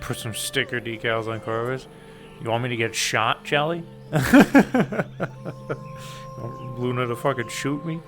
Put some sticker decals on Corvus. You want me to get shot, Jelly? Luna to fucking shoot me?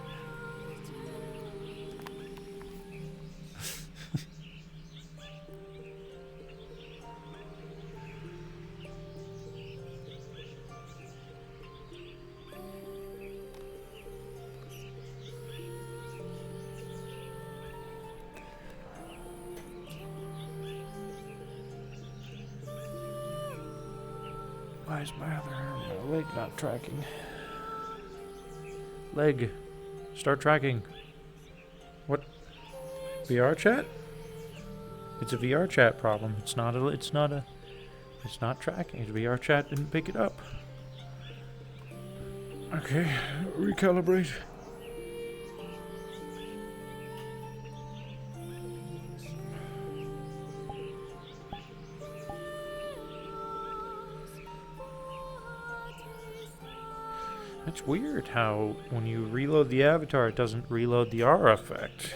Why is my other arm, my leg not tracking? Leg, start tracking. What? VR chat? It's a VR chat problem. It's not tracking. VR chat didn't pick it up. Okay, recalibrate. It's weird how when you reload the avatar, it doesn't reload the aura effect.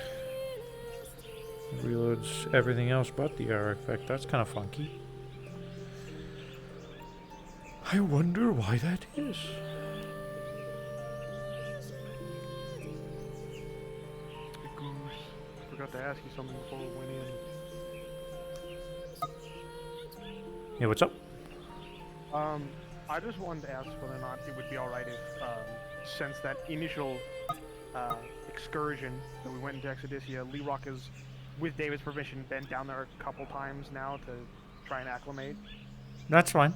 It reloads everything else but the aura effect. That's kind of funky. I wonder why that is. Goose. Forgot to ask you something before we went in. Yeah, what's up? I just wanted to ask whether or not it would be alright if, since that initial excursion that we went into Exodia, Lee Rock has, with David's permission, been down there a couple times now to try and acclimate. That's fine.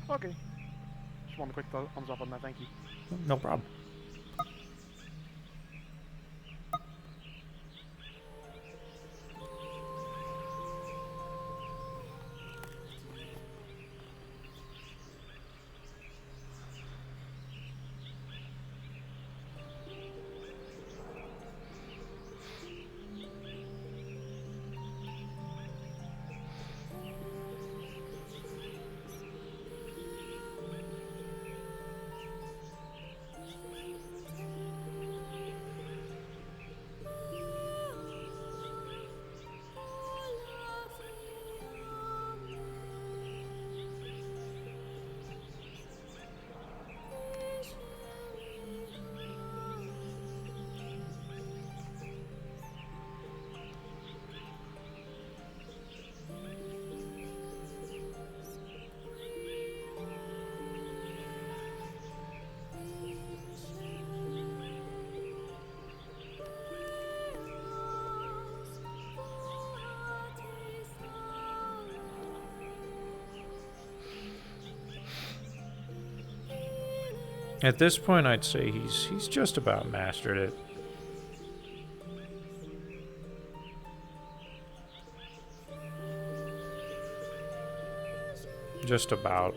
Okay. Just want a quick thumbs up on that, thank you. No problem. At this point, I'd say he's just about mastered it. Just about.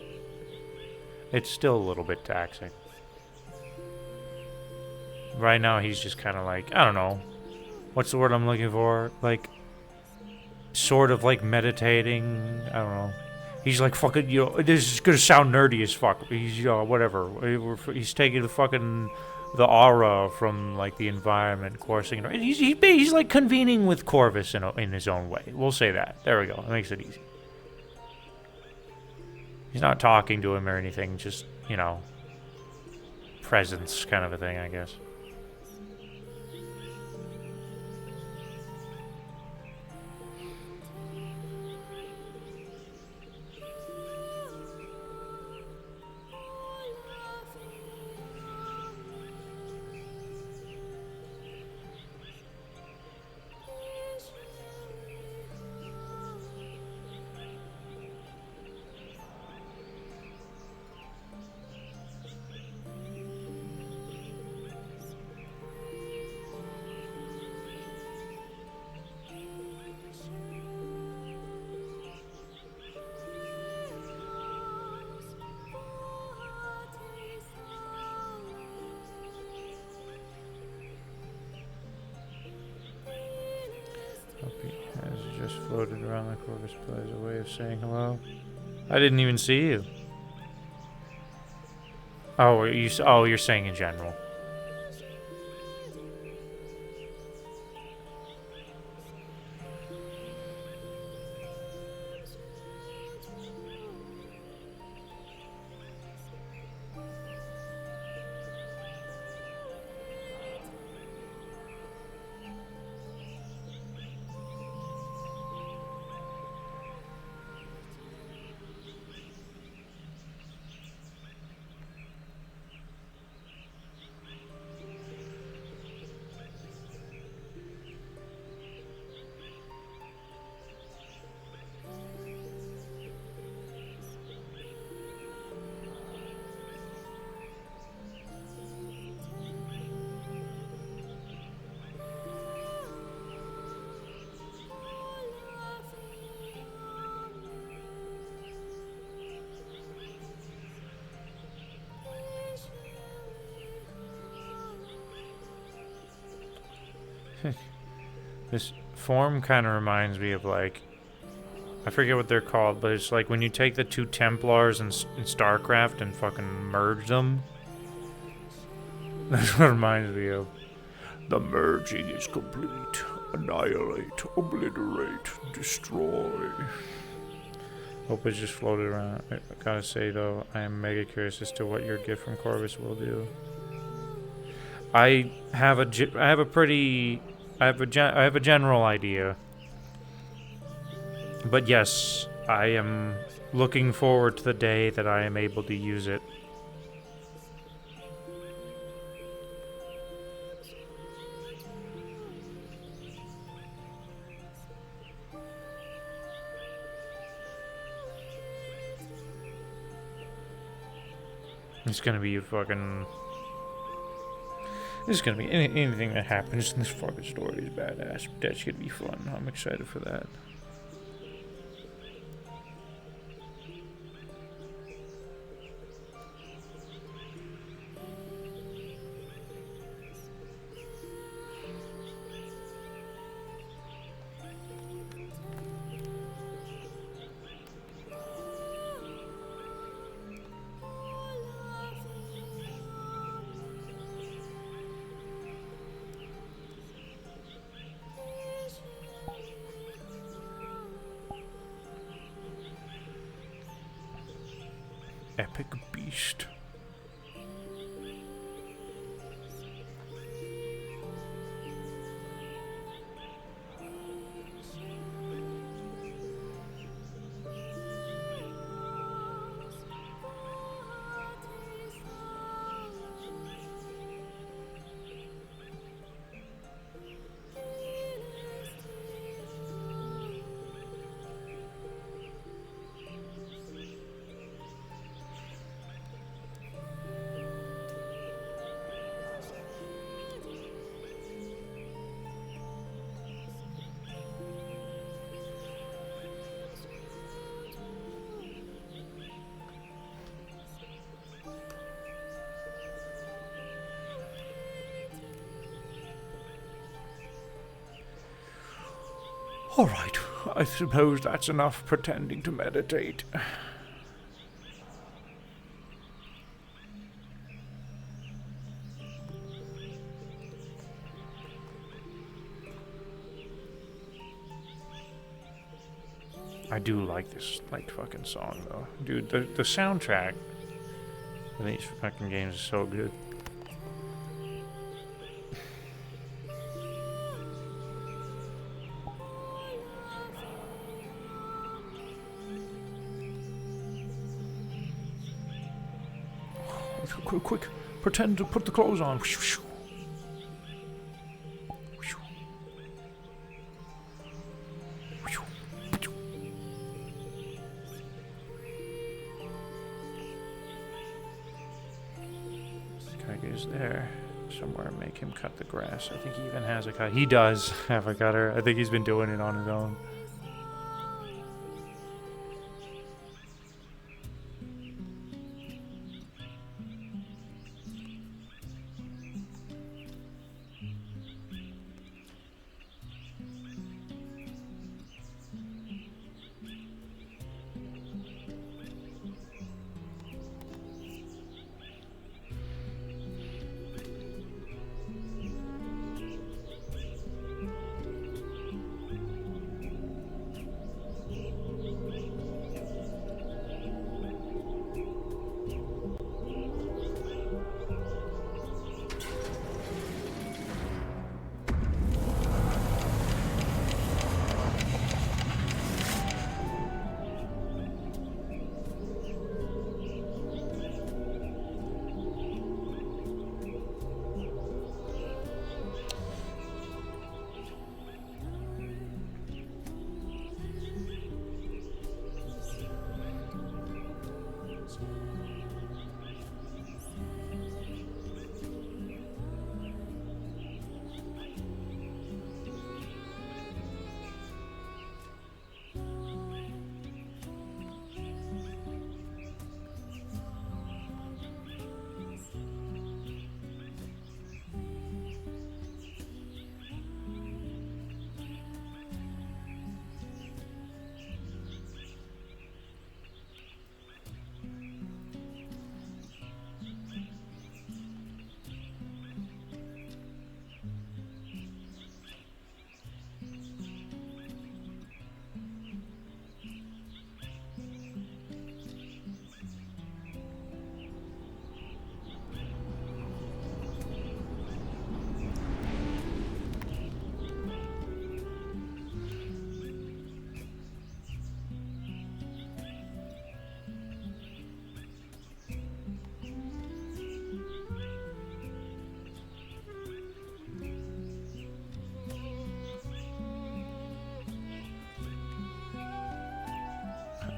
It's still a little bit taxing. Right now, he's just kind of like, I don't know. What's the word I'm looking for? Like, sort of like meditating. I don't know. He's like fucking, this is gonna sound nerdy as fuck. He's, whatever. He's taking the fucking, the aura from, like, the environment, coursing. He's like convening with Corvus in his own way. We'll say that. There we go. It makes it easy. He's not talking to him or anything, just, presence kind of a thing, I guess. Floated around the Corvus Play as a way of saying hello. I didn't even see you. Oh, you're saying in general. This form kind of reminds me of like, I forget what they're called, but it's like when you take the two Templars in StarCraft and fucking merge them. That's what it reminds me of. The merging is complete. Annihilate, obliterate, destroy. Hope it just floated around. I gotta say though, I am mega curious as to what your gift from Corvus will do. I have a general idea. But yes, I am looking forward to the day that I am able to use it. It's gonna be fucking... This is gonna be anything that happens in this fucking story is badass. That's gonna be fun. I'm excited for that. Epic beast. Alright, I suppose that's enough pretending to meditate. I do like this fucking song though. Dude, the soundtrack for these fucking games is so good. Quick, pretend to put the clothes on. Kage is there somewhere. Make him cut the grass. I think he even has a cut. He does have a cutter. I think he's been doing it on his own.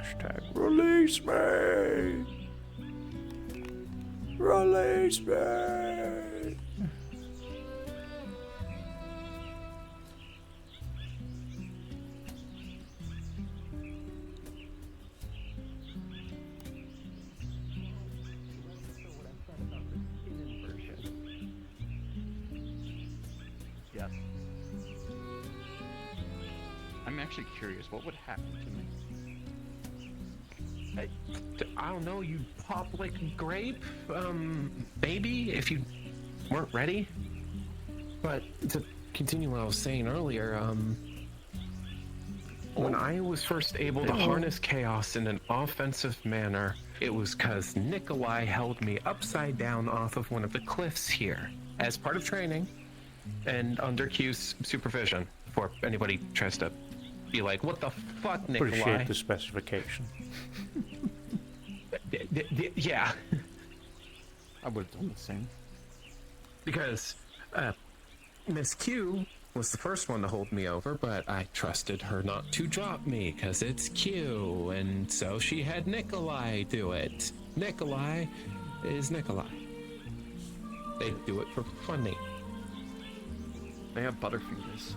Hashtag release me. Release me. Yes. I'm actually curious, what would happen to me? I don't know, you'd pop like a grape, maybe, if you weren't ready. But to continue what I was saying earlier, when I was first able to harness chaos in an offensive manner, it was because Nikolai held me upside down off of one of the cliffs here, as part of training, and under Q's supervision, before anybody tries to be like, what the fuck, Nikolai? Appreciate the specification. Yeah, I would have done the same. because Miss Q was the first one to hold me over, but I trusted her not to drop me because it's Q, and so she had Nikolai do it. Nikolai is Nikolai. They do it for funny. They have butterfingers.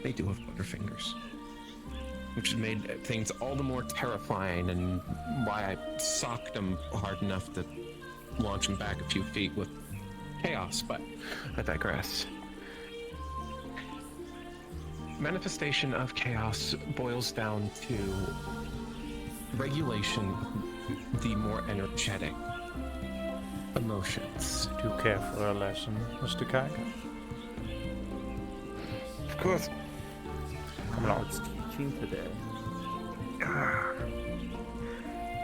They do have butterfingers, which made things all the more terrifying, and why I socked him hard enough to launch him back a few feet with chaos, but I digress. Manifestation of chaos boils down to regulation of the more energetic emotions. Do care for a lesson, Mr. Kaika? Of course. Come along. It's teaching today.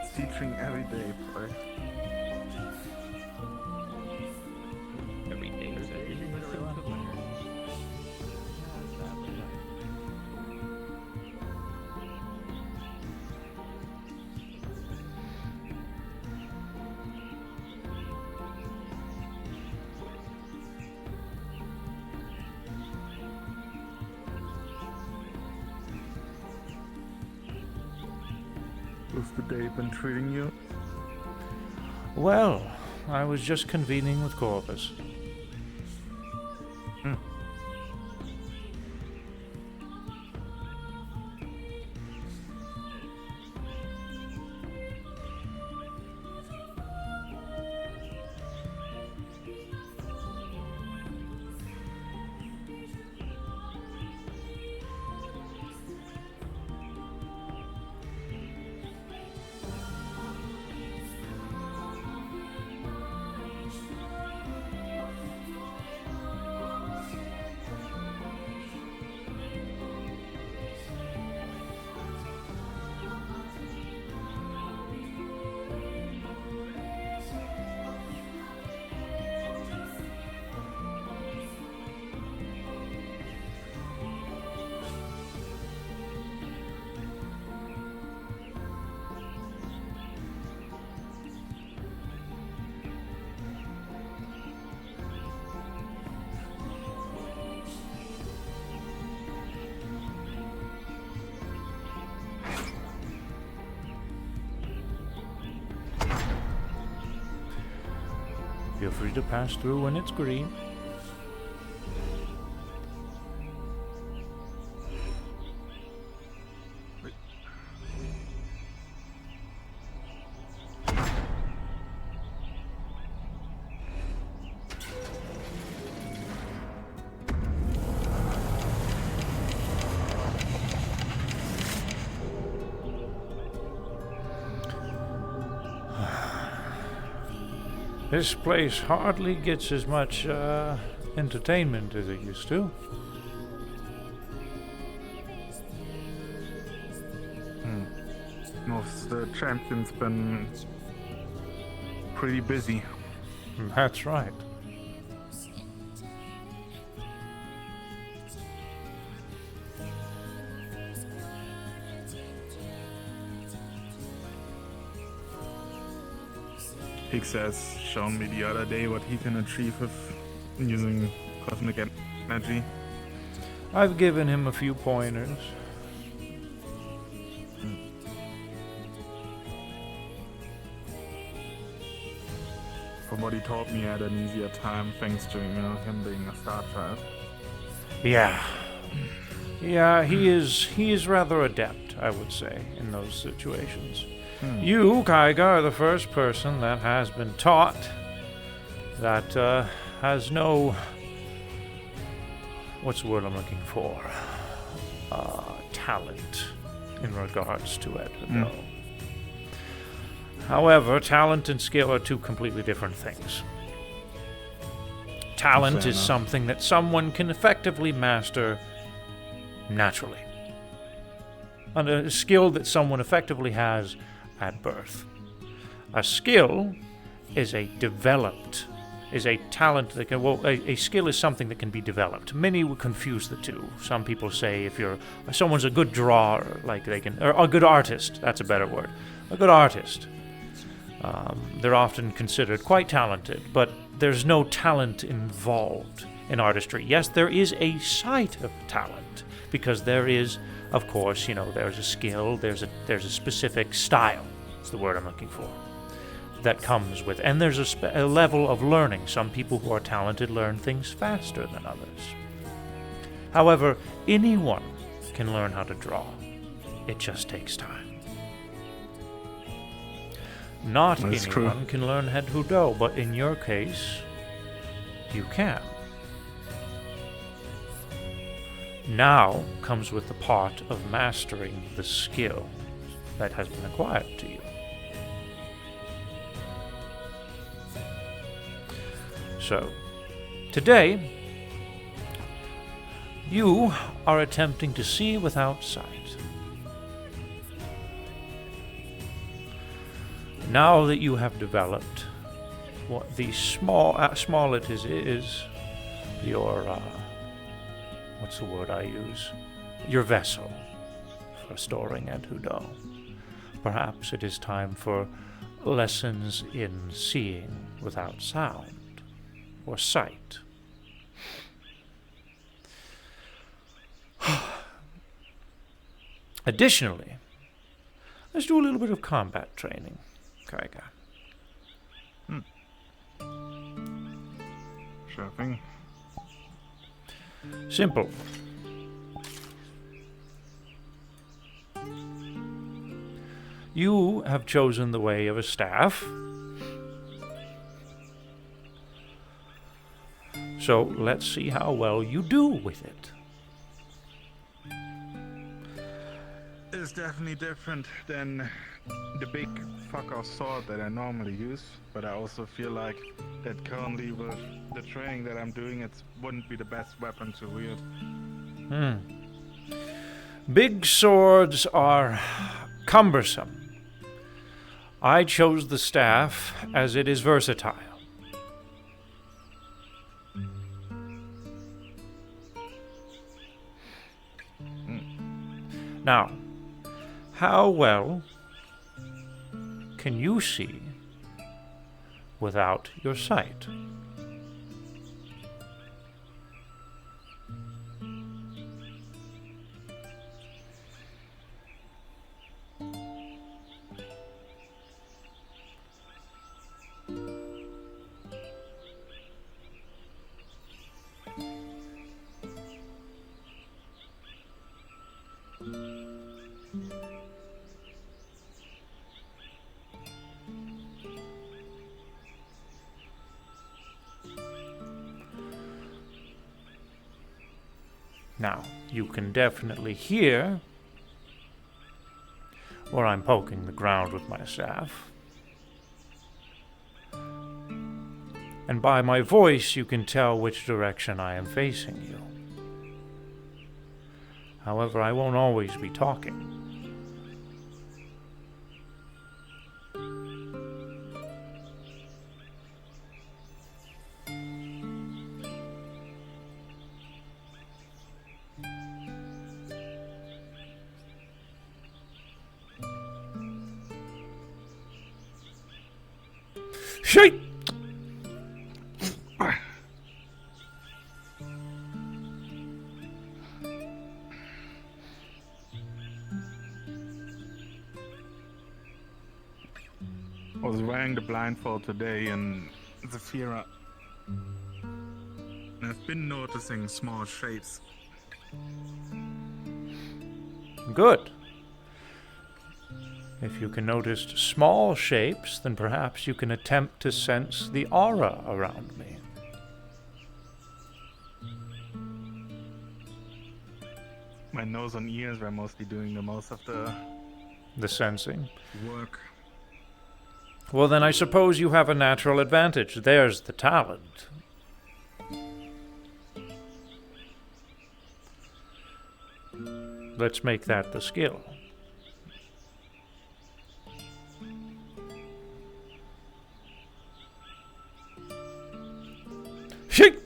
It's teaching every day, boy. Every day is How's the day been treating you? Well, I was just convening with Corvus. Feel free to pass through when it's green. This place hardly gets as much entertainment as it used to. Most the champion's been pretty busy. That's right. Higgs has shown me the other day what he can achieve with using cosmic energy. I've given him a few pointers. from what he told me, had an easier time thanks to him being a star child. Yeah. Yeah, he is rather adept, I would say, in those situations. You, Kaiga, are the first person that has been taught that has no... What's the word I'm looking for? Talent in regards to it. No. However, talent and skill are two completely different things. Talent Fair is enough. something that someone can effectively master naturally. And a skill that someone effectively has at birth. A skill is a talent that can, a skill is something that can be developed. Many would confuse the two. Some people say if someone's a good drawer, like they can, or a good artist, that's a better word. A good artist. They're often considered quite talented, but there's no talent involved in artistry. Yes, there is a sight of talent, because there is, of course, there's a skill, there's a specific style, that's the word I'm looking for, that comes with, and there's a level of learning. Some people who are talented learn things faster than others. However, anyone can learn how to draw. It just takes time. Not That's anyone true. can learn head hudo, but in your case, you can. Now comes with the part of mastering the skill that has been acquired to you. So, today, you are attempting to see without sight. Now that you have developed what the small it is your, what's the word I use? Your vessel for storing Ed Hudo. Perhaps it is time for lessons in seeing without sound or sight. Additionally, let's do a little bit of combat training, Kaiga. Sure thing. Simple. You have chosen the way of a staff. So let's see how well you do with it. It's definitely different than the big fucker sword that I normally use, but I also feel like that currently with the training that I'm doing, it wouldn't be the best weapon to wield. Big swords are cumbersome. I chose the staff as it is versatile. Now, how well can you see without your sight? Now, you can definitely hear where I'm poking the ground with my staff. And by my voice, you can tell which direction I am facing you. However, I won't always be talking. Shit! I was wearing the blindfold today, and Zafira. I've been noticing small shapes. Good. If you can notice small shapes, then perhaps you can attempt to sense the aura around me. My nose and ears were mostly doing the most of the The sensing. work. Well, then I suppose you have a natural advantage. There's the talent. Let's make that the skill. Shit!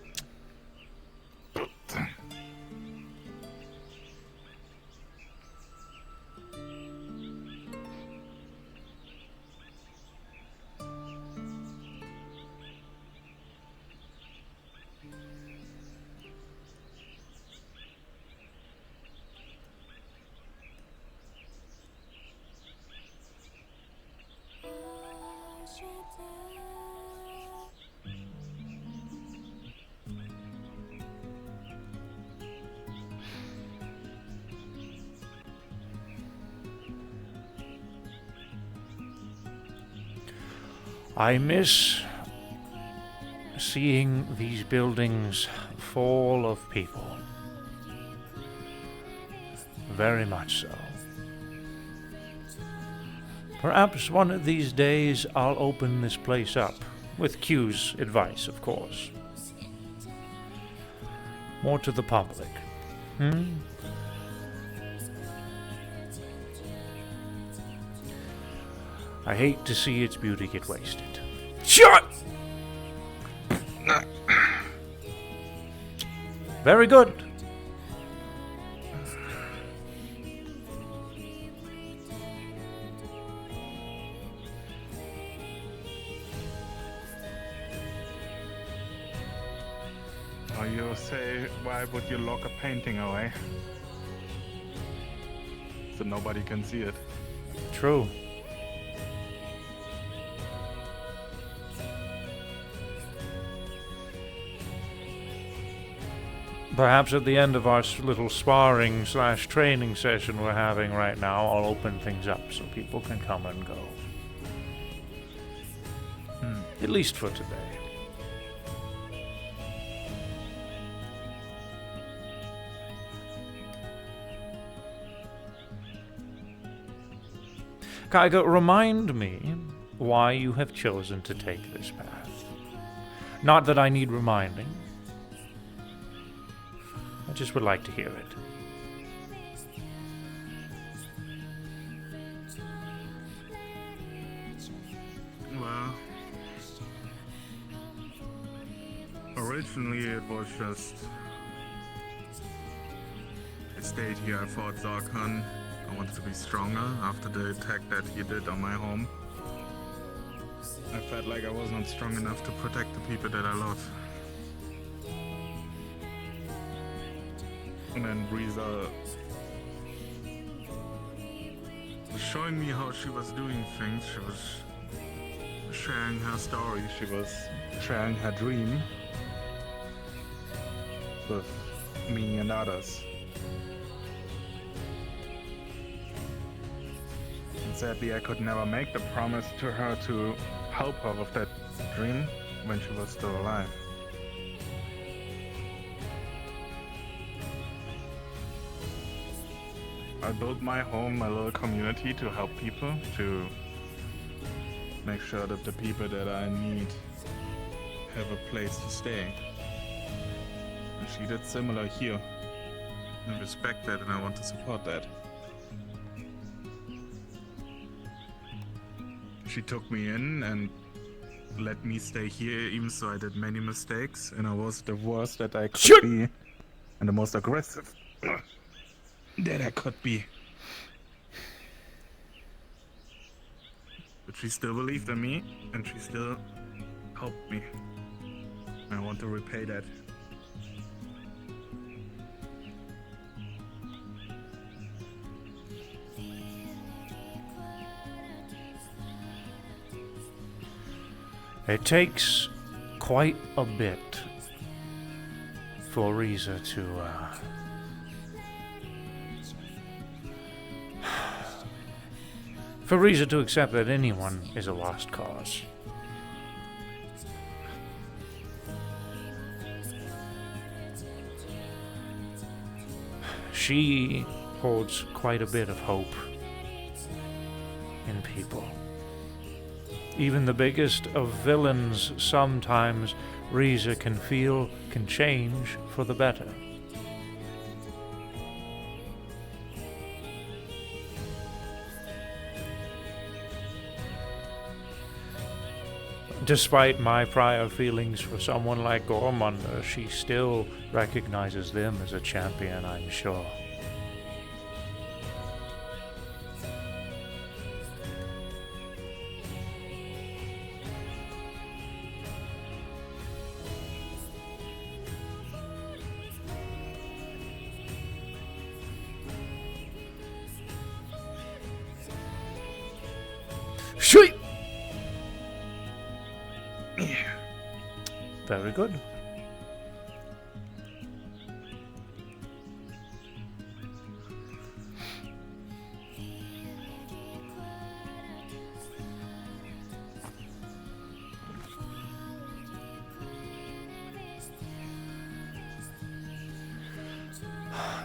I miss seeing these buildings full of people. Very much so. Perhaps one of these days I'll open this place up, with Q's advice, of course. More to the public. I hate to see its beauty get wasted. Shut! Very good. Or you say, why would you lock a painting away? So nobody can see it. True. Perhaps at the end of our little sparring / training session we're having right now, I'll open things up so people can come and go. At least for today. Kaiga, remind me why you have chosen to take this path. Not that I need reminding. I just would like to hear it. Well, originally it was just I stayed here, I fought Zarkhan. I wanted to be stronger after the attack that he did on my home. I felt like I was not strong enough to protect the people that I love. And then Riza was showing me how she was doing things. She was sharing her story. She was sharing her dream with me and others. And sadly, I could never make the promise to her to help her with that dream when she was still alive. I built my home, my little community, to help people, to make sure that the people that I need have a place to stay. And she did similar here. I respect that and I want to support that. She took me in and let me stay here, even so I did many mistakes, and I was the worst that I could be, and the most aggressive that I could be. But she still believed in me, and she still helped me. And I want to repay that. It takes quite a bit for Riza to accept that anyone is a lost cause. She holds quite a bit of hope in people. Even the biggest of villains, sometimes Riza can feel can change for the better. Despite my prior feelings for someone like Gormunda, she still recognizes them as a champion, I'm sure. Sweet! Very good.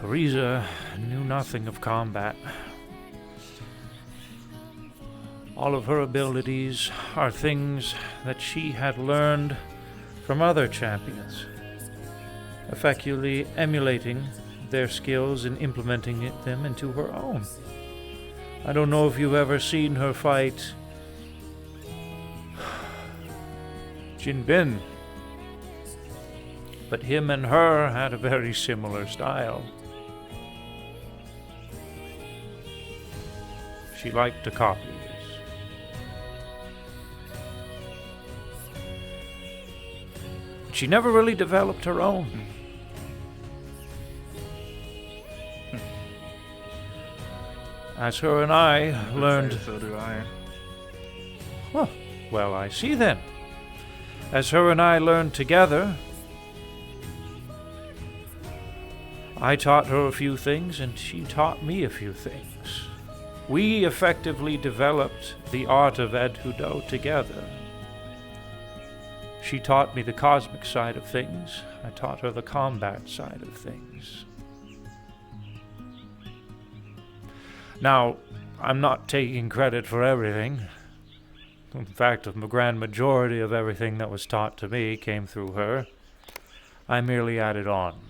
Riza knew nothing of combat. All of her abilities are things that she had learned from other champions, effectively emulating their skills and implementing them into her own. I don't know if you've ever seen her fight Jin Bin, but him and her had a very similar style. She liked to copy this. She never really developed her own. As her and I learned... So do I. Huh, well, I see then. As her and I learned together, I taught her a few things and she taught me a few things. We effectively developed the art of Ed Hudo together. She taught me the cosmic side of things. I taught her the combat side of things. Now, I'm not taking credit for everything. In fact, the grand majority of everything that was taught to me came through her. I merely added on.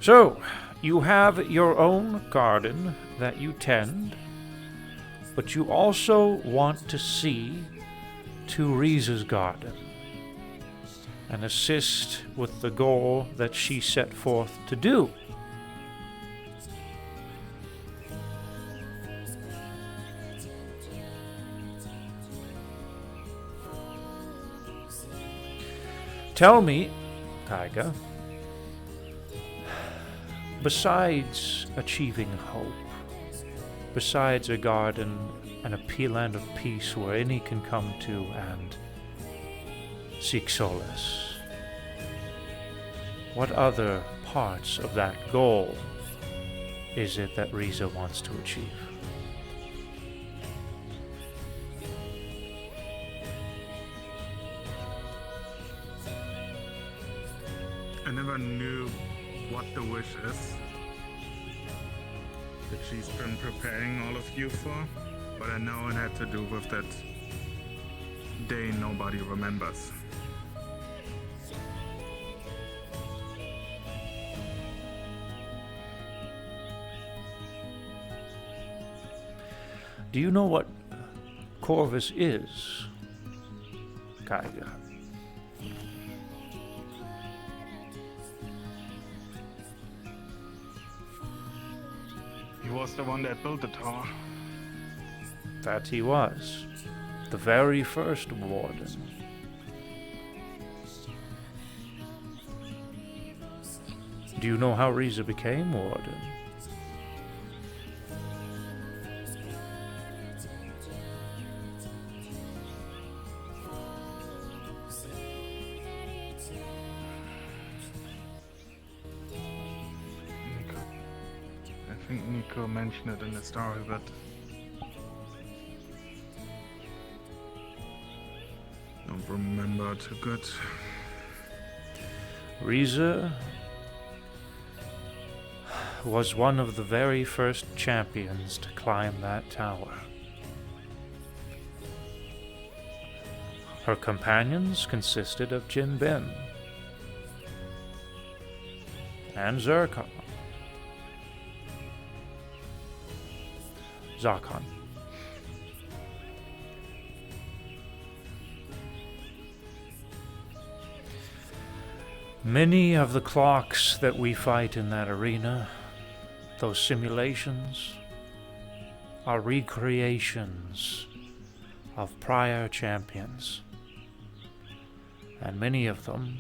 So, you have your own garden that you tend, but you also want to see to Riza's garden and assist with the goal that she set forth to do. Tell me, Taiga, besides achieving hope, besides a garden and a land of peace where any can come to and seek solace, what other parts of that goal is it that Riza wants to achieve? I never knew what the wish is that she's been preparing all of you for, but I know it had to do with that day nobody remembers. Do you know what Corvus is, Kaiga? He was the one that built the tower. That he was. the very first warden. Do you know how Riza became warden? Nico. I think Nico mentioned it in the story, but don't remember too good. Riza was one of the very first champions to climb that tower. Her companions consisted of Jin Bin and Zircon. Zakon. Many of the clocks that we fight in that arena, those simulations, are recreations of prior champions. And many of them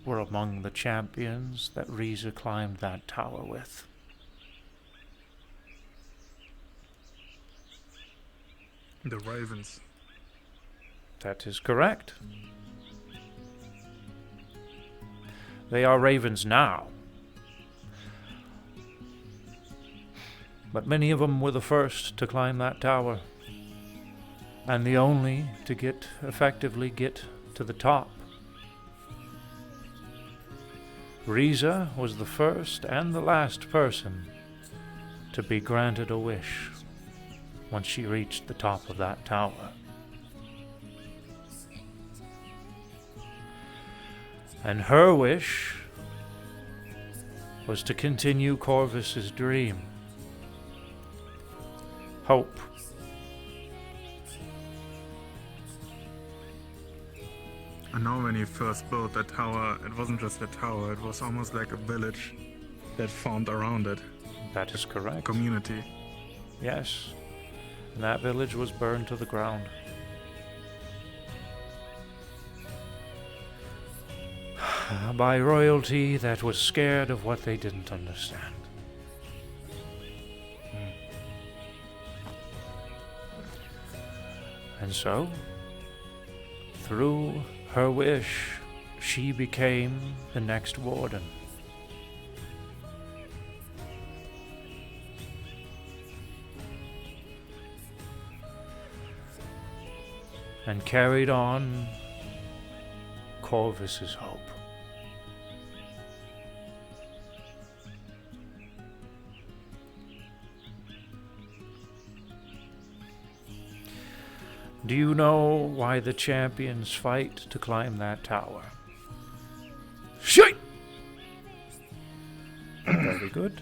were among the champions that Riza climbed that tower with. The Ravens. That is correct. They are ravens now. But many of them were the first to climb that tower. And the only to effectively get to the top. Riza was the first and the last person to be granted a wish once she reached the top of that tower. And her wish was to continue Corvus's dream. Hope. I know when you first built that tower, it wasn't just a tower, it was almost like a village that formed around it. That is correct. Community. Yes. And that village was burned to the ground. By royalty that was scared of what they didn't understand. And so, through her wish, she became the next warden. And carried on Corvus's hope. Do you know why the champions fight to climb that tower? Shite! Very good.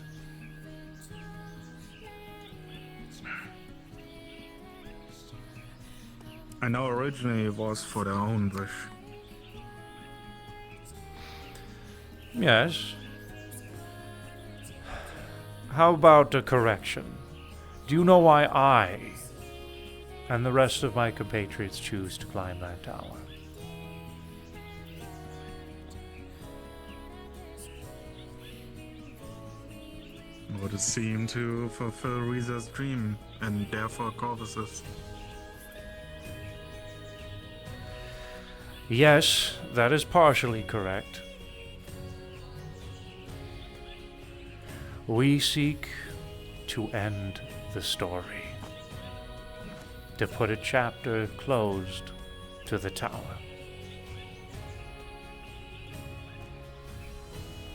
I know originally it was for their own wish. Yes. How about a correction? Do you know why I and the rest of my compatriots choose to climb that tower? Would it seem to fulfill Riza's dream, and therefore Corvus's? Yes, that is partially correct. We seek to end the story, to put a chapter closed to the tower.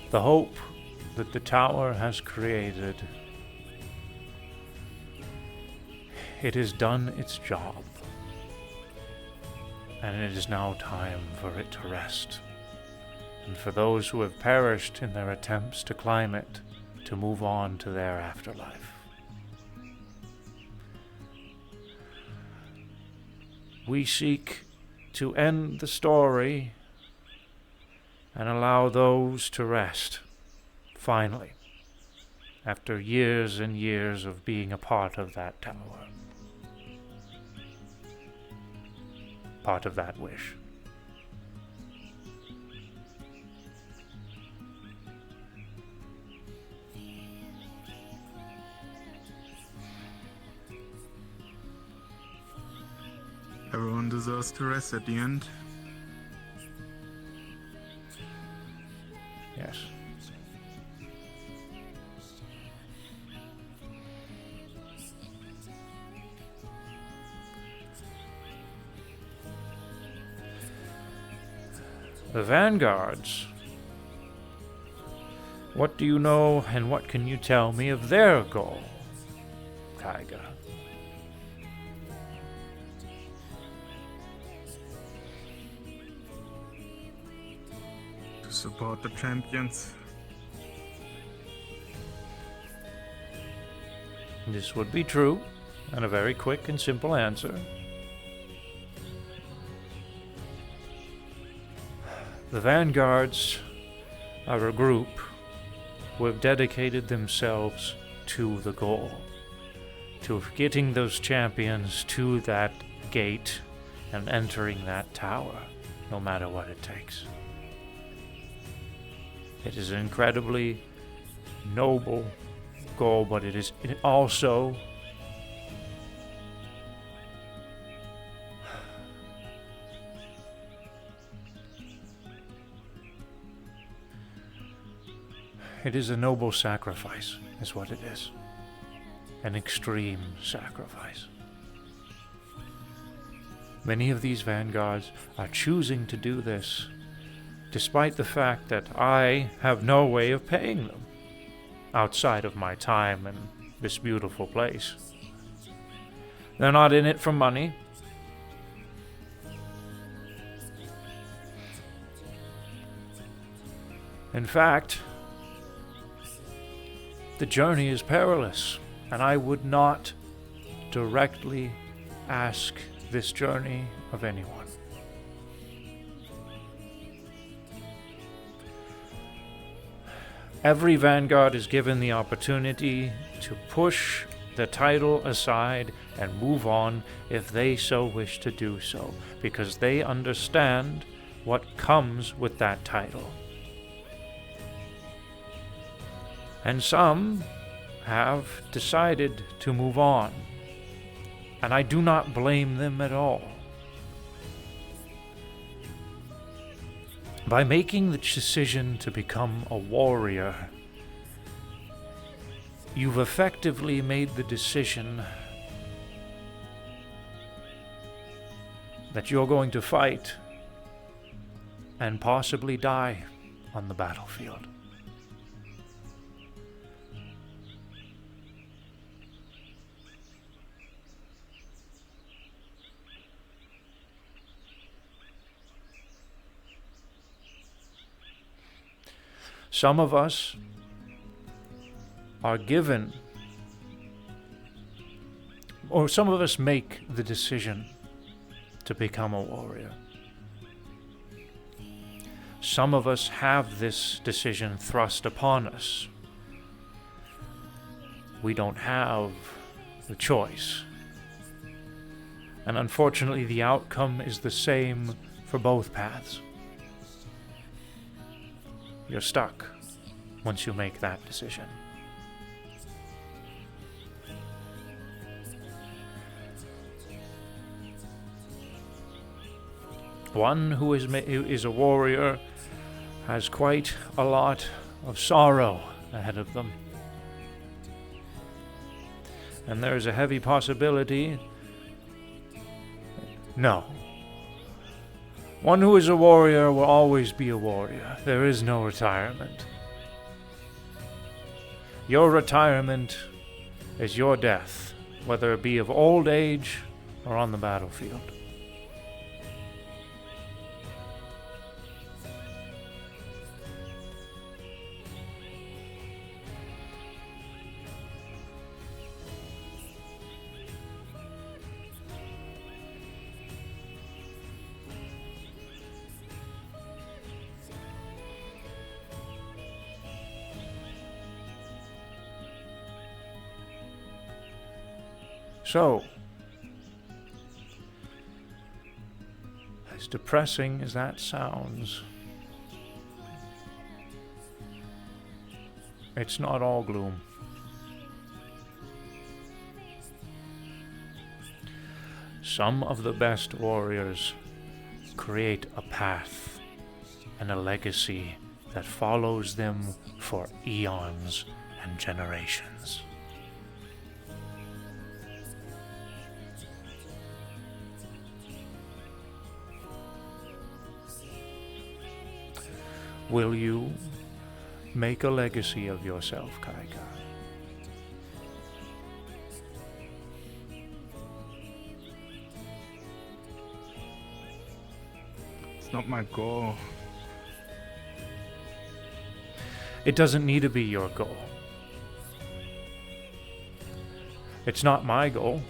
The hope that the tower has created, it has done its job, and it is now time for it to rest, and for those who have perished in their attempts to climb it to move on to their afterlife. We seek to end the story and allow those to rest, finally, after years and years of being a part of that tower. part of that wish. Everyone deserves to rest at the end. Yes. The Vanguards. What do you know and what can you tell me of their goal, Tiger? To support the champions. This would be true, and a very quick and simple answer. The Vanguards are a group who have dedicated themselves to the goal, to getting those champions to that gate and entering that tower, no matter what it takes. It is an incredibly noble goal, but it also it is a noble sacrifice, is what it is. An extreme sacrifice. Many of these vanguards are choosing to do this, despite the fact that I have no way of paying them, outside of my time in this beautiful place. They're not in it for money. In fact, the journey is perilous, and I would not directly ask this journey of anyone. Every Vanguard is given the opportunity to push the title aside and move on if they so wish to do so, because they understand what comes with that title. And some have decided to move on, and I do not blame them at all. By making the decision to become a warrior, you've effectively made the decision that you're going to fight and possibly die on the battlefield. Some of us are given, or some of us make the decision to become a warrior. Some of us have this decision thrust upon us. We don't have the choice. And unfortunately, the outcome is the same for both paths. You're stuck once you make that decision. One who is a warrior has quite a lot of sorrow ahead of them. And there is a heavy possibility. No. One who is a warrior will always be a warrior. There is no retirement. Your retirement is your death, whether it be of old age or on the battlefield. So, depressing as that sounds, it's not all gloom. Some of the best warriors create a path and a legacy that follows them for eons and generations. Will you make a legacy of yourself, Kaika? It's not my goal. It doesn't need to be your goal. It's not my goal.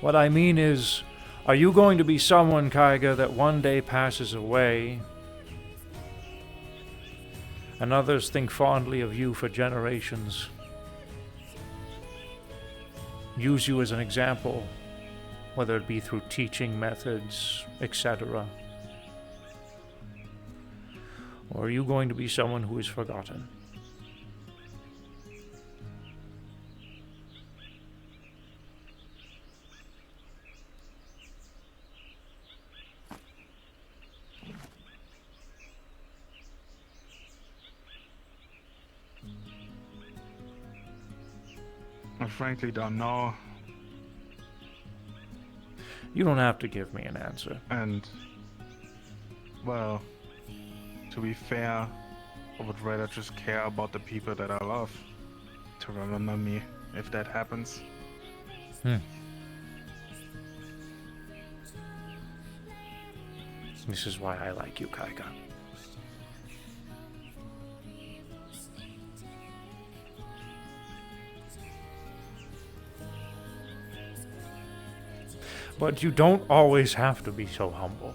What I mean is, are you going to be someone, Kaiga, that one day passes away, and others think fondly of you for generations, use you as an example, whether it be through teaching methods, etc.? Or are you going to be someone who is forgotten? I frankly don't know. You don't have to give me an answer. And, well, to be fair, I would rather just care about the people that I love to remember me if that happens. This is why I like you, Kaiga. But you don't always have to be so humble.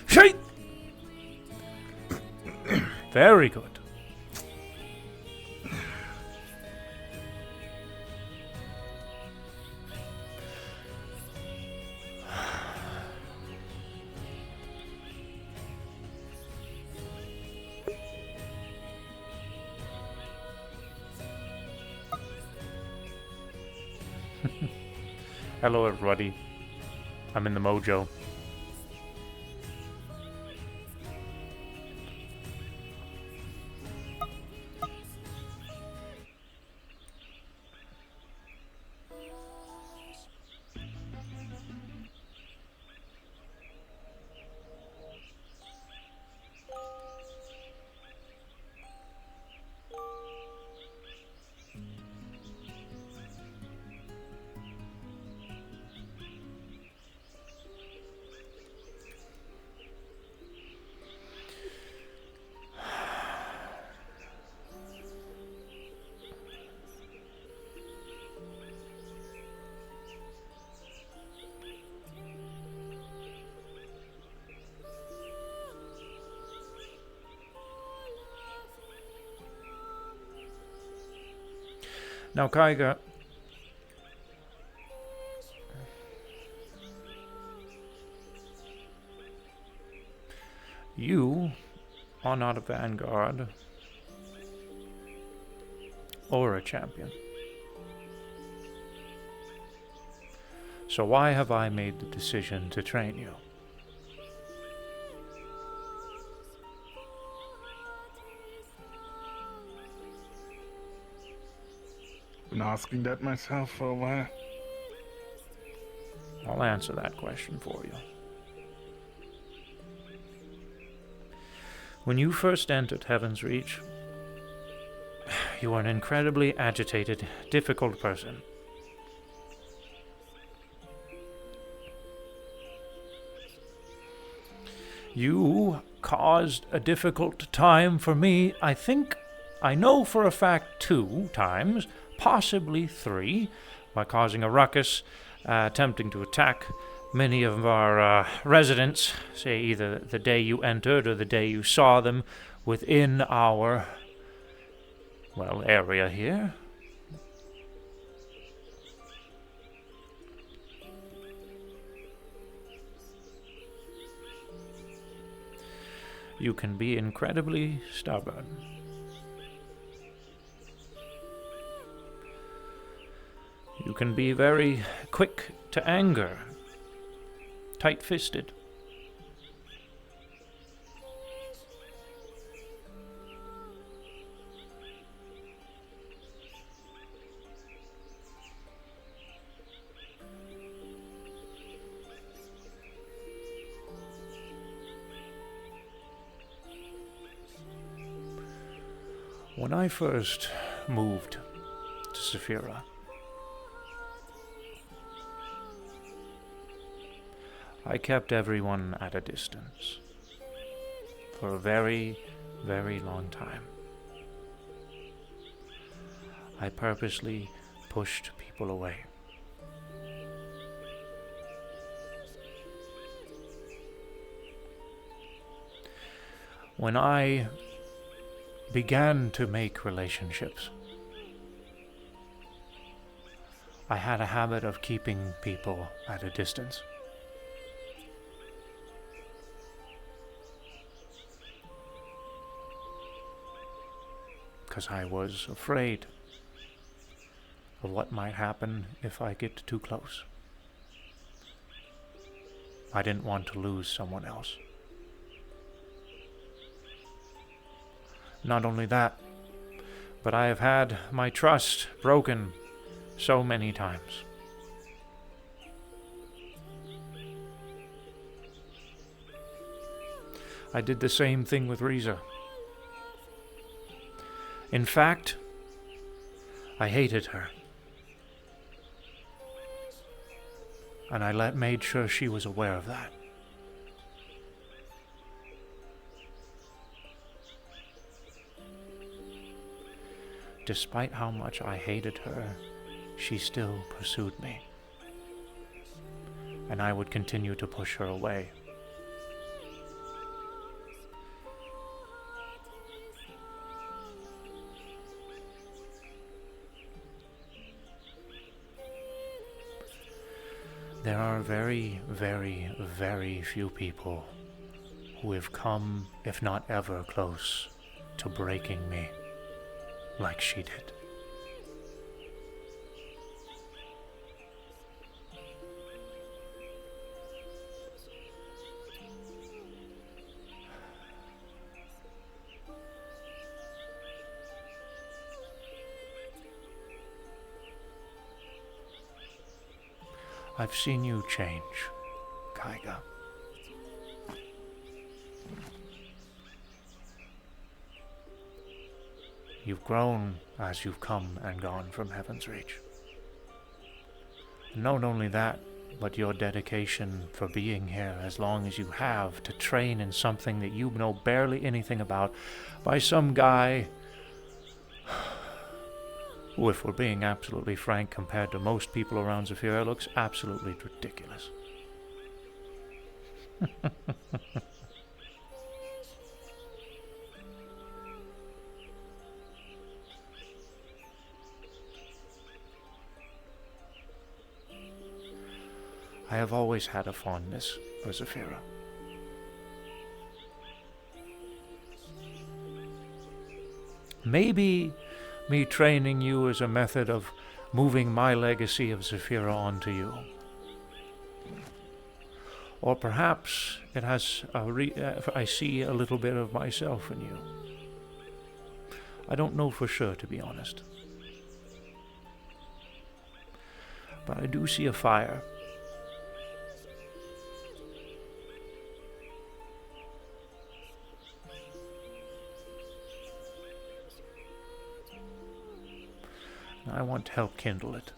Shite! Very good. Hello, everybody. I'm in the mojo. Now, Kaiga, you are not a vanguard or a champion. So why have I made the decision to train you? Been asking that myself for a while. I'll answer that question for you. When you first entered Heaven's Reach, you were an incredibly agitated, difficult person. You caused a difficult time for me, I know for a fact 2 times, possibly 3, by causing a ruckus, attempting to attack many of our residents, say either the day you entered or the day you saw them within our, well, area here. You can be incredibly stubborn. You can be very quick to anger, tight-fisted. When I first moved to Saphira, I kept everyone at a distance for a very, very long time. I purposely pushed people away. When I began to make relationships, I had a habit of keeping people at a distance. Because I was afraid of what might happen if I get too close. I didn't want to lose someone else. Not only that, but I have had my trust broken so many times. I did the same thing with Riza. In fact, I hated her. And I made sure she was aware of that. Despite how much I hated her, she still pursued me. And I would continue to push her away. There are very, very, very few people who have come, if not ever, close to breaking me like she did. I've seen you change, Kaiga. You've grown as you've come and gone from Heaven's Reach. And not only that, but your dedication for being here as long as you have to train in something that you know barely anything about by some guy who, if we're being absolutely frank, compared to most people around Zafira, looks absolutely ridiculous. I have always had a fondness for Zafira. Maybe me training you is a method of moving my legacy of Zafira onto you. Or perhaps it has I see a little bit of myself in you. I don't know for sure, to be honest. But I do see a fire. I want to help kindle it.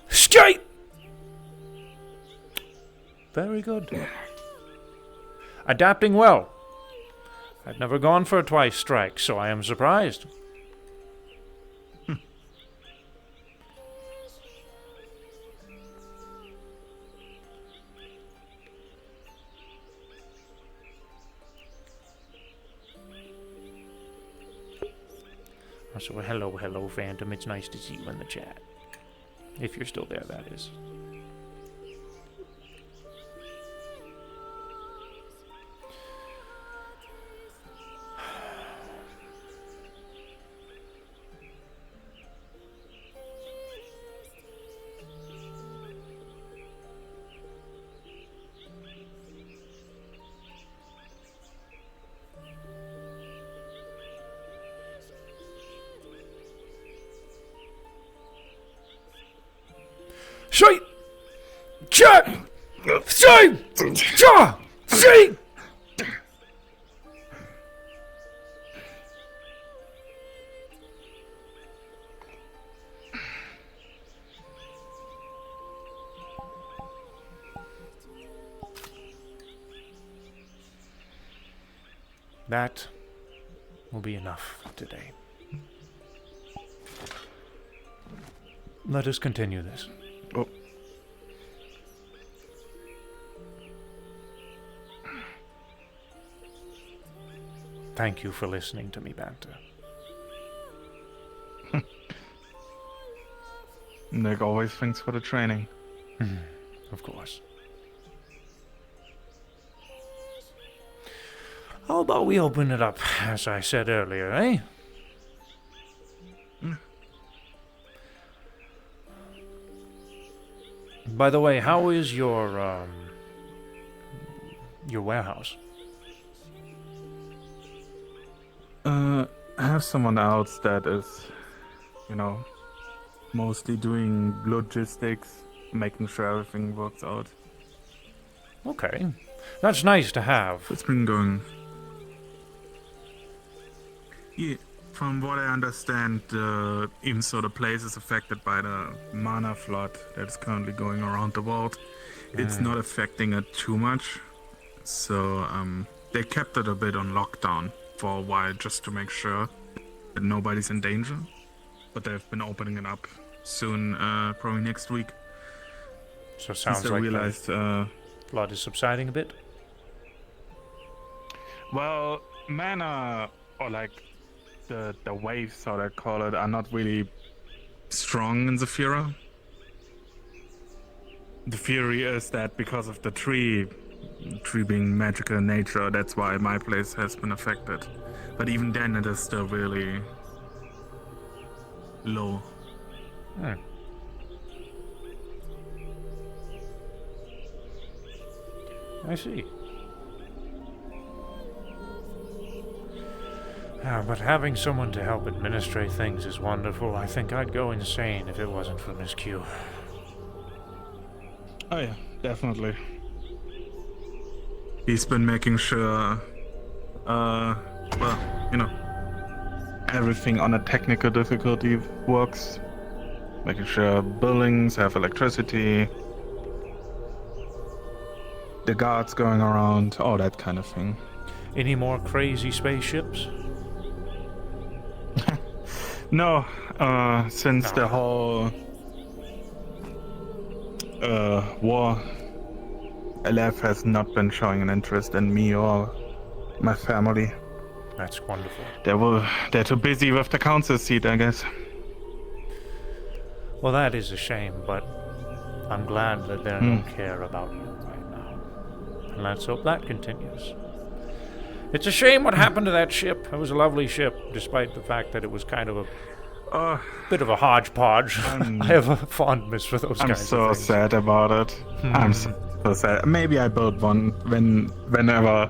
Straight! Very good. Adapting well. I've never gone for a twice strike, so I am surprised. So hello, Phantom. It's nice to see you in the chat. If you're still there, that is. Shite! Chat! Shame! Cha! Shame! That will be enough today. Let us continue this. Oh. Thank you for listening to me, Banter. Nick always thanks for the training. Of course. How about we open it up, as I said earlier, eh? By the way, how is your warehouse? I have someone else that is, mostly doing logistics, making sure everything works out. Okay. That's nice to have. It's been going. Yeah, from what I understand, even so the place is affected by the mana flood that is currently going around the world. It's not affecting it too much. So they kept it a bit on lockdown for a while just to make sure that nobody's in danger. But they've been opening it up soon, probably next week. So sounds Since they like realized, the flood is subsiding a bit. well, mana, or like the waves, how they call it, are not really strong in Zephyra. The theory is that because of the tree being magical in nature, that's why my place has been affected. But even then, it is still really low. I see. But having someone to help administrate things is wonderful. I think I'd go insane if it wasn't for Miss Q. Oh yeah, definitely. He's been making sure, everything on a technical difficulty works. Making sure buildings have electricity, the guards going around, all that kind of thing. Any more crazy spaceships? No, since the whole war, LF has not been showing an interest in me or my family. That's wonderful. They're too busy with the council seat, I guess. Well, that is a shame, but I'm glad that they don't care about you right now. And let's hope that continues. It's a shame what happened to that ship. It was a lovely ship, despite the fact that it was kind of a bit of a hodgepodge. I have a fondness for those kinds of things. I'm so sad about it. I'm so sad. Maybe I build one whenever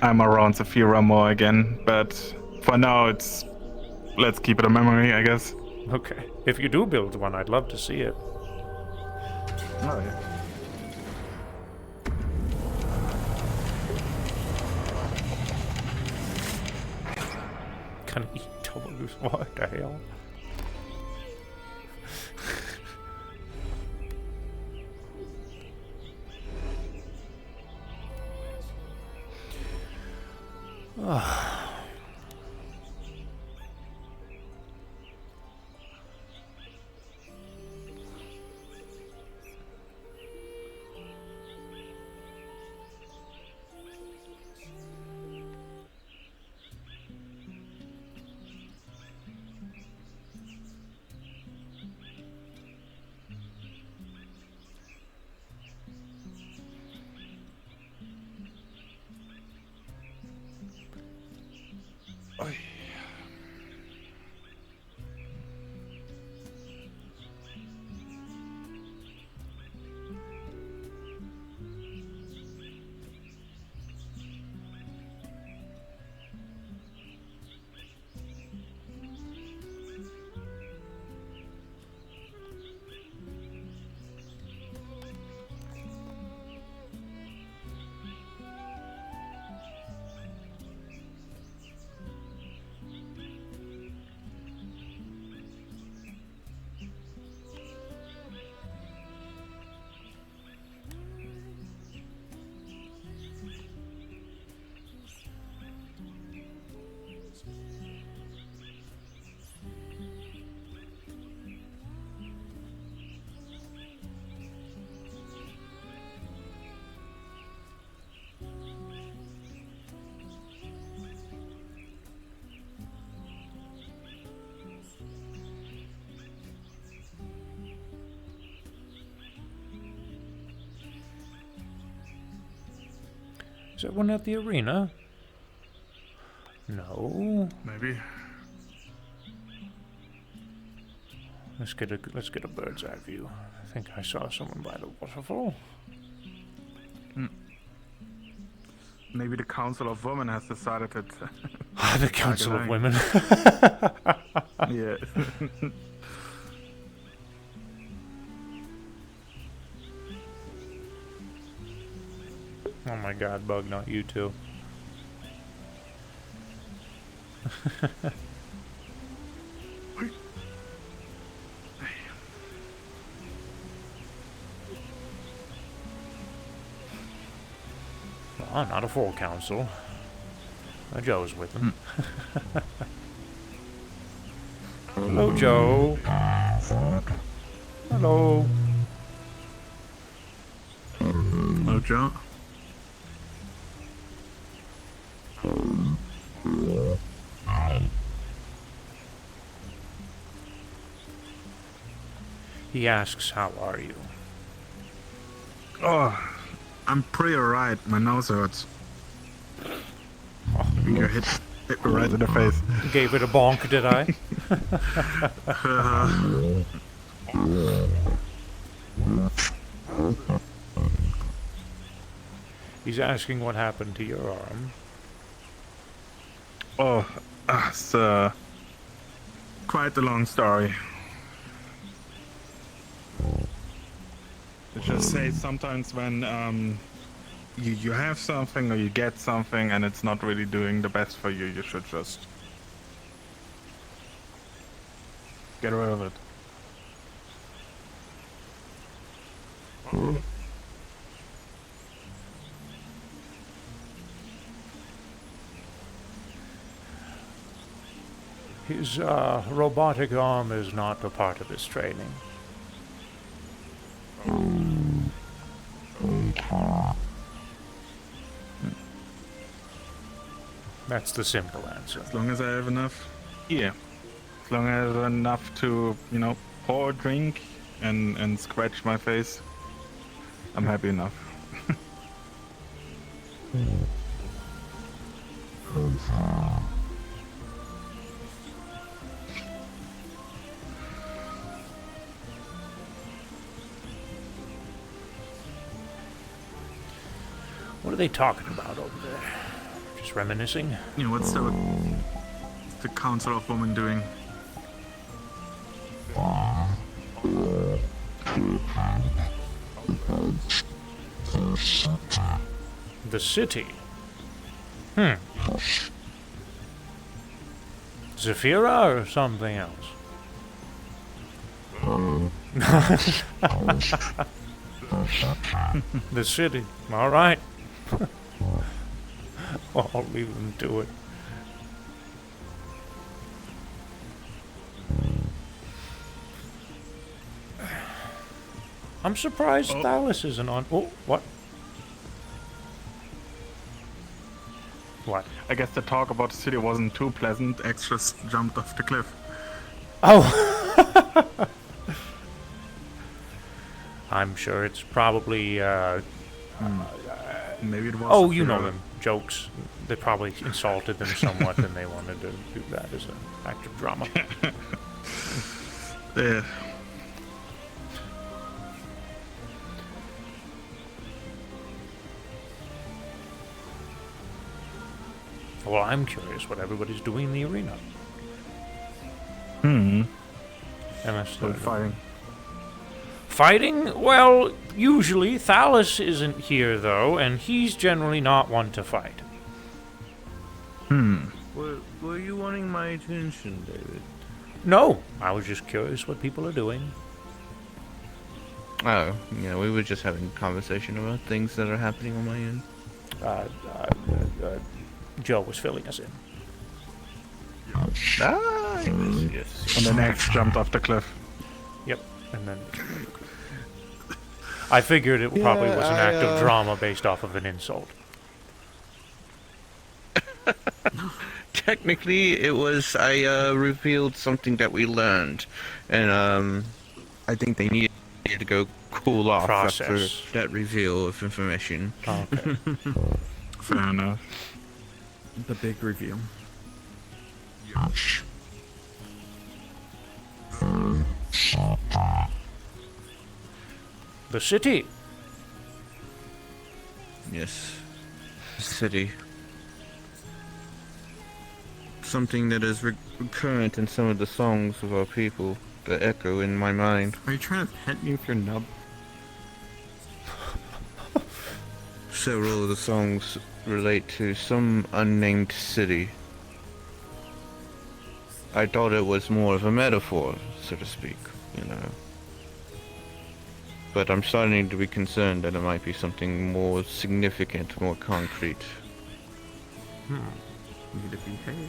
I'm around Zephyra more again, but for now let's keep it a memory, I guess. Okay. If you do build one, I'd love to see it. Oh, yeah. Can eat toes? What the hell? Is that one at the arena? No. Maybe. Let's get a bird's eye view. I think I saw someone by the waterfall. Maybe the Council of Women has decided that. The Council of Like Women. Yeah. Oh my god, Bug, not you too. Oh, not a full council. Joe's with them. Hello, Joe. Hello. Hello, Joe. He asks, how are you? Oh, I'm pretty alright. My nose hurts. You hit me right in the face. Gave it a bonk, did I? He's asking what happened to your arm. Oh, it's quite a long story. I just say sometimes when you have something or you get something and it's not really doing the best for you, you should just get rid of it. His robotic arm is not a part of his training. That's the simple answer. As long as I have enough, yeah. As long as I have enough to, you know, pour a drink and scratch my face, I'm happy enough. What are they talking about over there? Just reminiscing? You know, what's the Council of Women doing? The city. Zafira or something else? The city. All right. Well, I'll leave them to it. I'm surprised Thalos isn't on. Oh, what? What? I guess the talk about the city wasn't too pleasant. X just jumped off the cliff. Oh! I'm sure it's probably, Maybe it was. oh, you know them. Jokes. They probably insulted them somewhat and they wanted to do that as an act of drama. Yeah. Well, I'm curious what everybody's doing in the arena. Unless So they're fighting. fighting? Well, usually Thalos isn't here, though, and he's generally not one to fight. Were you wanting my attention, David? No, I was just curious what people are doing. Oh, yeah, we were just having a conversation about things that are happening on my end. Joe was filling us in. Ah, yes. And then X jumped off the cliff. Yep, and then I figured it probably was an act of drama based off of an insult. Technically, it was, I revealed something that we learned, and I think they needed to go cool off after Process. that reveal of information. Okay. Fair enough. The big reveal. The city. Yes. City. Something that is recurrent in some of the songs of our people that echo in my mind. Are you trying to pet me with your nub? Several of the songs relate to some unnamed city. I thought it was more of a metaphor, so to speak, you know. But I'm starting to be concerned that it might be something more significant, more concrete. Need to behave.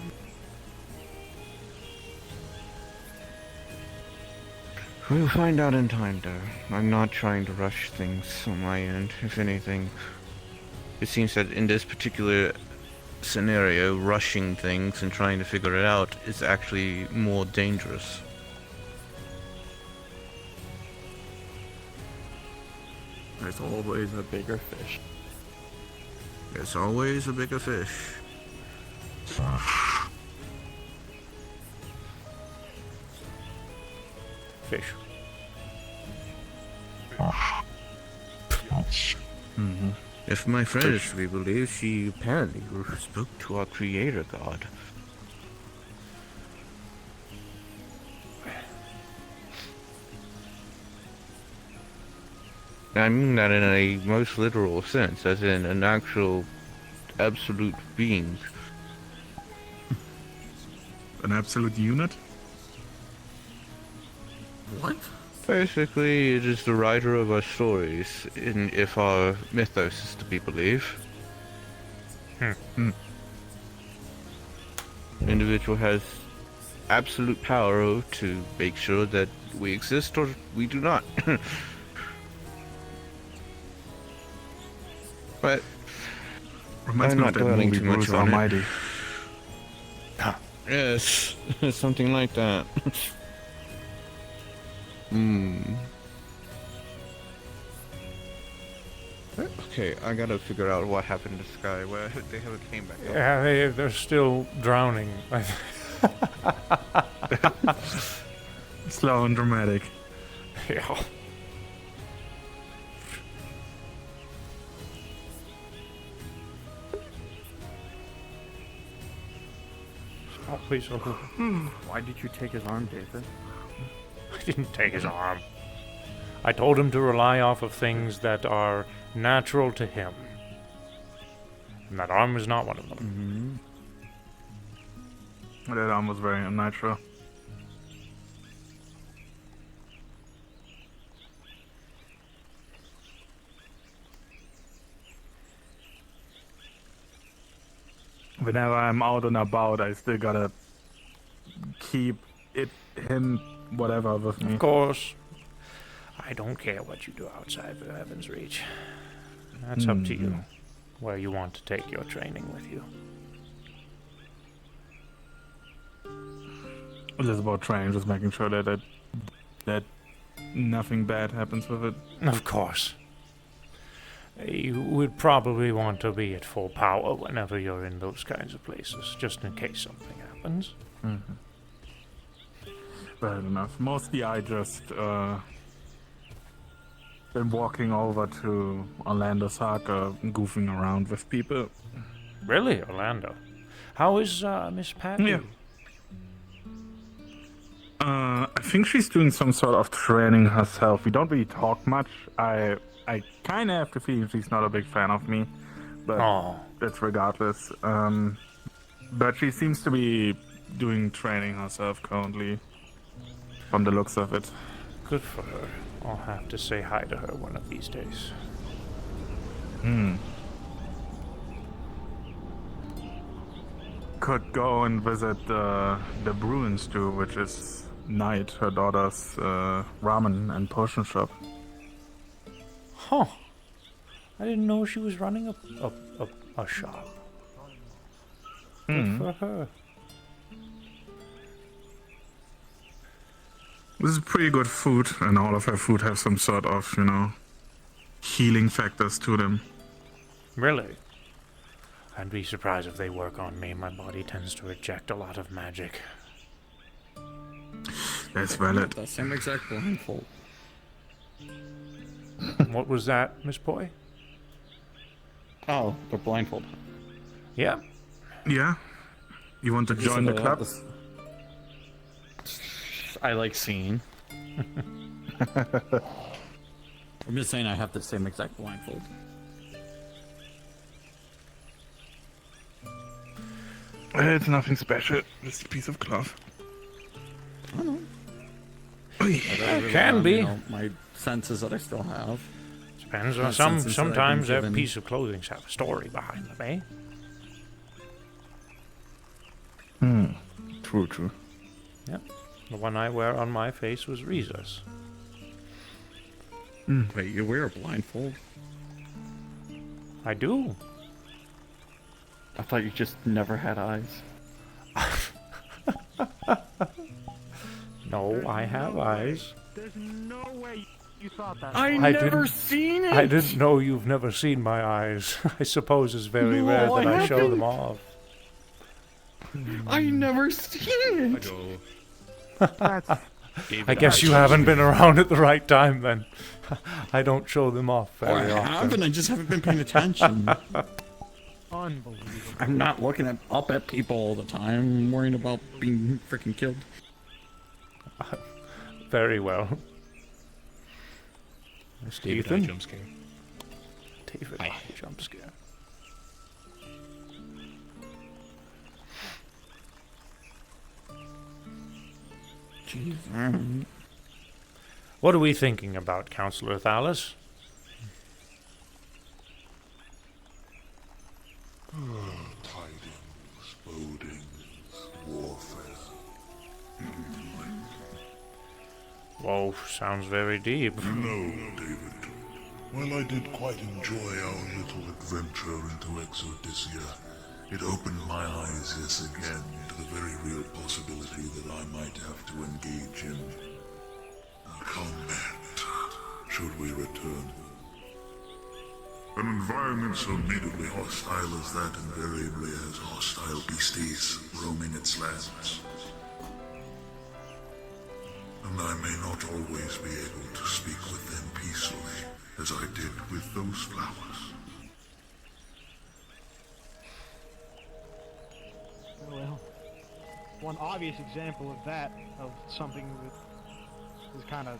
We'll find out in time, though. I'm not trying to rush things on my end. If anything, it seems that in this particular scenario, rushing things and trying to figure it out is actually more dangerous. There's always a bigger fish. There's always a bigger fish. Fish. If my friend is to be believed, she apparently spoke to our creator god. I mean that in a most literal sense, as in an actual absolute being. An absolute unit? What? Basically, it is the writer of our stories, if our mythos is to be believed. Individual has absolute power to make sure that we exist or we do not. But Reminds I'm me not of that dwelling movie too much Bruce on it. Almighty. yes, something like that. Okay, I gotta figure out what happened to Sky. Where they haven't came back up. Yeah, they're still drowning. Slow and dramatic. Yeah. Oh, please. Oh. Why did you take his arm, David? I didn't take his arm. I told him to rely off of things that are natural to him. And that arm was not one of them. That arm was very unnatural. whenever I'm out and about, I still gotta keep him, whatever, with me. Of course. I don't care what you do outside of Heaven's Reach. That's up to you, where you want to take your training with you. Just about training, just making sure that nothing bad happens with it. Of course. You would probably want to be at full power whenever you're in those kinds of places, just in case something happens. Fair enough. Mostly I just been walking over to Orlando Soccer, goofing around with people. Really, Orlando? How is Miss Patty? Yeah. I think she's doing some sort of training herself. We don't really talk much. I kind of have the feeling she's not a big fan of me, but that's regardless. But she seems to be doing training herself currently, from the looks of it. Good for her. I'll have to say hi to her one of these days. Could go and visit the Bruin Stew, which is Knight, her daughter's ramen and potion shop. Huh. I didn't know she was running a shop. Good for her. This is pretty good food, and all of her food have some sort of, healing factors to them. Really? I'd be surprised if they work on me. My body tends to reject a lot of magic. That's valid. The same exact blindfold. What was that, Miss Poi? Oh, the blindfold. Yeah. Yeah? You want to join the club? I like seeing. I'm just saying I have the same exact blindfold. It's nothing special. Just a piece of cloth. I don't know. It can be. My senses that I still have. Depends on Not since it's sometimes like every given- piece of clothing have a story behind them, eh? True. Yep. The one I wear on my face was Riza's. Wait, you wear a blindfold? I do. I thought you just never had eyes. No, I have eyes. There's no way you thought that. I never didn't- seen it. I didn't know you've never seen my eyes. I suppose it's very No, rare that I I show haven't. them off. I never seen it. That's I guess you haven't been around at the right time then. I don't show them off Or I very often. haven't. I just haven't been paying attention. unbelievable. I'm not looking up at people all the time. I'm worrying about being freaking killed. Very well. Mr. Ethan? jump scare. David, Hi. jump scare. Jeez. What are we thinking about, Counselor Thalas? Tidings, bodings, warfare. Whoa, sounds very deep. No, David. While I did quite enjoy our little adventure into Exodysia, it opened my eyes yet again to the very real possibility that I might have to engage in combat, should we return. An environment so natively hostile as that invariably has hostile beasties roaming its lands. And I may not always be able to speak with them peacefully, as I did with those flowers. Well, one obvious example of that, of something that is kind of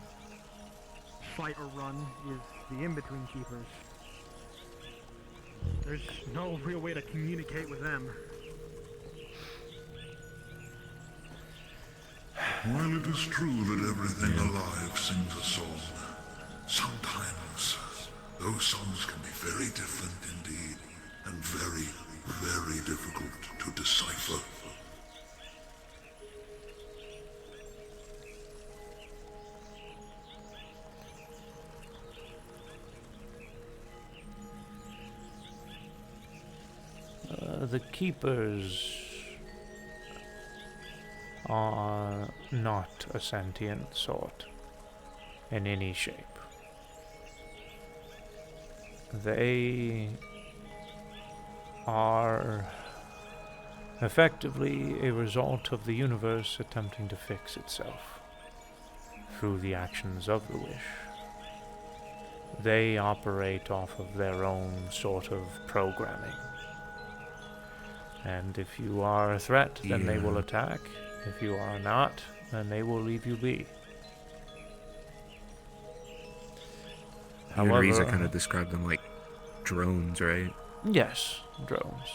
fight or run, is the In-Between Keepers. There's no real way to communicate with them. While it is true that everything alive sings a song, sometimes those songs can be very different indeed, and very, very difficult to decipher. The Keepers are not a sentient sort in any shape. They are effectively a result of the universe attempting to fix itself through the actions of the Wish. They operate off of their own sort of programming. And if you are a threat, then they will attack. If you are not, then they will leave you be. You and Reza However, kind of described them like drones, right? yes, drones.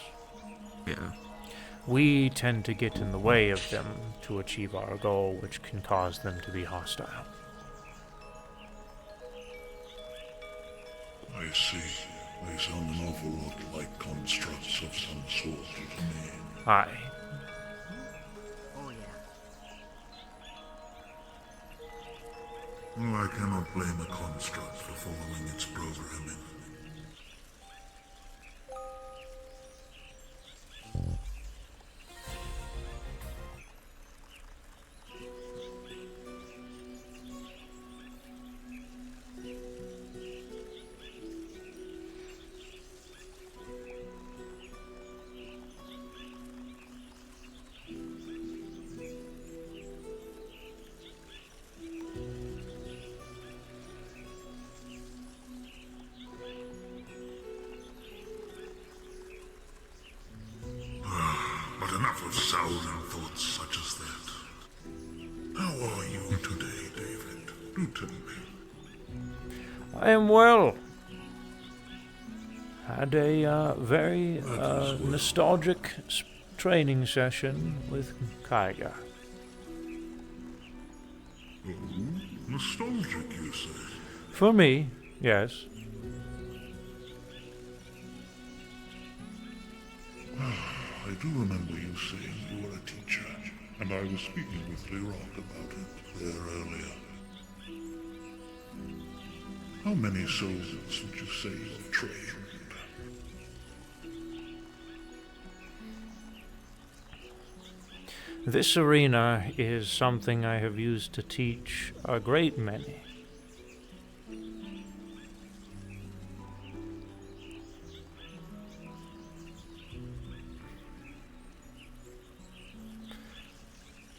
Yeah. We tend to get in the way of them to achieve our goal, which can cause them to be hostile. I see. They sound an awful lot like constructs of some sort to me. Aye. Oh yeah. Well, I cannot blame a construct for following its programming. But enough of southern thoughts such as that. How are you today, David? Do tell me. I am well. Had a very nostalgic training session with Kaiga. Nostalgic, you say? For me, yes. I do remember you saying you were a teacher, and I was speaking with Lerock about it there earlier. How many souls would you say you've trained? This arena is something I have used to teach a great many.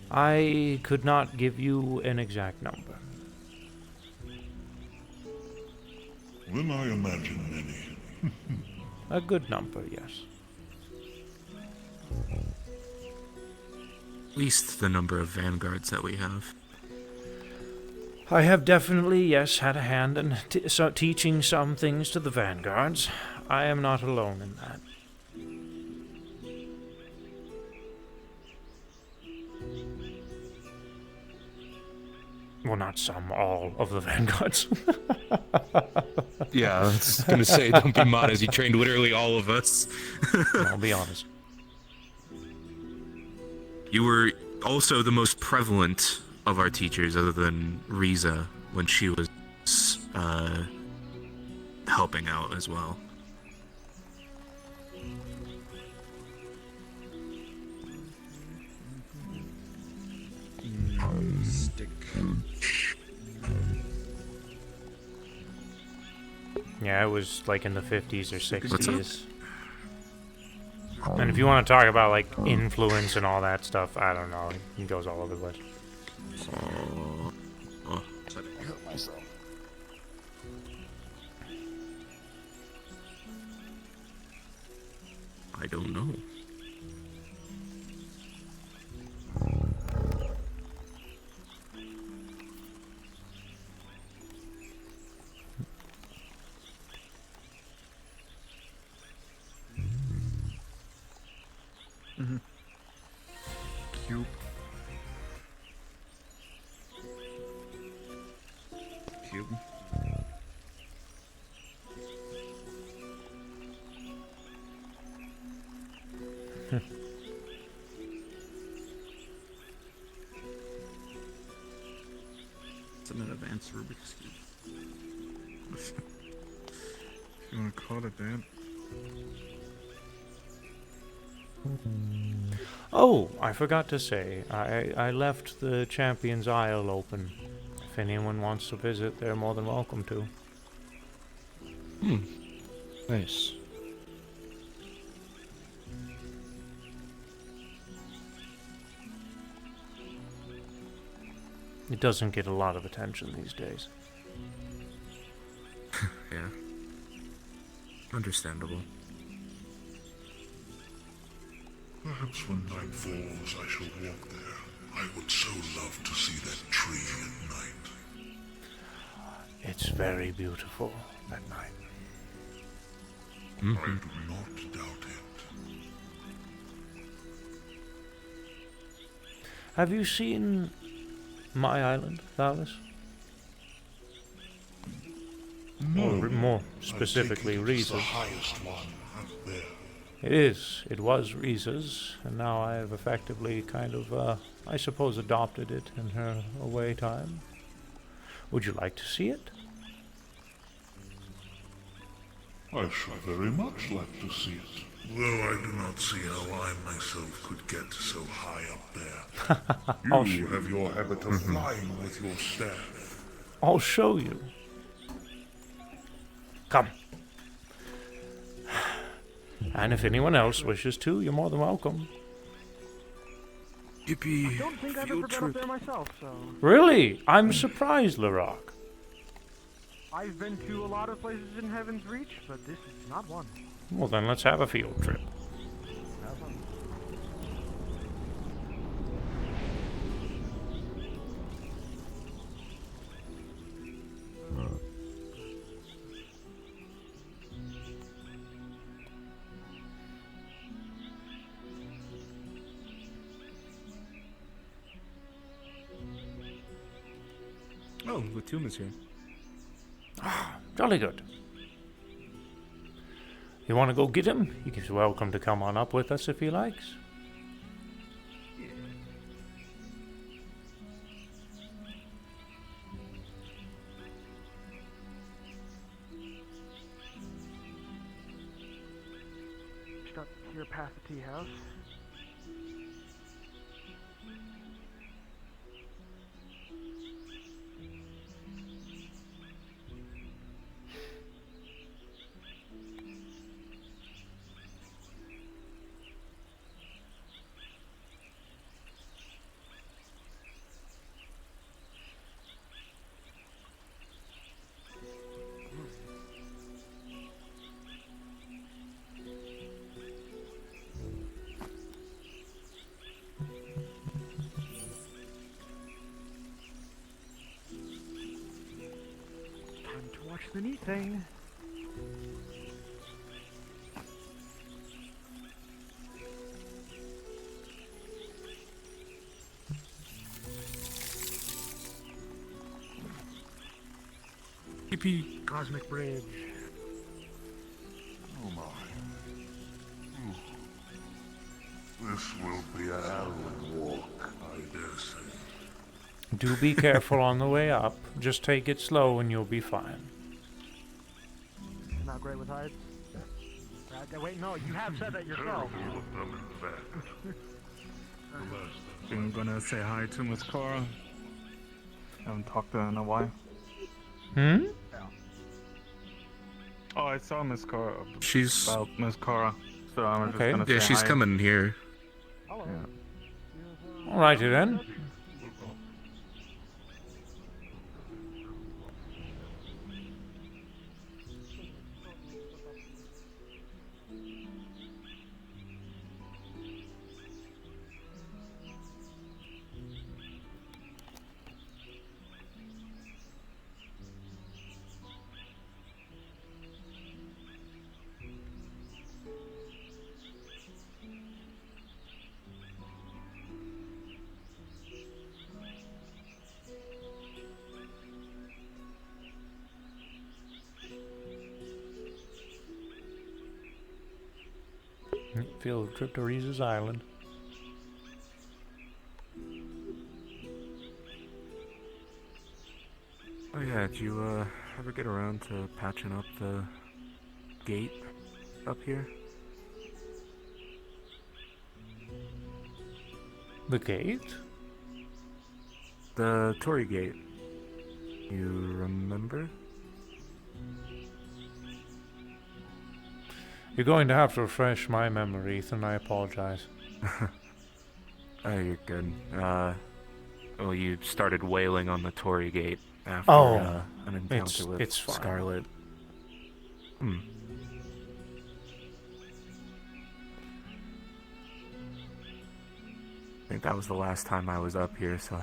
I could not give you an exact number. Then I imagine many. A good number, yes. At least the number of vanguards that we have. I have definitely, yes, had a hand in teaching some things to the vanguards. I am not alone in that. Well, not some, all of the vanguards. Yeah, I was gonna say, don't be modest. You trained literally all of us. I'll be honest. You were also the most prevalent of our teachers, other than Riza, when she was helping out as well. Stick. Yeah, it was like in the 50s or 60s. up? And if you want to talk about like influence and all that stuff, I don't know. It goes all over the place. I hurt myself. I don't know. Cube. Cube. It's an advanced Rubik's Cube. If you want to call it that. Oh, I forgot to say, I left the Champion's Isle open. If anyone wants to visit, they're more than welcome to. Nice. It doesn't get a lot of attention these days. Yeah. Understandable. Perhaps when night falls, I shall walk there. I would so love to see that tree at night. It's very beautiful at night. I do not doubt it. Have you seen my island, Thalis? No, Or more I specifically, take it it's the Riza's. highest one up there. It is. It was Riza's, and now I have effectively kind of, I suppose, adopted it in her away time. Would you like to see it? I should very much like to see it. Though I do not see how I myself could get so high up there. You have your habit of flying with your staff. I'll show you. Come. And if anyone else wishes to, you're more than welcome. Yippee! I don't think I've ever been up there myself, so... Really? I'm surprised, Larock. I've been to a lot of places in Heaven's Reach, but this is not one. Well, then let's have a field trip. Have fun. Oh, the tomb is here. Jolly good. You want to go get him? He's welcome to come on up with us if he likes. Just up here past the tea house. Time to watch the neat thing. Yippee! Cosmic Bridge. Oh my. This will be a hell of a walk, I dare say. Do be careful on the way up. Just take it slow and you'll be fine. Not great with heights. Wait, no, you have said that yourself. Terrible of them, in fact. I'm gonna say hi to Miss Cora. Haven't talked to her in a while. Hmm? Oh, I saw Miss Cora. She's About Miss Cora. So I'm Okay. just gonna say she's hi. coming here. Hello. Yeah. Alrighty then. Field trip to Riza's Island. Oh yeah, did you ever get around to patching up the gate up here? The gate? The Torii gate. You remember? You're going to have to refresh my memory, Ethan. I apologize. Oh, you're good. Well, you started wailing on the Torii gate after an encounter with it's fine. Scarlet. Hmm. I think that was the last time I was up here, so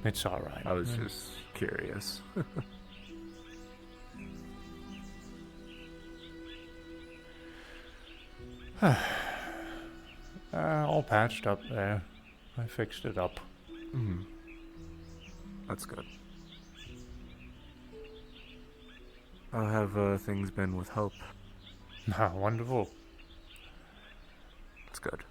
It's alright. I was just curious. All patched up there. I fixed it up. Hmm. That's good. How have things been with Hope? Ah, wonderful. That's good.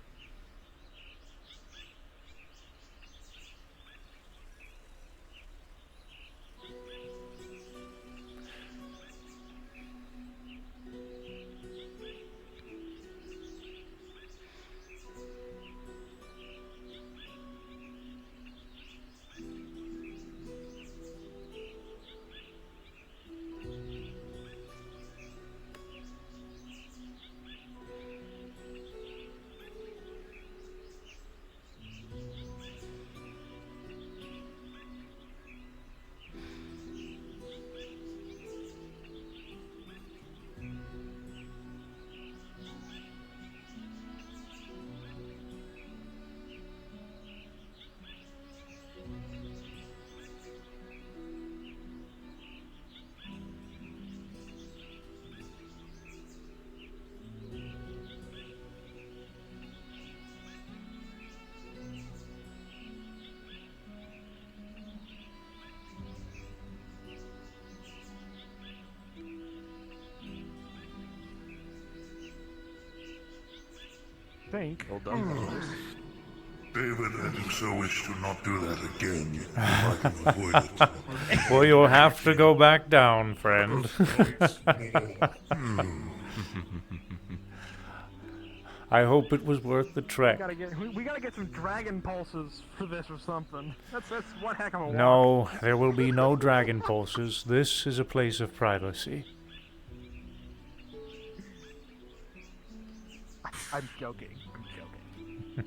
Think. Well done, fellas. David, I do so wish to not do that again, if I can avoid it. Well, you'll have to go back down, friend. I hope it was worth the trek. We gotta get some dragon pulses for this or something. That's one heck of a walk. No, there will be no dragon pulses. This is a place of privacy. I'm joking. I'm joking.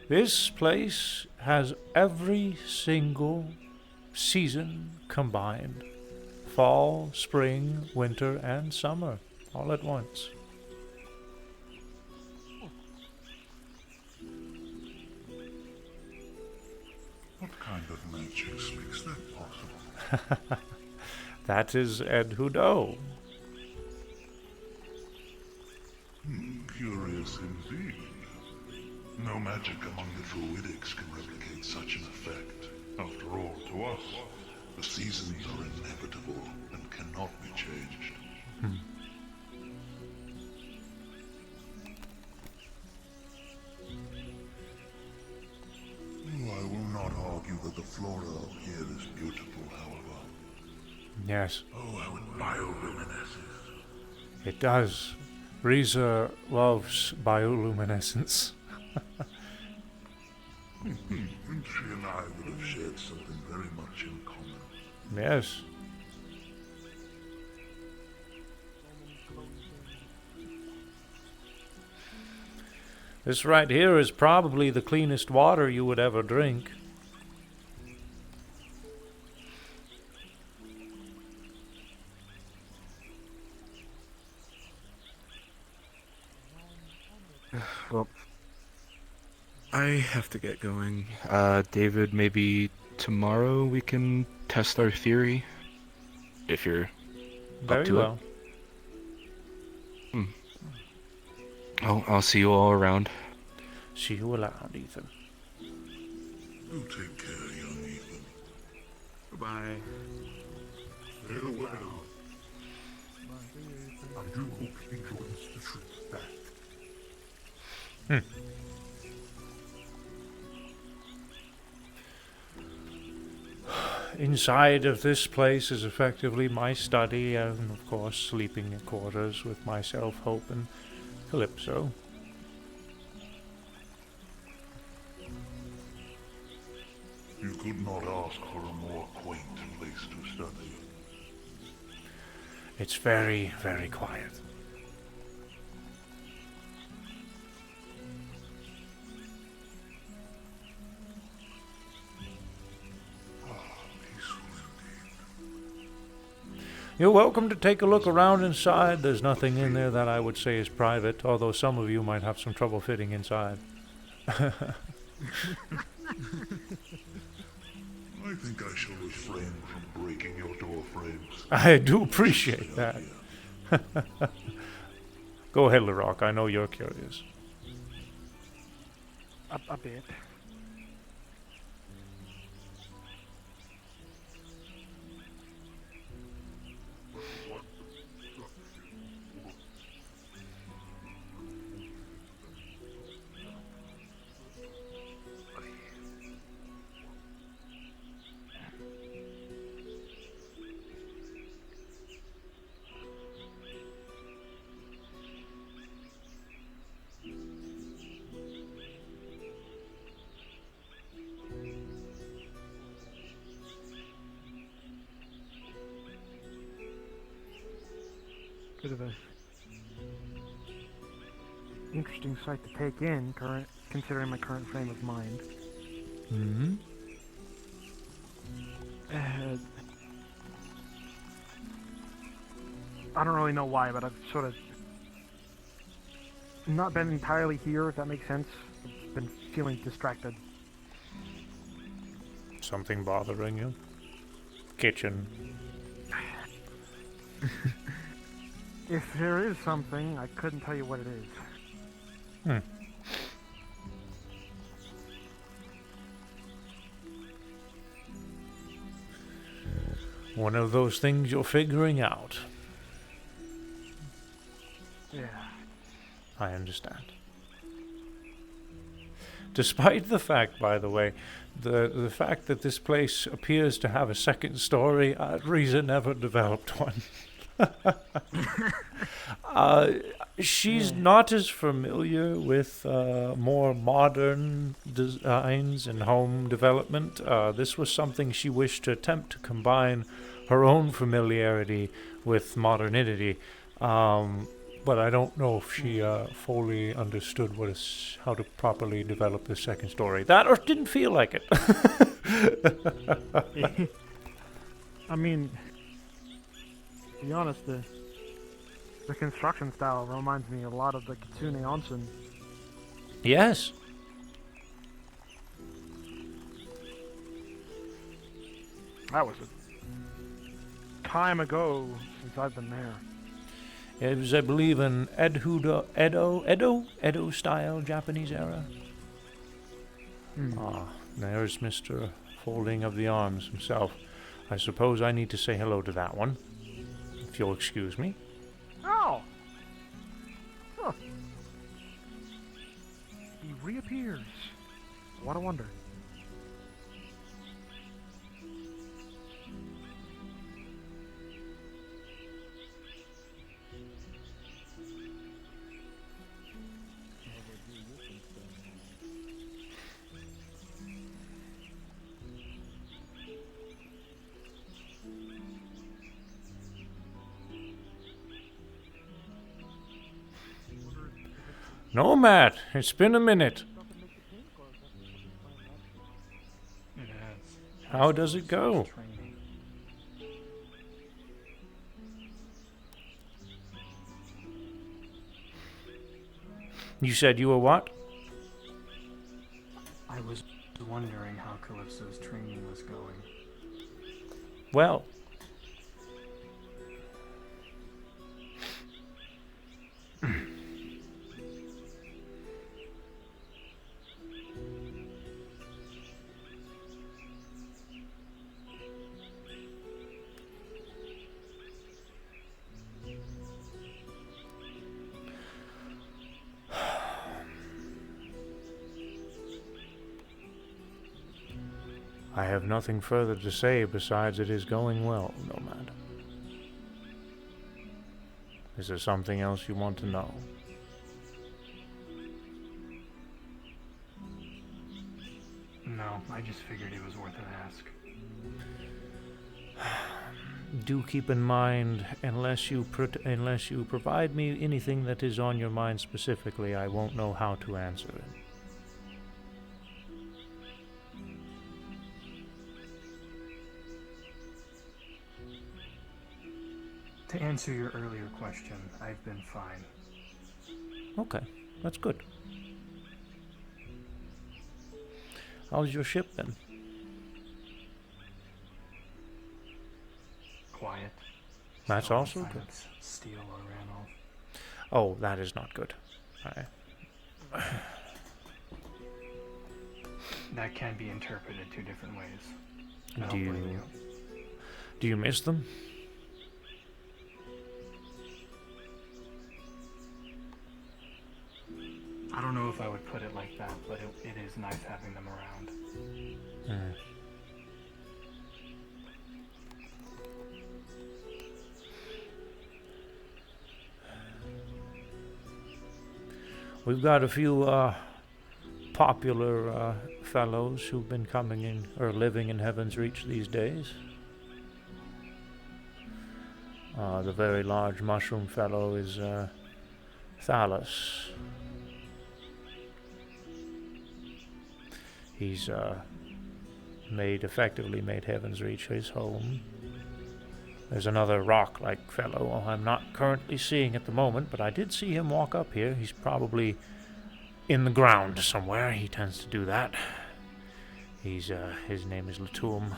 This place has every single season combined. Fall, spring, winter, and summer. All at once. What kind of magic makes that possible? That is Ed Hudo. Curious indeed. No magic among the Druidics can replicate such an effect. After all, to us, the seasons are inevitable and cannot be changed. I will not argue that the flora up here is beautiful, however. Yes, Oh, how it bioluminesces. it does. Riza loves bioluminescence. She and I would have shared something very much in common. Yes. This right here is probably the cleanest water you would ever drink. Well, I have to get going. David, maybe tomorrow we can test our theory? If you're Very up to well. it. I'll see you all around. See you around, Ethan. Do take care, young Ethan. Goodbye. Farewell. I do hope he joins the troop back. inside of this place is effectively my study, and of course sleeping quarters with myself, Hope, and Calypso. You could not ask for a more quaint place to study. It's very, very quiet. You're welcome to take a look around inside. There's nothing in there that I would say is private, although some of you might have some trouble fitting inside. I think I shall refrain from breaking your door frames. I do appreciate that. Go ahead, Larok. I know you're curious. A bit. Bit of a interesting sight to take in, considering my current frame of mind. Mm-hmm. I don't really know why, but I've sort of not been entirely here, if that makes sense. I've been feeling distracted. Something bothering you? Kitchen. If there is something, I couldn't tell you what it is. Hmm. One of those things you're figuring out. Yeah. I understand. Despite the fact, by the way, the fact that this place appears to have a second story, Riza never developed one. She's not as familiar with more modern designs and home development. This was something she wished to attempt to combine her own familiarity with modernity. But I don't know if she fully understood how to properly develop the second story. That or didn't feel like it. I mean, to be honest, the construction style reminds me a lot of the Kitsune Onsen. Yes. That was a time ago since I've been there. It was, I believe, an Edo style Japanese era. There's Mr. Folding of the Arms himself. I suppose I need to say hello to that one, if you'll excuse me. Oh! Huh. He reappears. What a wonder. No, Matt, it's been a minute. It has. How does it go? You said you were what? I was wondering how Calypso's training was going. Well, I have nothing further to say besides it is going well, Nomad. Is there something else you want to know? No, I just figured it was worth an ask. Do keep in mind, unless you provide me anything that is on your mind specifically, I won't know how to answer it. To answer your earlier question, I've been fine. Okay, that's good. How's your ship been? Quiet. That's Still also haven't good. found Steel or ran off. Oh, that is not good. That can be interpreted two different ways. I Do don't blame you do you miss them? I don't know if I would put it like that, but it is nice having them around. Hmm. We've got a few popular fellows who've been coming in or living in Heaven's Reach these days. The very large mushroom fellow is Thalus. He's effectively made Heaven's Reach his home. There's another rock-like fellow I'm not currently seeing at the moment, but I did see him walk up here. He's probably in the ground somewhere. He tends to do that. His name is Latum.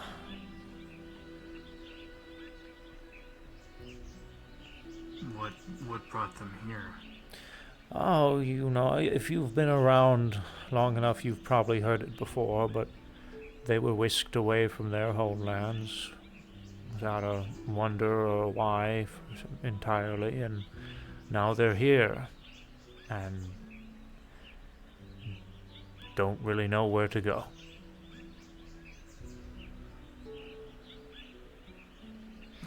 What brought them here? Oh, you know, if you've been around long enough, you've probably heard it before, but they were whisked away from their homelands without a wonder or why entirely, and now they're here and don't really know where to go.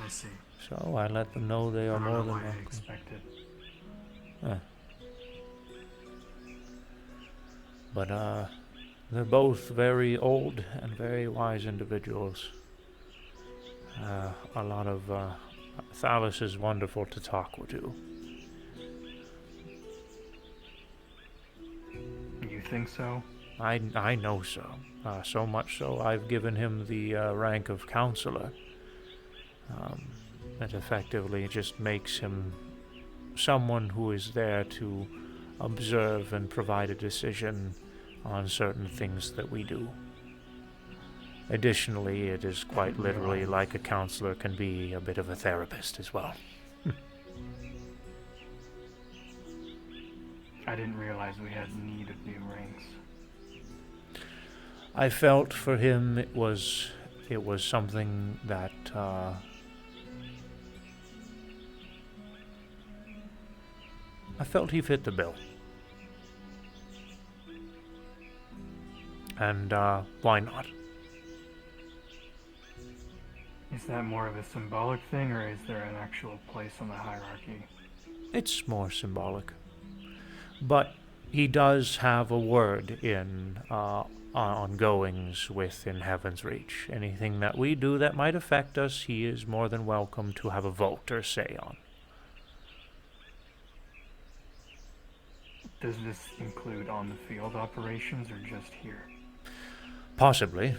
I see. So I let them know they are more than I welcome. expected. But they're both very old and very wise individuals. A lot of Thalus is wonderful to talk to. You think so? I know so. So much so I've given him the rank of counselor. That effectively just makes him someone who is there to observe and provide a decision on certain things that we do. Additionally, it is quite literally like a counselor can be a bit of a therapist as well. I didn't realize we had need of new rings. I felt for him it was something that I felt he fit the bill. And why not? Is that more of a symbolic thing, or is there an actual place on the hierarchy? It's more symbolic. But he does have a word in ongoings within Heaven's Reach. Anything that we do that might affect us, he is more than welcome to have a vote or say on. Does this include on-the-field operations, or just here? Possibly.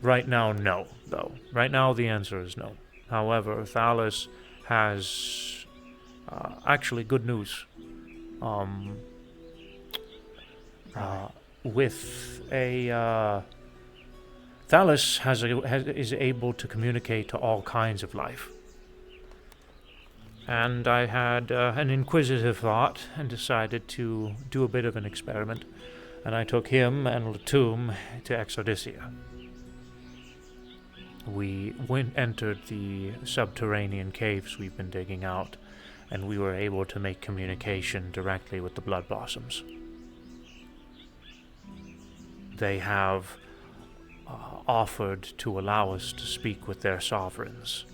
Right now, no, though. Right now, the answer is no. However, Thalus has actually good news. Thalus is able to communicate to all kinds of life. And I had an inquisitive thought and decided to do a bit of an experiment. And I took him and Latum to Exodysia. We entered the subterranean caves we've been digging out, and we were able to make communication directly with the Blood Blossoms. They have offered to allow us to speak with their sovereigns.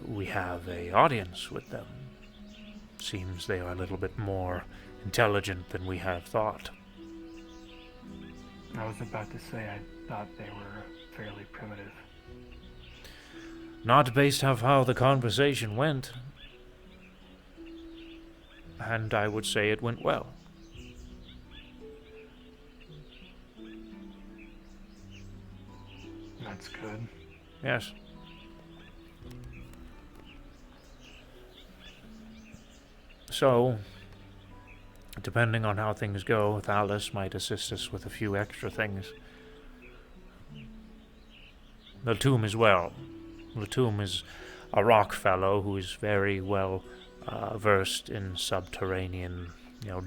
We have a audience with them. Seems they are a little bit more intelligent than we have thought. I was about to say I thought they were fairly primitive. Not based off how the conversation went. And I would say it went well. That's good. Yes. So, depending on how things go, Thalos might assist us with a few extra things. Latum as well. Latum is a rock fellow who is very well versed in subterranean,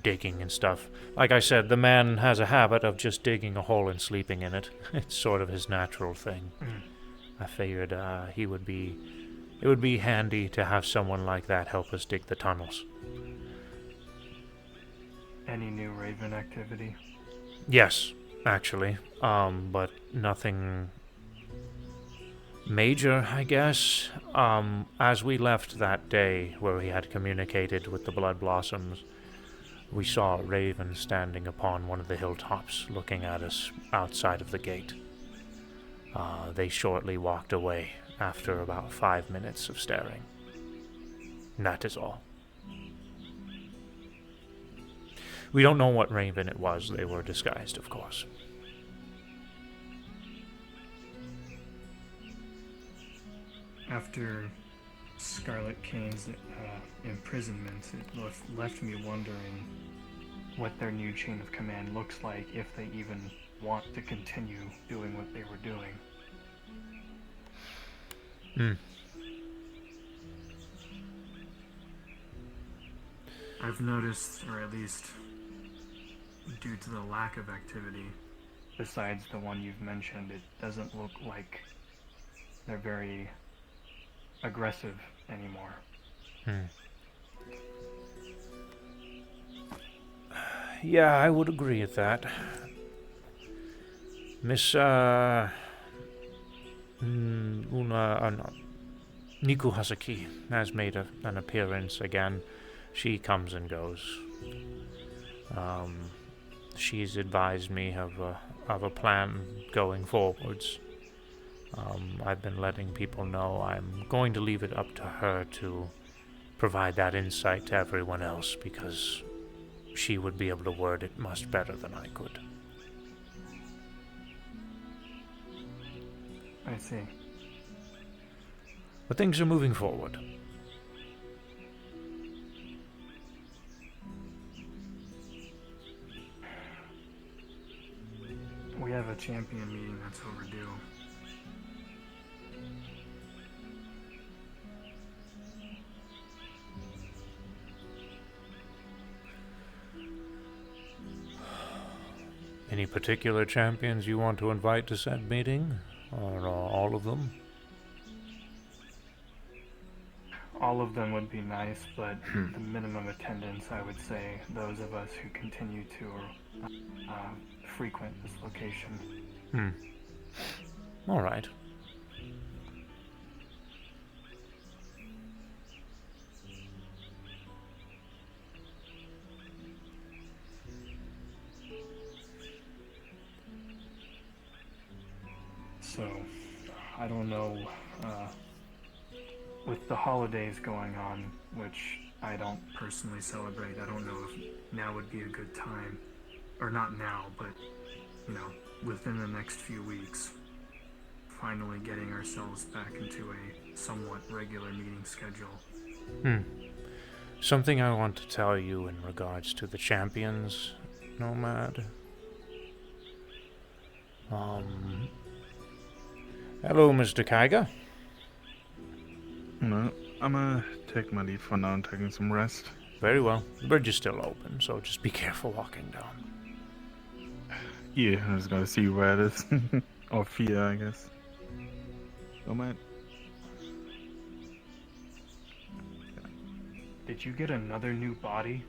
digging and stuff. Like I said, the man has a habit of just digging a hole and sleeping in it. It's sort of his natural thing. I figured it would be handy to have someone like that help us dig the tunnels. Any new Raven activity? Yes, actually. But nothing major, I guess. As we left that day where we had communicated with the Blood Blossoms, we saw a raven standing upon one of the hilltops looking at us outside of the gate. They shortly walked away after about 5 minutes of staring. And that is all. We don't know what raven it was. They were disguised, of course. After Scarlet Kane's imprisonment, it left me wondering what their new chain of command looks like, if they even want to continue doing what they were doing. I've noticed, or at least due to the lack of activity, besides the one you've mentioned, it doesn't look like they're very aggressive anymore. Yeah, I would agree with that. Miss Niku Hasaki has made an appearance again. She comes and goes. She's advised me of a plan going forwards. I've been letting people know I'm going to leave it up to her to provide that insight to everyone else, because she would be able to word it much better than I could. I see. But things are moving forward. We have a champion meeting that's overdue. Any particular champions you want to invite to said meeting? Or all of them? All of them would be nice, but the minimum attendance, I would say, those of us who continue to frequent this location. All right. So, I don't know, with the holidays going on, which I don't personally celebrate, I don't know if now would be a good time, or not now, but, within the next few weeks, finally getting ourselves back into a somewhat regular meeting schedule. Something I want to tell you in regards to the champions, Nomad. Hello, Mr. Kaiga. No, I'm gonna take my leave for now and taking some rest. Very well. The bridge is still open, so just be careful walking down. Yeah, I just gotta see where it is. Or fear, I guess. Oh man. Did you get another new body?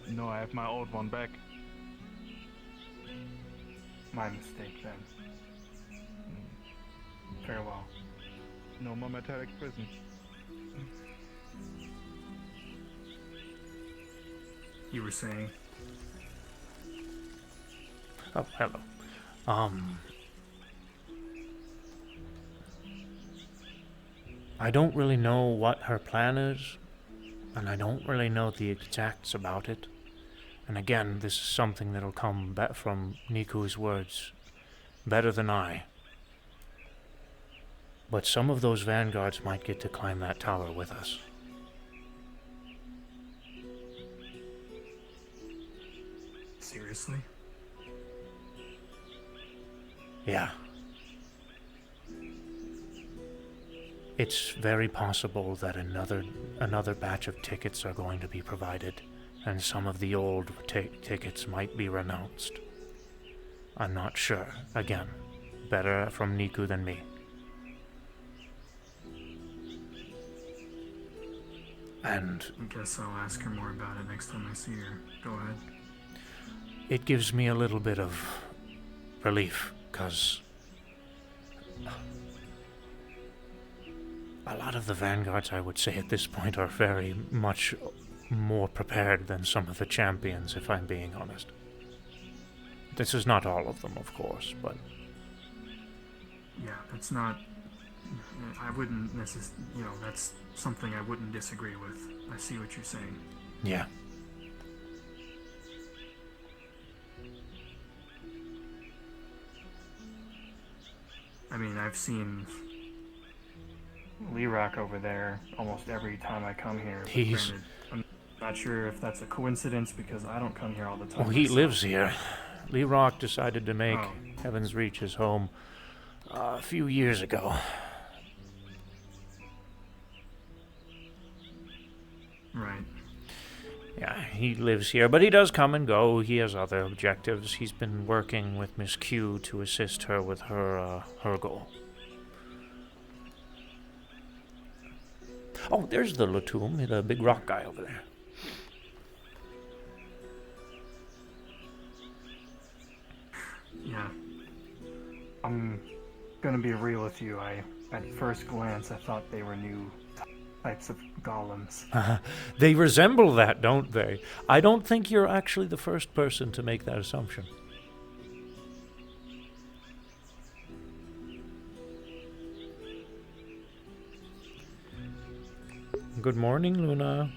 No, I have my old one back. my mistake then. Farewell. No more metallic prison. You were saying? Oh, hello. I don't really know what her plan is, and I don't really know the exacts about it. And again, this is something that'll come back from Niku's words better than I. But some of those vanguards might get to climb that tower with us. Seriously? Yeah. It's very possible that another batch of tickets are going to be provided, and some of the old tickets might be renounced. I'm not sure. Again, better from Niku than me. And I guess I'll ask her more about it next time I see her. Go ahead. it gives me a little bit of relief, because a lot of the vanguards, I would say at this point, are very much more prepared than some of the champions, if I'm being honest. This is not all of them, of course, but... Yeah, that's not... I wouldn't necessarily... You know, that's something I wouldn't disagree with. I see what you're saying. Yeah. I mean, I've seen Lirak over there almost every time I come here. But He's... granted, I'm not sure if that's a coincidence because I don't come here all the time. Well, he myself. lives here. Lee Rock decided to make Heaven's Reach his home a few years ago. Right. Yeah, he lives here, but he does come and go. He has other objectives. He's been working with Miss Q to assist her with her goal. Oh, there's the Latum, the big rock guy over there. Yeah. I'm gonna be real with you. At first glance, I thought they were new types of golems. They resemble that, don't they? I don't think you're actually the first person to make that assumption. Good morning, Luna.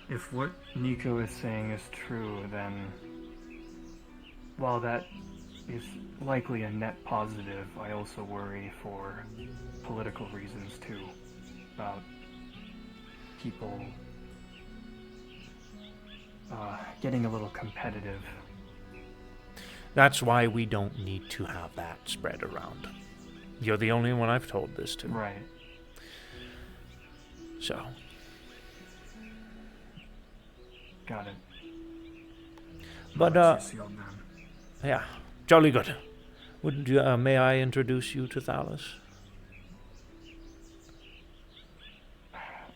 If what Nico is saying is true, then while that is likely a net positive, I also worry for political reasons too, about people getting a little competitive. That's why we don't need to have that spread around. You're the only one I've told this to. Right. So. Got it. But, That's sealed then. yeah, jolly good. Wouldn't you, may I introduce you to Thalos?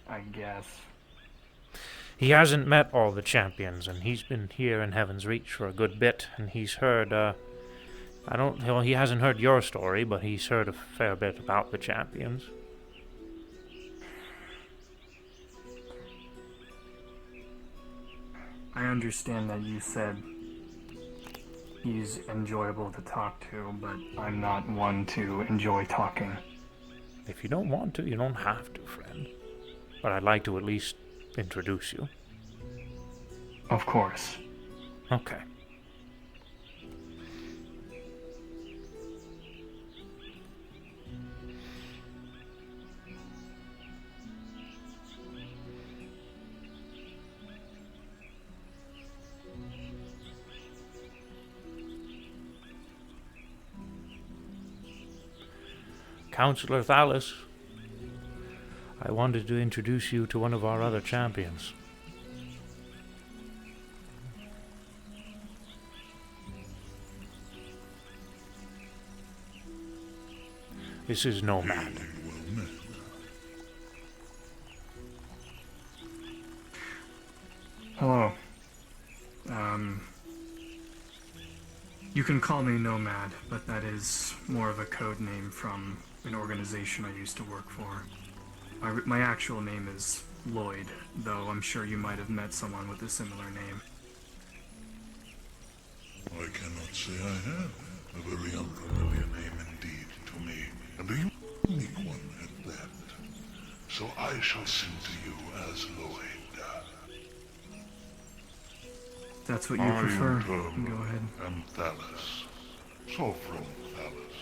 I guess. He hasn't met all the champions, and he's been here in Heaven's Reach for a good bit, and he's heard, he hasn't heard your story, but he's heard a fair bit about the champions. I understand that you said he's enjoyable to talk to, but I'm not one to enjoy talking. If you don't want to, you don't have to, friend. But I'd like to at least introduce you. Of course. Okay. Counselor Thalos, I wanted to introduce you to one of our other champions. This is Nomad. Hello. You can call me Nomad, but that is more of a code name from an organization I used to work for. My actual name is Lloyd, though I'm sure you might have met someone with a similar name. I cannot say I have. A very unfamiliar name indeed to me, and a unique one at that. So I shall sing to you as Lloyd. That's what you prefer. Go ahead. And Thalos, Sovereign Thalos,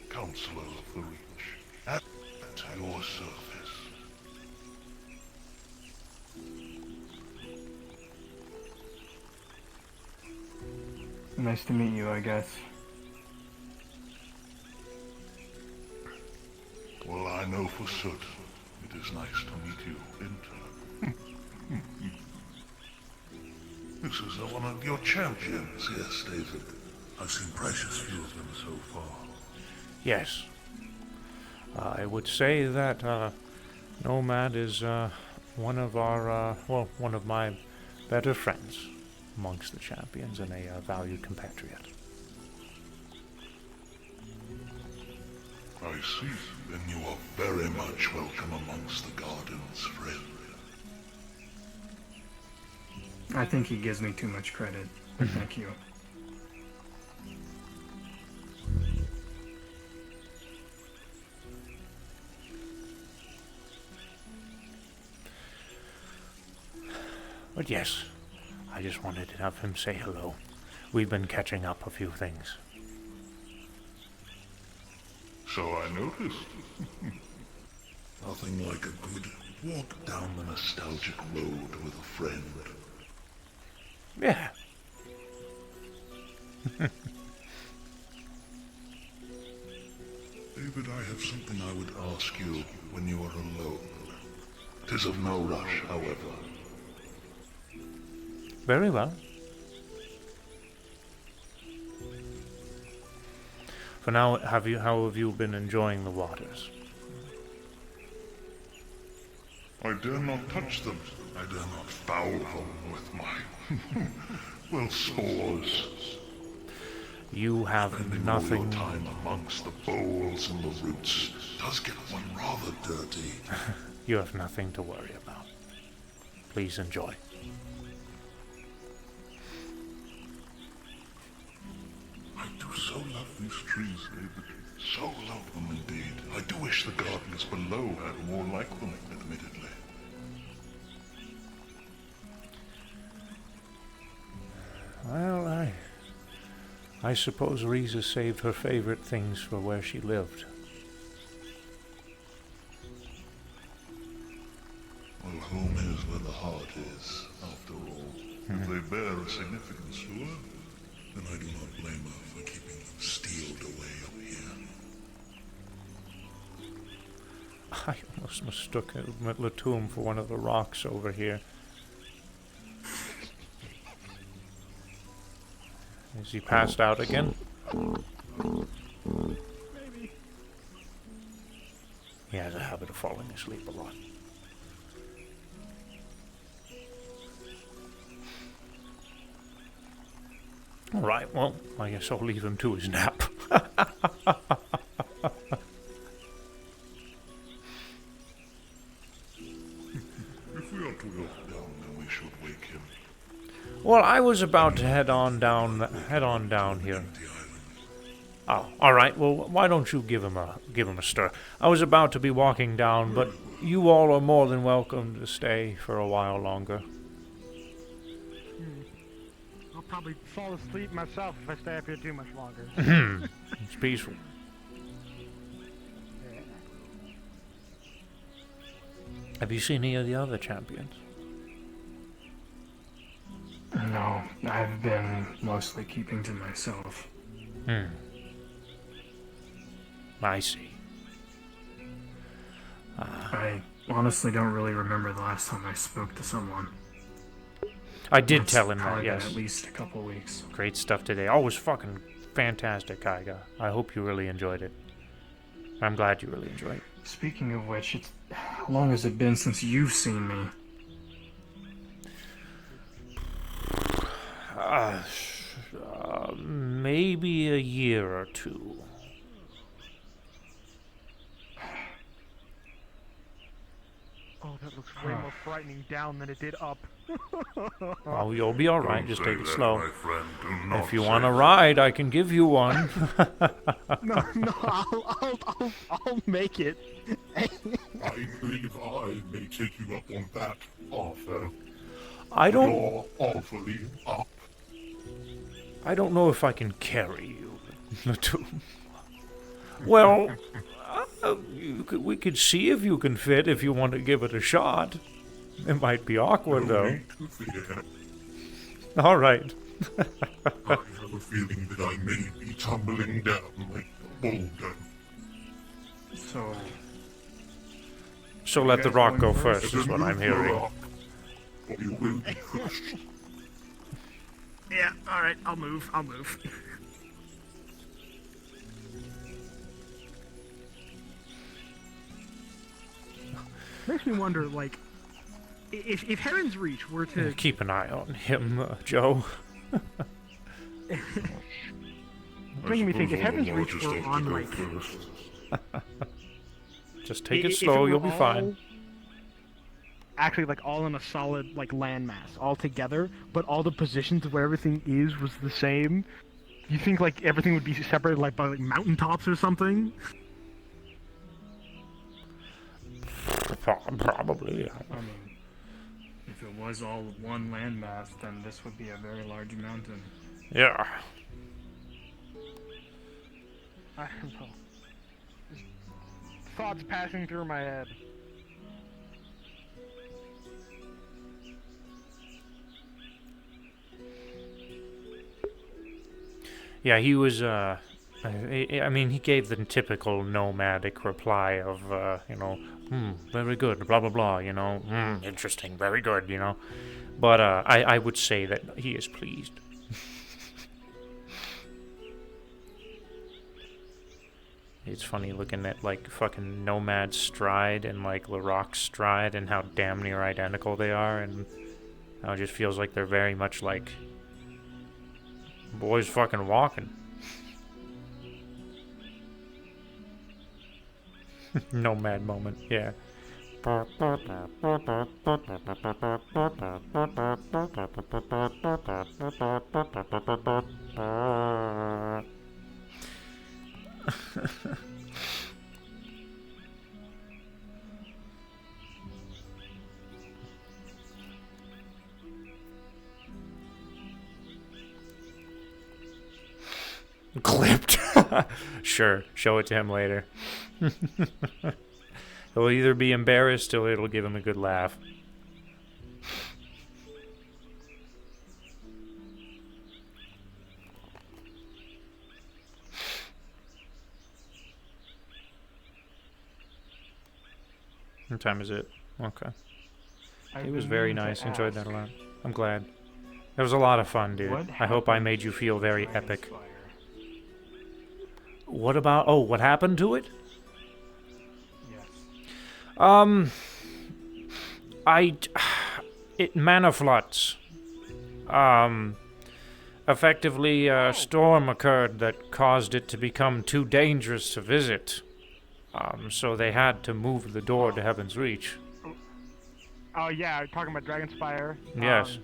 Counselor of the Reach, at your service. Nice to meet you, I guess. Well, I know for certain it is nice to meet you in turn. This is one of your champions, yes, David. I've seen precious few of them so far. Yes. I would say that Nomad is one of our, one of my better friends amongst the champions and a valued compatriot. I see. Then you are very much welcome amongst the Garden's friends. I think he gives me too much credit, but thank you. But yes, I just wanted to have him say hello. We've been catching up a few things. So I noticed. Nothing like a good walk down the nostalgic road with a friend. Yeah. David, I have something I would ask you when you are alone. 'Tis of no rush, however. Very well. For now, how have you been enjoying the waters? I dare not touch them. I dare not foul them with my, well, spores. You have Spending nothing. all your time amongst the bowls and the roots does get one rather dirty. You have nothing to worry about. Please enjoy. I do so love these trees, David. So love them indeed. I do wish the gardens below had more like them, admittedly. Well, I suppose Riza saved her favorite things for where she lived. Well, home is where the heart is, after all. If they bear a significance to her, then I do not blame her for keeping them steeled away up here. I almost mistook Latum for one of the rocks over here. Is he passed out again? Maybe. He has a habit of falling asleep a lot. Alright, well, I guess I'll leave him to his nap. If we are to walk down, then we should wake him. Well, I was about to head on down here. Oh, all right. Well, why don't you give him a stir? I was about to be walking down, but you all are more than welcome to stay for a while longer. I'll probably fall asleep myself if I stay up here too much longer. It's peaceful. Have you seen any of the other champions? No, I've been mostly keeping to myself. I see. I honestly don't really remember the last time I spoke to someone. I did It's tell him that, probably been yes. at least a couple weeks. Great stuff today. Always fucking fantastic, Kaiga. I hope you really enjoyed it. I'm glad you really enjoyed it. Speaking of which, how long has it been since you've seen me? Maybe a year or two. Oh, that looks way more frightening down than it did up. Oh, you'll be all right. Don't Just say take it that, slow. my friend. Do not If you say want a that. ride, I can give you one. No, I'll make it. I believe I may take you up on that offer. I don't. You're awfully up. I don't know if I can carry you. Well, we could see if you can fit. If you want to give it a shot, it might be awkward No though. need to fear. All right. I have a feeling that I may be tumbling down like a boulder. So let the guys rock going go first? first, is what I'm hearing. Or you will be crushed. Yeah, alright, I'll move. Makes me wonder, like, if Heron's Reach were to... Keep an eye on him, Joe. Making me think, if Suppose all the Heaven's Reach lodges were have to on, go like... first. Just take it if slow, were you'll be fine. all- Actually, like, all in a solid, like, landmass, all together, but all the positions where everything was the same, you think, like, everything would be separated, like, by, like, mountaintops or something? Probably, yeah. I mean, if it was all one landmass, then this would be a very large mountain. Yeah. I don't know. Just thoughts passing through my head. Yeah, he was, I mean, he gave the typical nomadic reply of, very good, blah, blah, blah, interesting, very good, But, I would say that he is pleased. It's funny looking at, like, fucking Nomad's stride and, like, Laroc's stride and how damn near identical they are, and how it just feels like they're very much like boys fucking walking. Nomad moment, yeah. Clipped. Sure, show it to him later. He'll either be embarrassed or it'll give him a good laugh. What time is it? Okay. It was very nice. Enjoyed that a lot. I'm glad. That was a lot of fun, dude. I hope I made you feel very epic. What about... Oh, what happened to it? Yes. It mana floods. Effectively, a storm occurred that caused it to become too dangerous to visit. So they had to move the door to Heaven's Reach. Oh yeah, talking about Dragonspire. Yes.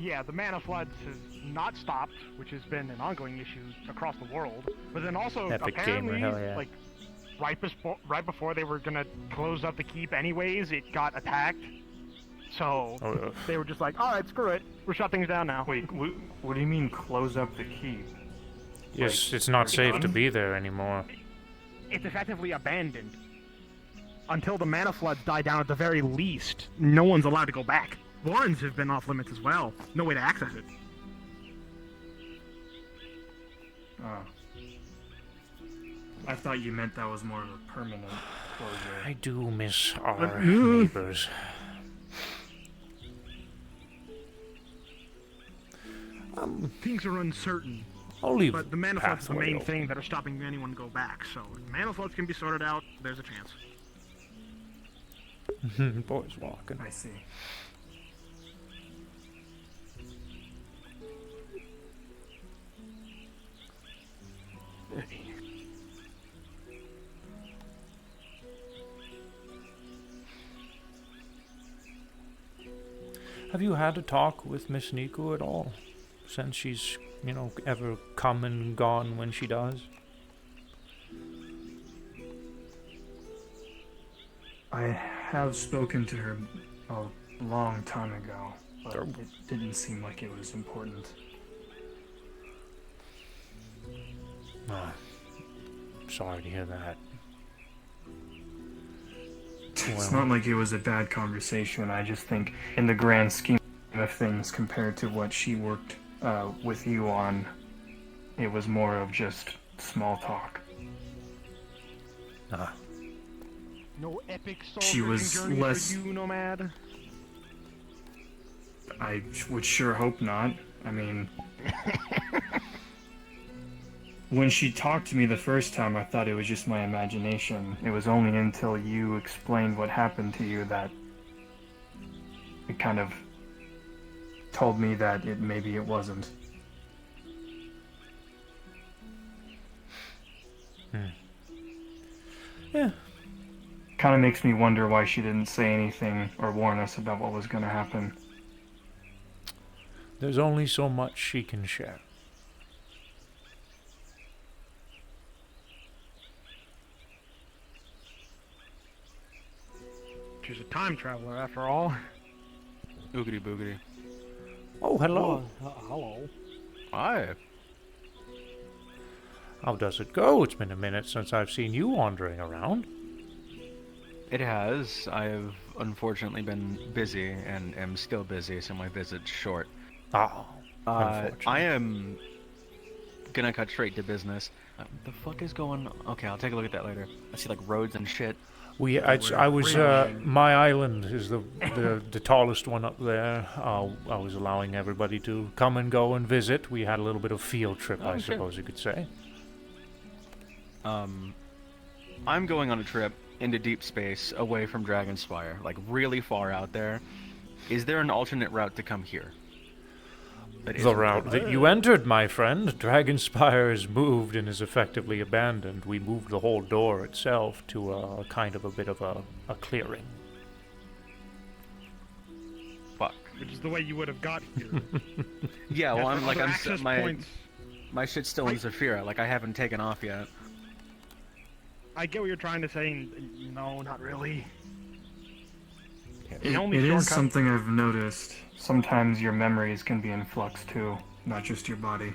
Yeah, the mana floods has not stopped, which has been an ongoing issue across the world. But then also, Epic apparently, gamer, hell yeah. like right before they were gonna close up the keep, anyways, it got attacked. So they were just like, "All right, screw it, we'll shut things down now." Wait, what do you mean close up the keep? Yes, it's not safe to be there anymore. It's effectively abandoned until the mana floods die down. At the very least, no one's allowed to go back. Warrens have been off limits as well. No way to access it. Oh. I thought you meant that was more of a permanent closure. I do miss our neighbors. Things are uncertain. I'll leave But the mana floods are the pathway main open. thing that are stopping anyone go back. So if mana floods can be sorted out, there's a chance. Boys walking. I see. Have you had a talk with Miss Niku at all? Since she's, ever come and gone when she does? I have spoken to her a long time ago, but it didn't seem like it was important. Sorry to hear that. It's not like it was a bad conversation. I just think, in the grand scheme of things, compared to what she worked with you on, it was more of just small talk. No epic soul She was journey less- for you, Nomad? I would sure hope not. I mean, when she talked to me the first time, I thought it was just my imagination. It was only until you explained what happened to you that it kind of told me that maybe it wasn't. Yeah. Kind of makes me wonder why she didn't say anything or warn us about what was going to happen. There's only so much she can share. She's a time traveler, after all. Oogity boogity. Oh, hello. Hello. Hi. How does it go? It's been a minute since I've seen you wandering around. It has. I've unfortunately been busy and am still busy, so my visit's short. Oh, I am gonna cut straight to business. The fuck is going? Okay, I'll take a look at that later. I see like roads and shit. I was, my island is the tallest one up there. I was allowing everybody to come and go and visit. We had a little bit of field trip, I suppose you could say. I'm going on a trip into deep space, away from Dragonspire, like really far out there. Is there an alternate route to come here? The route that you entered, my friend. Dragonspire is moved and is effectively abandoned. We moved the whole door itself to a kind of a bit of a clearing. Fuck. Which is the way you would have got here. Yeah, well, I'm like, access points. my shit's still in Zafira. Like, I haven't taken off yet. I get what you're trying to say. No, not really. It is something I've noticed. Sometimes your memories can be in flux too, not just your body.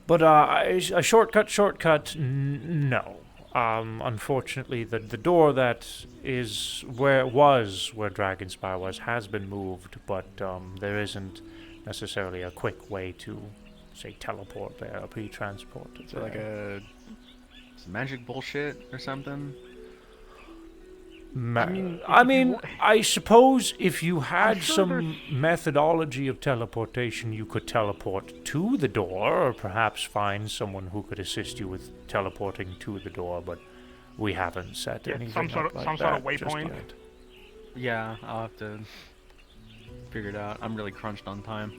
But a shortcut, no. Unfortunately, the door that is where Dragonspire was has been moved, but there isn't necessarily a quick way to, say, teleport there or be transported. Is it like some magic bullshit or something? I suppose if you had some methodology of teleportation, you could teleport to the door, or perhaps find someone who could assist you with teleporting to the door. But we haven't set anything some sort of waypoint. Yeah, I'll have to figure it out. I'm really crunched on time.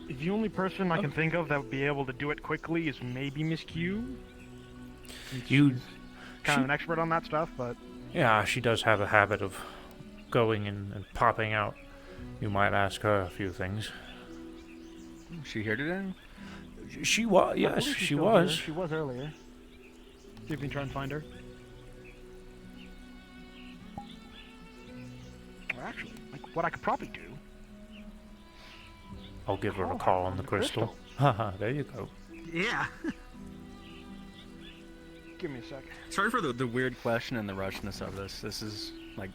The only person I can think of that would be able to do it quickly is maybe Miss Q. Kind of an expert on that stuff, but... Yeah, she does have a habit of going in and popping out. You might ask her a few things. Is she here today? She was, yes, she was. She was earlier. See if we can try and find her. Or actually, what I could probably do... I'll give her a call on the crystal. Haha, there you go. Yeah. Give me a sec. Sorry for the weird question and the rushness of this. This is, like...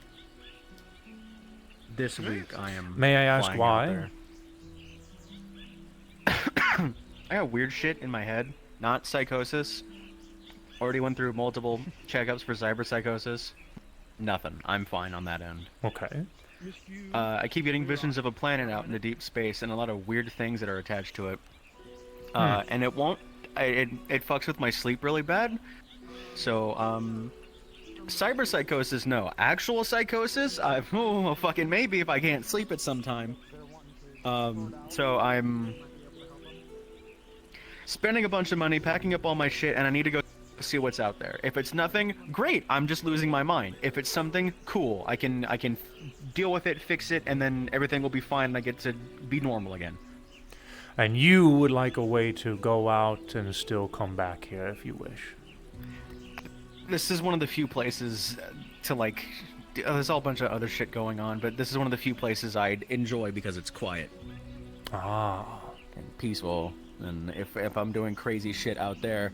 This week I am... May I ask why? I got weird shit in my head. Not psychosis. Already went through multiple checkups for cyberpsychosis. Nothing. I'm fine on that end. Okay. I keep getting visions of a planet out in the deep space and a lot of weird things that are attached to it. And it won't... It fucks with my sleep really bad. So, cyberpsychosis, no. Actual psychosis, fucking maybe if I can't sleep at some time. So I'm spending a bunch of money, packing up all my shit, and I need to go see what's out there. If it's nothing, great. I'm just losing my mind. If it's something, cool. I can deal with it, fix it, and then everything will be fine. And I get to be normal again. And you would like a way to go out and still come back here if you wish. This is one of the few places to like. There's a whole bunch of other shit going on, but this is one of the few places I'd enjoy because it's quiet. And peaceful. And if I'm doing crazy shit out there,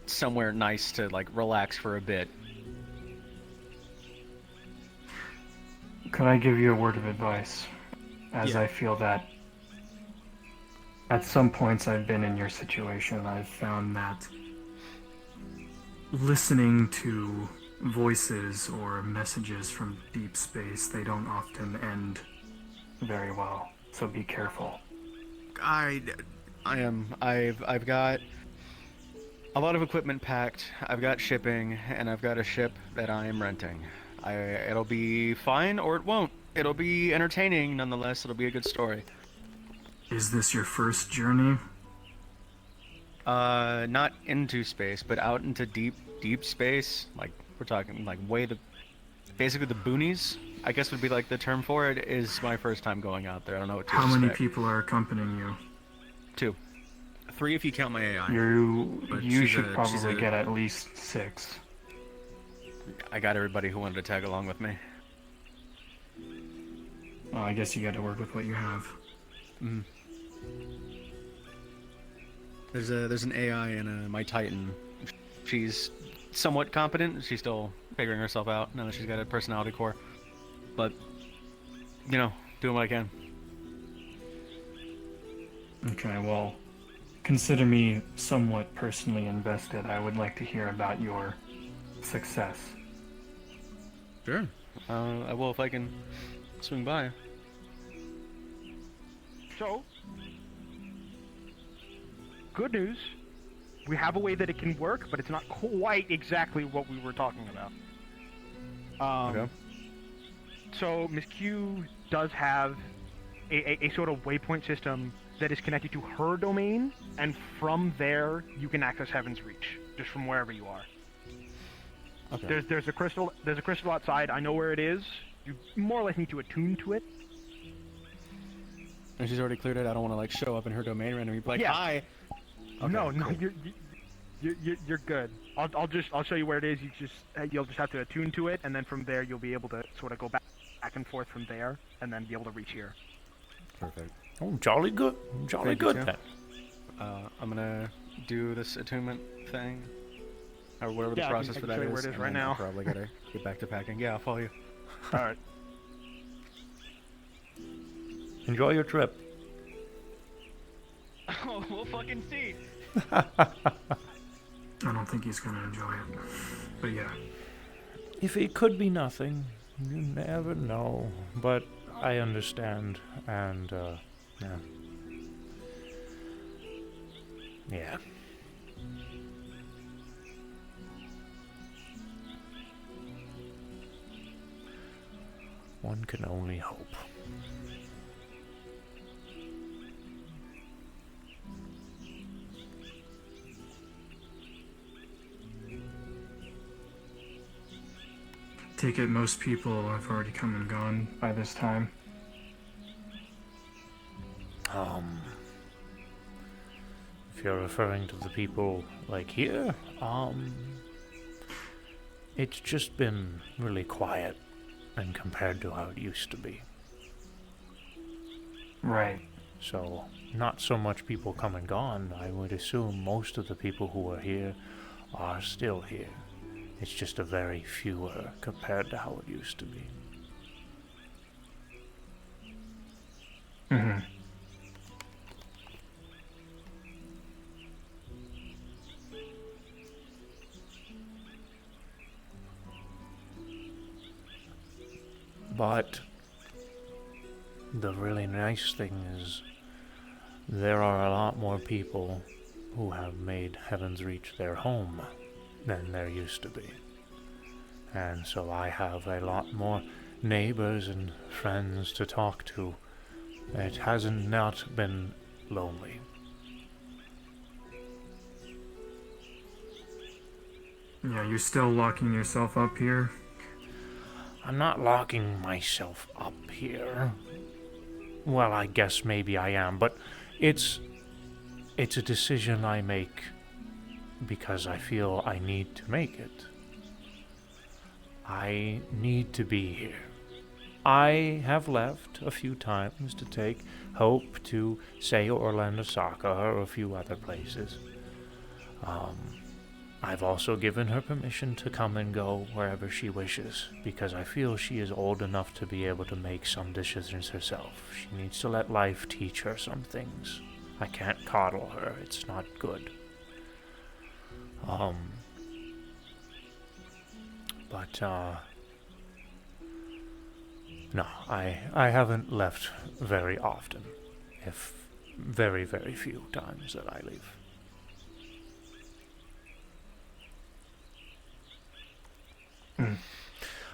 somewhere nice to like relax for a bit. Could I give you a word of advice? As Yeah. I feel that at some points I've been in your situation, I've found that listening to voices or messages from deep space, they don't often end very well. So be careful. I am. I've got a lot of equipment packed. I've got shipping, and I've got a ship that I am renting. It'll be fine, or it won't. It'll be entertaining, nonetheless. It'll be a good story. Is this your first journey? Not into space, but out into deep space. Like we're talking, like basically the boonies. I guess would be like the term for it. Is my first time going out there. I don't know what to How many expect. people are accompanying you? 2. 3 if you count my AI. But You she's should a- she's probably a- get at least 6. I got everybody who wanted to tag along with me. Well, I guess you got to work with what you have. Mm. There's an AI in my Titan. She's somewhat competent. She's still figuring herself out now that she's got a personality core. But doing what I can. Okay, well, consider me somewhat personally invested. I would like to hear about your success. Sure. I will if I can swing by. So, good news. We have a way that it can work, but it's not quite exactly what we were talking about. Okay. So, Miss Q does have a sort of waypoint system that is connected to her domain, and from there you can access Heaven's Reach, just from wherever you are. Okay. There's a crystal outside. I know where it is. You more or less need to attune to it. And she's already cleared it. I don't want to like show up in her domain randomly. Be like, Yeah. hi. Okay, No, cool. you're good. I'll show you where it is. You'll just have to attune to it, and then from there you'll be able to sort of go back and forth from there, and then be able to reach here. Perfect. Oh, jolly good. Jolly Thank you, good Tim. then. I'm gonna do this attunement thing, or whatever the Yeah, I can- process I for can that show you is. where it is and right then I'll now. probably gotta get back to packing. Yeah, I'll follow you. All right. Enjoy your trip. Oh, we'll fucking see. I don't think he's gonna enjoy it. But yeah. If it could be nothing, you never know. But I understand, and yeah. Yeah. One can only hope. Take it most people have already come and gone by this time. If you're referring to the people like here, it's just been really quiet and compared to how it used to be. Right. So, not so much people come and gone. I would assume most of the people who are here are still here. It's just a very fewer compared to how it used to be. Mm-hmm. But the really nice thing is there are a lot more people who have made Heaven's Reach their home than there used to be. And so I have a lot more neighbors and friends to talk to. It hasn't not been lonely. Yeah, you're still locking yourself up here? I'm not locking myself up here. Well, I guess maybe I am, but it's a decision I make because I feel I need to make it. I need to be here. I have left a few times to take Hope to, say, Orlando Soccer or a few other places. I've also given her permission to come and go wherever she wishes, because I feel she is old enough to be able to make some decisions herself. She needs to let life teach her some things. I can't coddle her. It's not good. No, I haven't left very often. If very, very few times that I leave.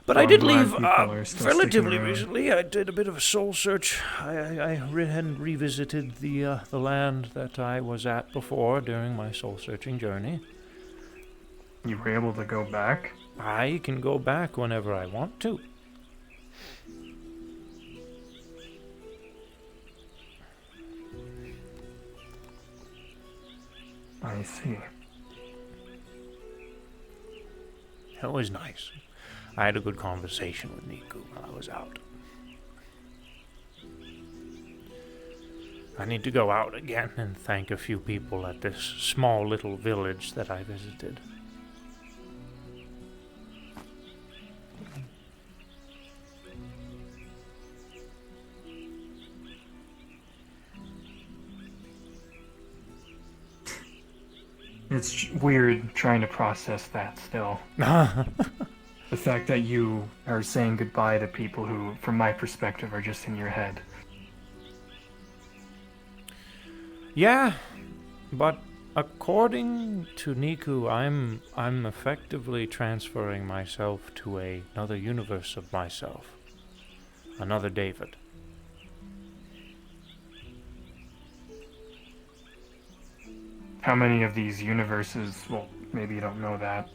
But I did leave relatively recently. I did a bit of a soul search. I hadn't revisited the land that I was at before during my soul searching journey. You were able to go back? I can go back whenever I want to. I see. It was nice. I had a good conversation with Niku while I was out. I need to go out again and thank a few people at this small little village that I visited. It's weird trying to process that still. The fact that you are saying goodbye to people who, from my perspective, are just in your head. Yeah, but according to Niku, I'm effectively transferring myself to another universe of myself. Another David. How many of these universes, well, maybe you don't know that,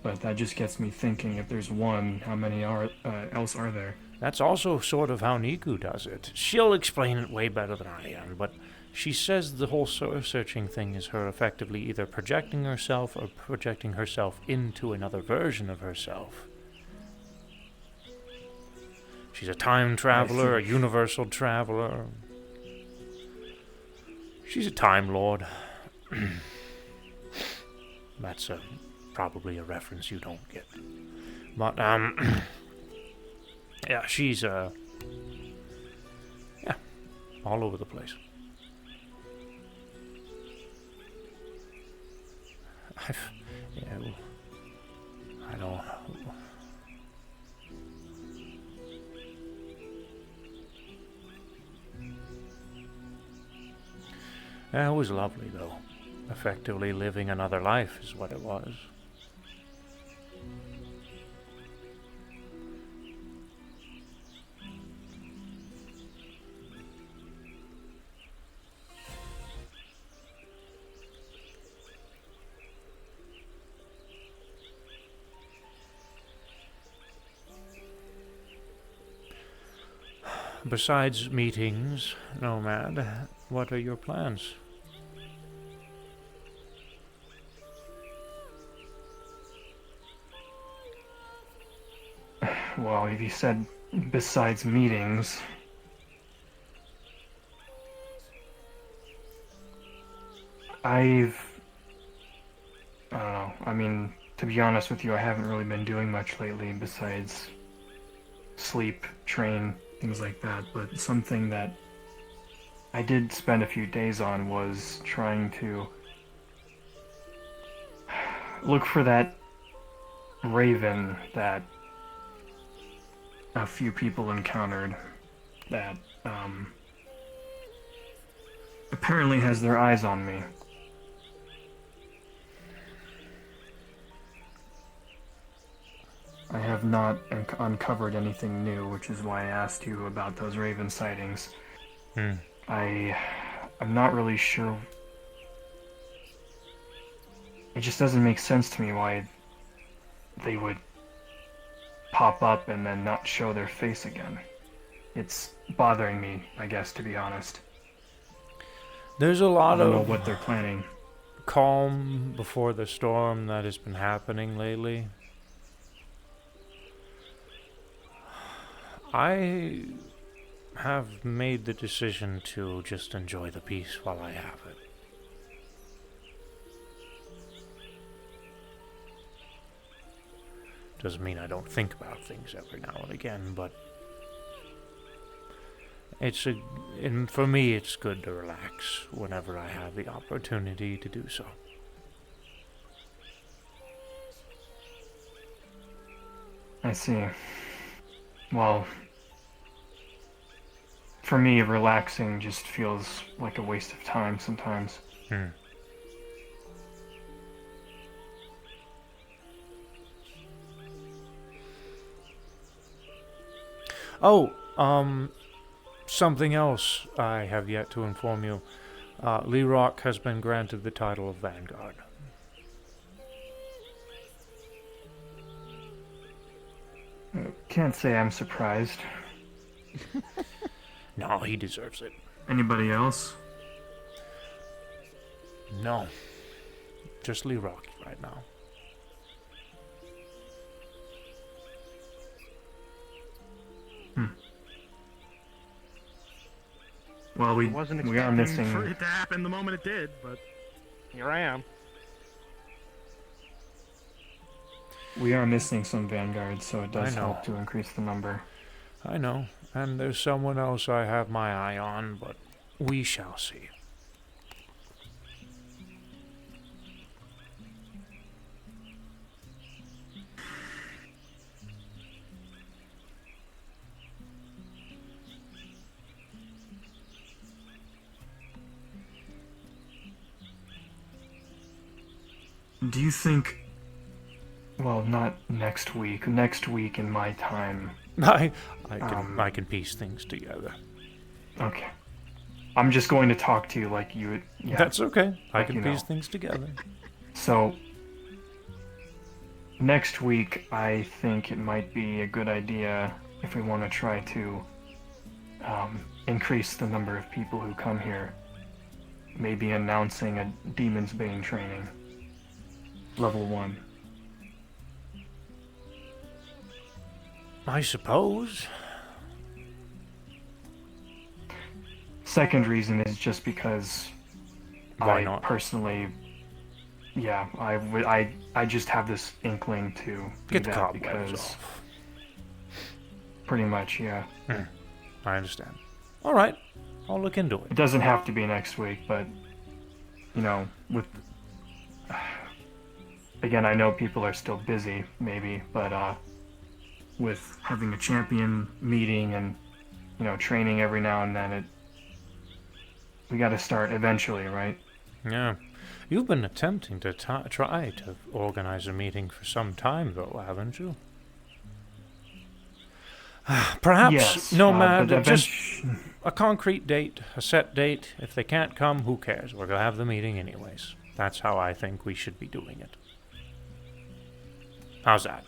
but that just gets me thinking, if there's one, how many else are there? That's also sort of how Niku does it. She'll explain it way better than I am, but she says the whole searching thing is her effectively either projecting herself or projecting herself into another version of herself. She's a time traveler, a universal traveler. She's a Time Lord. That's probably a reference you don't get. But, yeah, she's, yeah, all over the place. Yeah, well, I don't... It was lovely, though. Effectively living another life is what it was. Besides meetings, Nomad, what are your plans? Well, if you said besides meetings... I don't know. I mean, to be honest with you, I haven't really been doing much lately besides sleep, train, things like that. But something that I did spend a few days on was trying to look for that raven that a few people encountered that apparently has their eyes on me. I have not uncovered anything new, which is why I asked you about those raven sightings. I'm not really sure. It just doesn't make sense to me why they would pop up and then not show their face again. It's bothering me, I guess, to be honest. There's a lot I don't know of what they're planning. calm before the storm that has been happening lately. I have made the decision to just enjoy the peace while I have it. Doesn't mean I don't think about things every now and again, but and for me, it's good to relax whenever I have the opportunity to do so. I see. Well, for me, relaxing just feels like a waste of time sometimes. Oh, something else I have yet to inform you. Lerock has been granted the title of Vanguard. Can't say I'm surprised. No, he deserves it. Anybody else? No. Just Lerock right now. Well, we wasn't we are expecting missing. for it to happen the moment it did, but here I am. We are missing some vanguards, so it does I know. help to increase the number. I know, and there's someone else I have my eye on, but we shall see. Do you think? Well, not next week. Next week in my time. I can piece things together. Okay. I'm just going to talk to you like you would. Yeah, That's okay. I like can you piece know. things together. So, next week, I think it might be a good idea if we want to try to increase the number of people who come here. Maybe announcing a Demon's Bane training. Level 1. I suppose. Second reason is just because Why I not? personally, yeah, I just have this inkling to do Get the that cobwebs because off. pretty much, yeah. I understand. All right, I'll look into it. It doesn't have to be next week, but you know, with again, I know people are still busy, maybe, but with having a champion meeting and training every now and then, we got to start eventually, right? Yeah. You've been attempting to try to organize a meeting for some time, though, haven't you? Perhaps, Yes, Nomad, but just a concrete date, a set date. If they can't come, who cares? We're going to have the meeting anyways. That's how I think we should be doing it. How's that?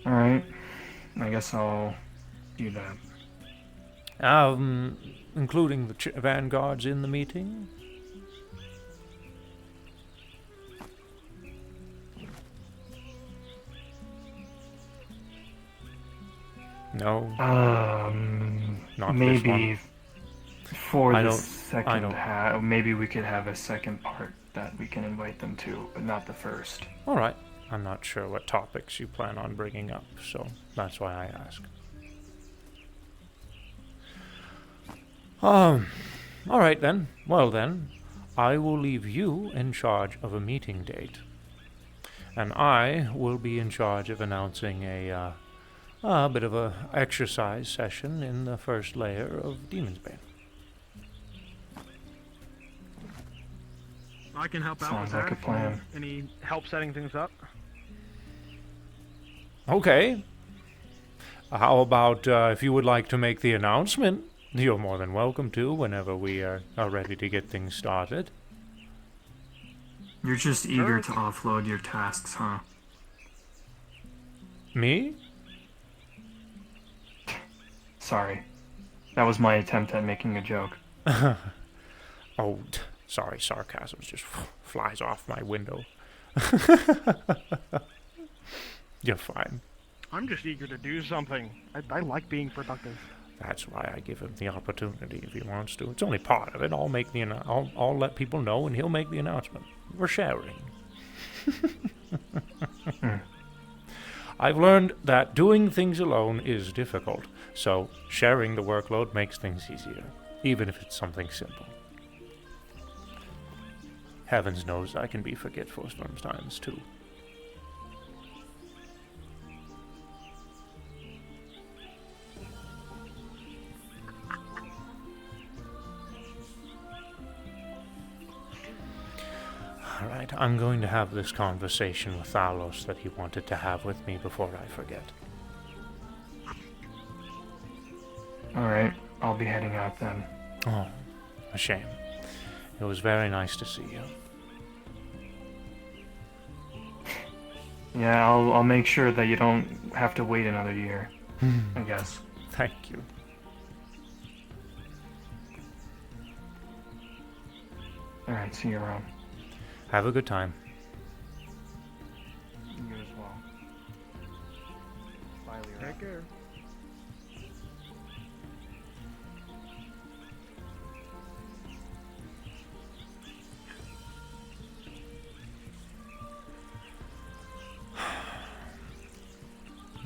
Alright. I guess I'll do that. Including the vanguards in the meeting? No. Not this maybe one. for I the don't- second half, maybe we could have a second part that we can invite them to, but not the first. All right. I'm not sure what topics you plan on bringing up, so that's why I ask. All right then. Well then, I will leave you in charge of a meeting date, and I will be in charge of announcing a bit of a exercise session in the first layer of Demon's Bane. I can help out Sounds with like that. a plan. Any help setting things up? Okay. How about if you would like to make the announcement? You're more than welcome to whenever we are ready to get things started. You're just eager to offload your tasks, huh? Me? Sorry. That was my attempt at making a joke. Oh, sorry, sarcasm just flies off my window. You're fine. I'm just eager to do something. I like being productive. That's why I give him the opportunity if he wants to. It's only part of it. I'll make the I'll let people know, and he'll make the announcement. We're sharing. I've learned that doing things alone is difficult, so sharing the workload makes things easier, even if it's something simple. Heavens knows I can be forgetful sometimes too. Alright, I'm going to have this conversation with Thalos that he wanted to have with me before I forget. Alright, I'll be heading out then. Oh, a shame. It was very nice to see you. Yeah, I'll make sure that you don't have to wait another year, I guess. Thank you. Alright, see you around. Have a good time. You as well. Bye, Leroy. Take care.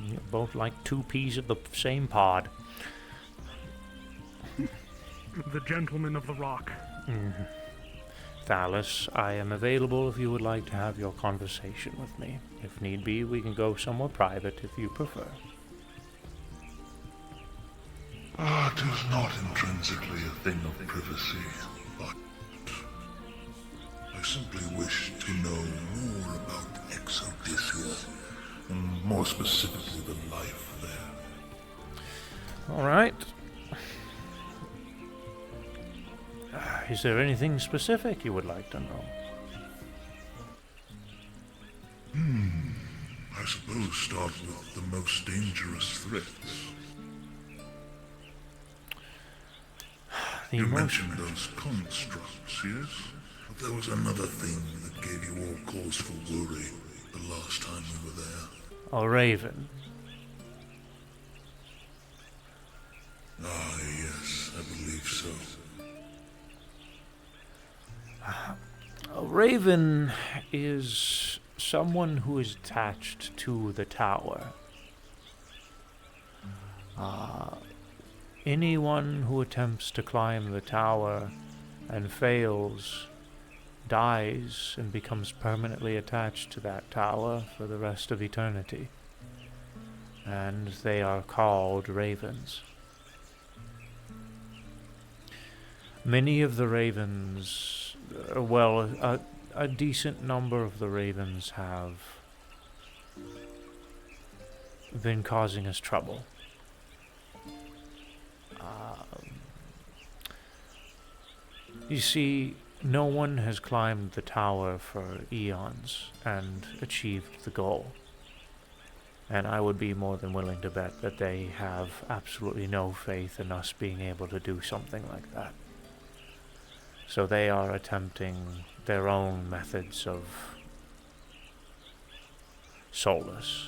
You're both like two peas of the same pod. The gentleman of the rock. Thalos, I am available if you would like to have your conversation with me. If need be, we can go somewhere private if you prefer. It is not intrinsically a thing of privacy, but I simply wish to know more about Exodysia, and more specifically the life there. Alright. Is there anything specific you would like to know? I suppose start with the most dangerous threats. You mentioned those constructs, yes? But there was another thing that gave you all cause for worry the last time we were there. A raven. Ah, yes, I believe so. A raven is someone who is attached to the tower. Anyone who attempts to climb the tower and fails dies and becomes permanently attached to that tower for the rest of eternity. And they are called ravens. Many of the ravens, a decent number of the ravens have been causing us trouble. You see, no one has climbed the tower for eons and achieved the goal. And I would be more than willing to bet that they have absolutely no faith in us being able to do something like that. So they are attempting their own methods of solace.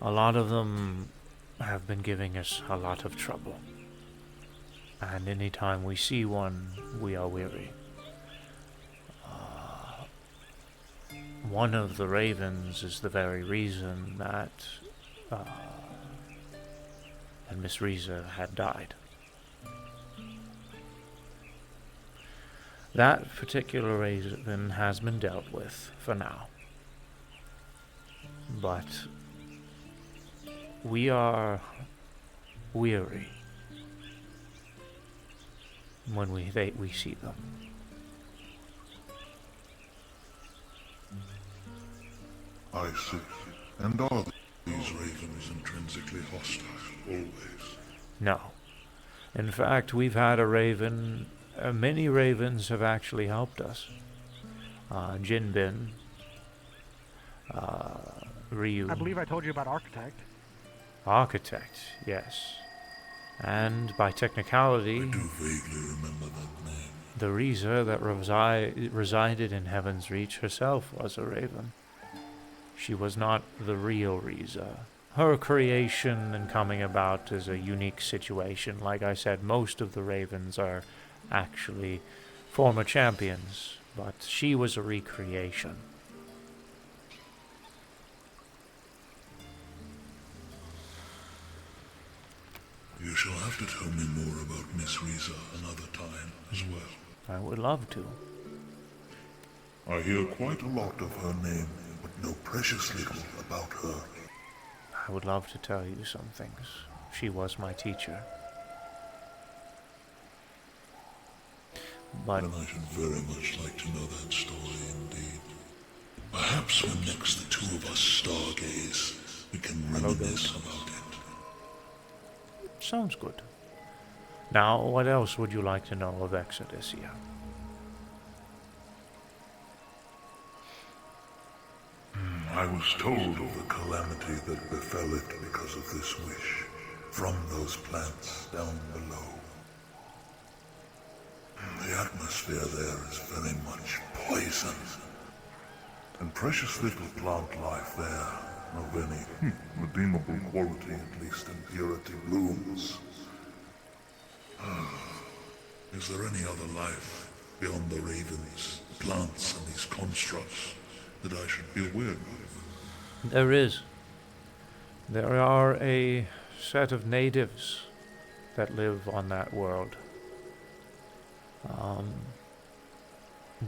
A lot of them have been giving us a lot of trouble. And anytime we see one, we are weary. One of the ravens is the very reason that Miss Riza had died. That particular raven has been dealt with for now. But we are weary when we see them. I see. And are these ravens intrinsically hostile, always? No. In fact, we've had a raven, many ravens have actually helped us. Jinbin, Ryu. I believe I told you about Architect. Architect, yes. And by technicality, I do vaguely remember that name. the Riza that resided in Heaven's Reach herself was a raven. She was not the real Riza. Her creation and coming about is a unique situation. Like I said, most of the ravens are actually former champions, but she was a recreation. You shall have to tell me more about Miss Riza another time as well. I would love to. I hear quite a lot of her name, but know precious little about her. I would love to tell you some things. She was my teacher. But then I should very much like to know that story indeed. Perhaps when next the two of us stargaze, we can reminisce about it. sounds good. Now, what else would you like to know of Exodysia? I was told of the calamity that befell it because of this wish, from those plants down below. The atmosphere there is very much poison, and precious little plant life there, of any redeemable quality, at least in purity, blooms. Is there any other life beyond the ravens, plants, and these constructs that I should be aware of? There is. There are a set of natives that live on that world.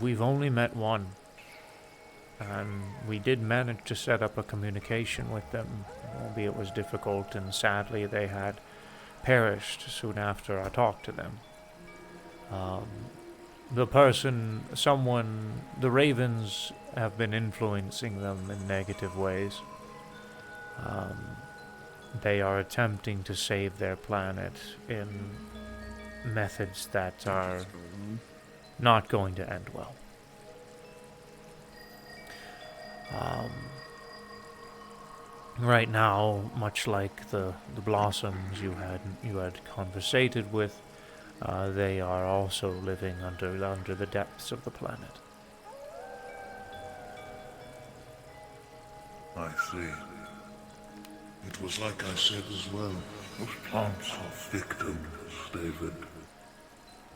We've only met one, and we did manage to set up a communication with them, albeit it was difficult, and sadly they had perished soon after I talked to them. The ravens have been influencing them in negative ways. They are attempting to save their planet in methods that are not going to end well. Right now, much like the blossoms you had conversated with, they are also living under the depths of the planet. I see. It was like I said as well. Those plants are victims, David.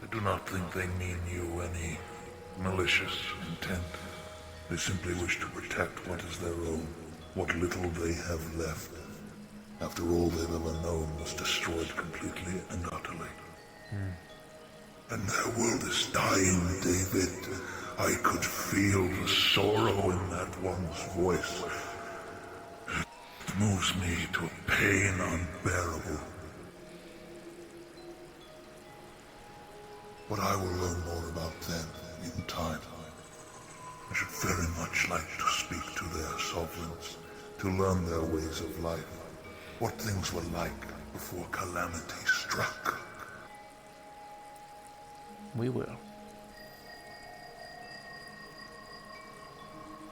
I do not think they mean you any malicious intent. They simply wish to protect what is their own, what little they have left. After all they've ever known was destroyed completely and utterly. And their world is dying, David. I could feel the sorrow in that one's voice. It moves me to a pain unbearable. But I will learn more about them in time. I should very much like to speak to their sovereigns, to learn their ways of life, what things were like before calamity struck. We will.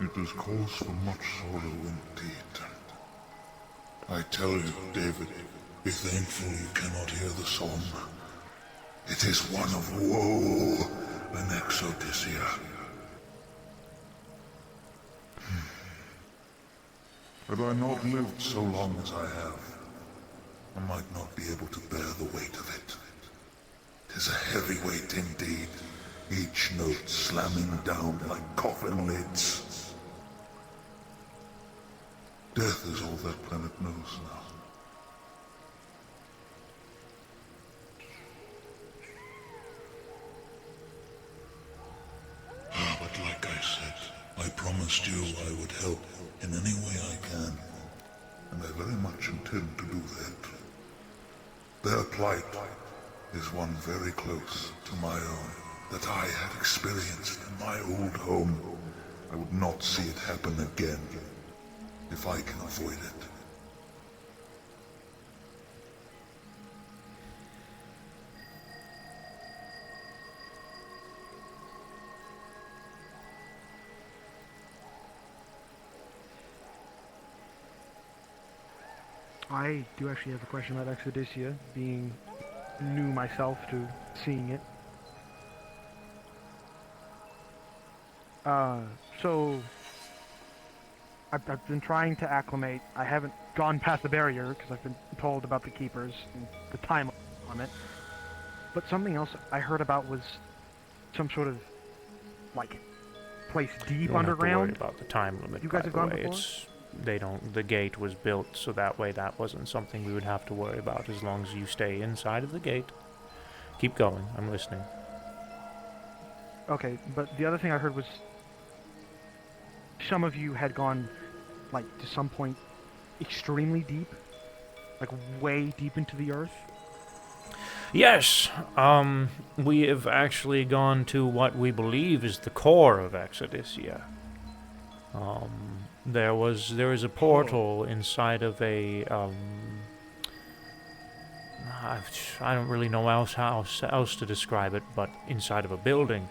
It is cause for much sorrow indeed. I tell you, David, be thankful you cannot hear the song. It is one of woe and Exodysia. Had I not lived so long as I have, I might not be able to bear the weight of it. 'Tis a heavy weight indeed, each note slamming down like coffin lids. Death is all that planet knows now. But like I said, I promised you I would help in any way I can, and I very much intend to do that. Their plight is one very close to my own, that I had experienced in my old home. I would not see it happen again, if I can avoid it. I do actually have a question about Exodicia, being new myself to seeing it. So I've been trying to acclimate. I haven't gone past the barrier because I've been told about the keepers and the time on it. But something else I heard about was some sort of like place deep You don't underground. have to worry about the time limit. You guys by have the gone way. before? It's they don't. The gate was built so that way that wasn't something we would have to worry about as long as you stay inside of the gate. Keep going. I'm listening. Okay, but the other thing I heard was some of you had gone like to some point extremely deep, like way deep into the earth. Yes, we have actually gone to what we believe is the core of Exodicia. There is a portal inside of a, I don't really know how else to describe it, but inside of a building.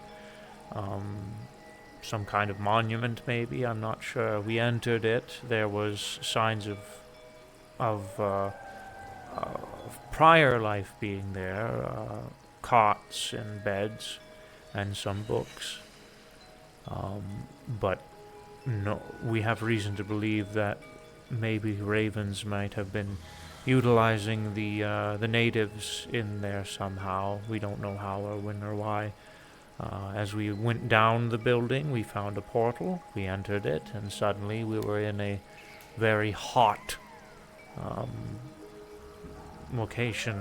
Some kind of monument, maybe, I'm not sure. We entered it, there was signs of prior life being there, cots and beds, and some books. But no, we have reason to believe that maybe ravens might have been utilizing the natives in there somehow. We don't know how or when or why. As we went down the building, we found a portal. We entered it, and suddenly we were in a very hot location.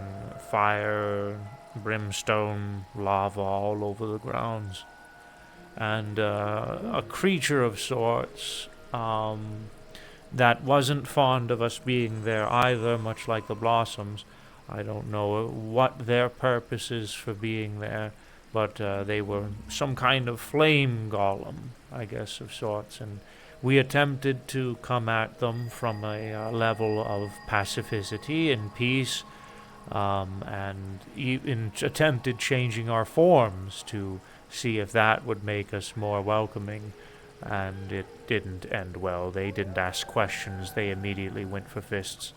Fire, brimstone, lava all over the grounds. And a creature of sorts that wasn't fond of us being there either, much like the Blossoms. I don't know what their purpose is for being there, but they were some kind of flame golem, I guess, of sorts, and we attempted to come at them from a level of pacificity and peace, and even attempted changing our forms to see if that would make us more welcoming, and it didn't end well. They didn't ask questions, they immediately went for fists.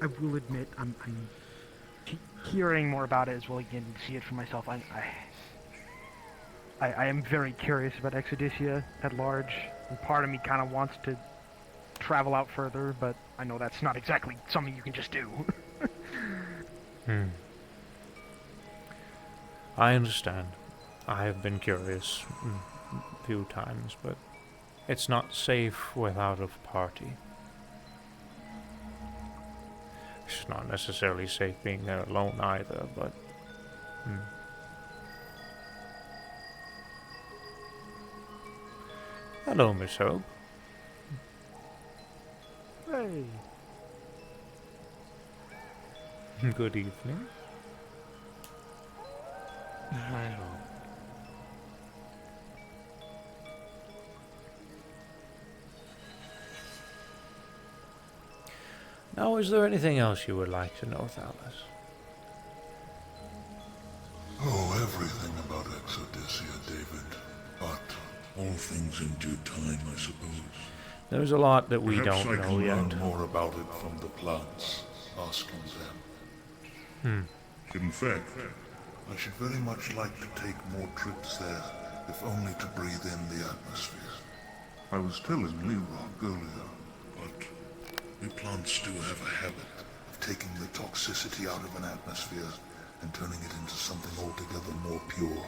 I will admit, I'm hearing more about it as well again and see it for myself. I am very curious about Exodicia at large, and part of me kind of wants to travel out further, but I know that's not exactly something you can just do. I understand. I have been curious a few times, but it's not safe without a party. It's not necessarily safe being there alone either, but... Hello, Miss Hope. Hey. Good evening. Hello. Now, is there anything else you would like to know, Thalas? Oh, everything about Exodicia, David. But all things in due time, I suppose. There's a lot that we Perhaps don't I know can yet. learn more about it from the plants, asking them. In fact, I should very much like to take more trips there, if only to breathe in the atmosphere. I was telling Lerock earlier, but we plants do have a habit of taking the toxicity out of an atmosphere and turning it into something altogether more pure.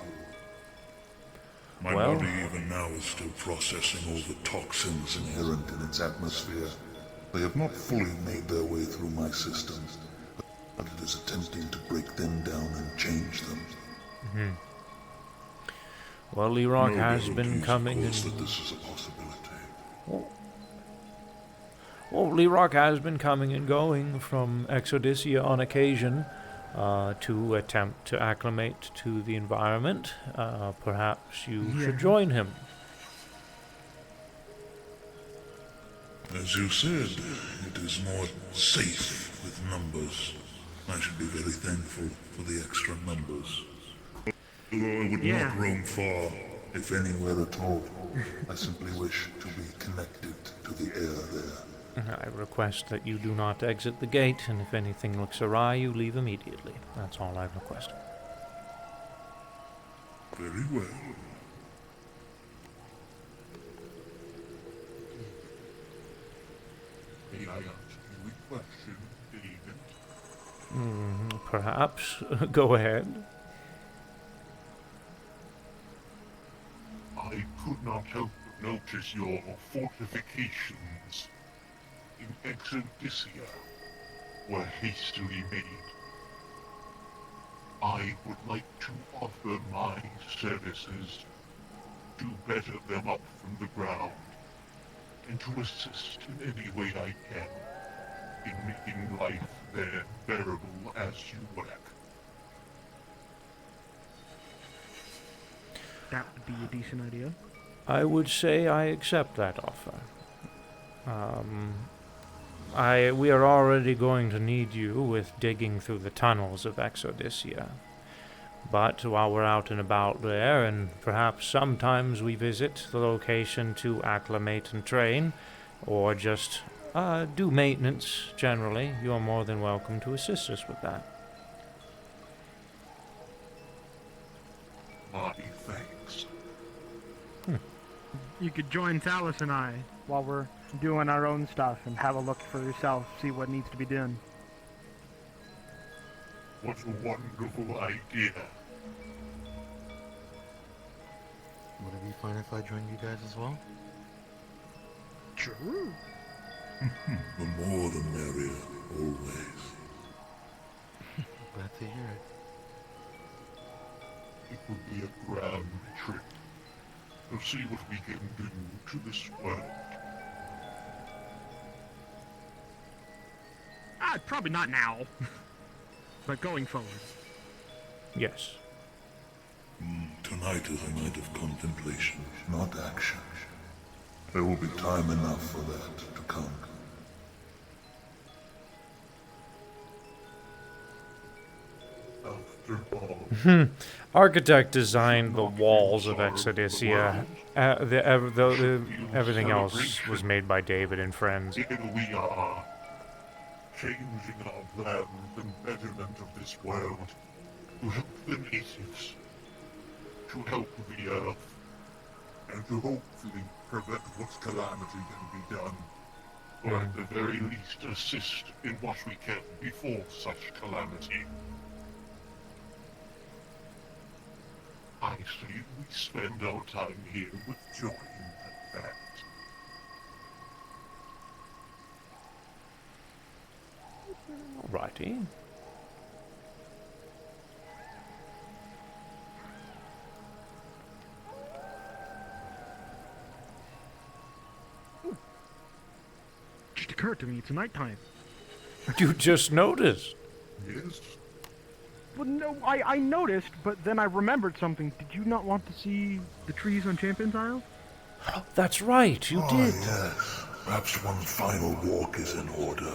My body even now is still processing all the toxins inherent in its atmosphere. They have not fully made their way through my system, but it is attempting to break them down and change them. Well, Lerock No has been guarantees, coming of course, and... that this is a possibility. Well, Lerock has been coming and going from Exodicia on occasion to attempt to acclimate to the environment. Perhaps you should join him. As you said, it is more safe with numbers. I should be very thankful for the extra numbers. Although I would not roam far, if anywhere at all. I simply wish to be connected to the air there. I request that you do not exit the gate, and if anything looks awry, you leave immediately. That's all I request. Very well. May I ask you a question, David? Perhaps. Go ahead. I could not help but notice your fortifications in Exodysia were hastily made. I would like to offer my services to better them up from the ground, and to assist in any way I can in making life there bearable as you work. That would be a decent idea. I would say I accept that offer. We are already going to need you with digging through the tunnels of Exodysia. But while we're out and about there, and perhaps sometimes we visit the location to acclimate and train, or just do maintenance generally, you are more than welcome to assist us with that. My thanks. You could join Thalys and I while we're doing our own stuff and have a look for yourself, see what needs to be done. What a wonderful idea. Would it be fine if I joined you guys as well? Sure. The more the merrier, always. Glad to hear it. It would be a grand trip to see what we can do to this world. Probably not now. But going forward. Yes. Tonight is a night of contemplation, not action. There will be time enough for that to come. After all, Architect designed the walls of Exodysia. Everything else was made by David and friends. here we are, changing our plans and betterment of this world to help the natives, to help the earth, and to hopefully prevent what calamity can be done, or at the very least assist in what we can before such calamity. I say we spend our time here with joy in that fact. Righty. Just occurred to me, it's nighttime. You just noticed. Yes? Well, no, I noticed, but then I remembered something. Did you not want to see the trees on Champion's Isle? That's right, you did. Yes. Perhaps one final walk is in order.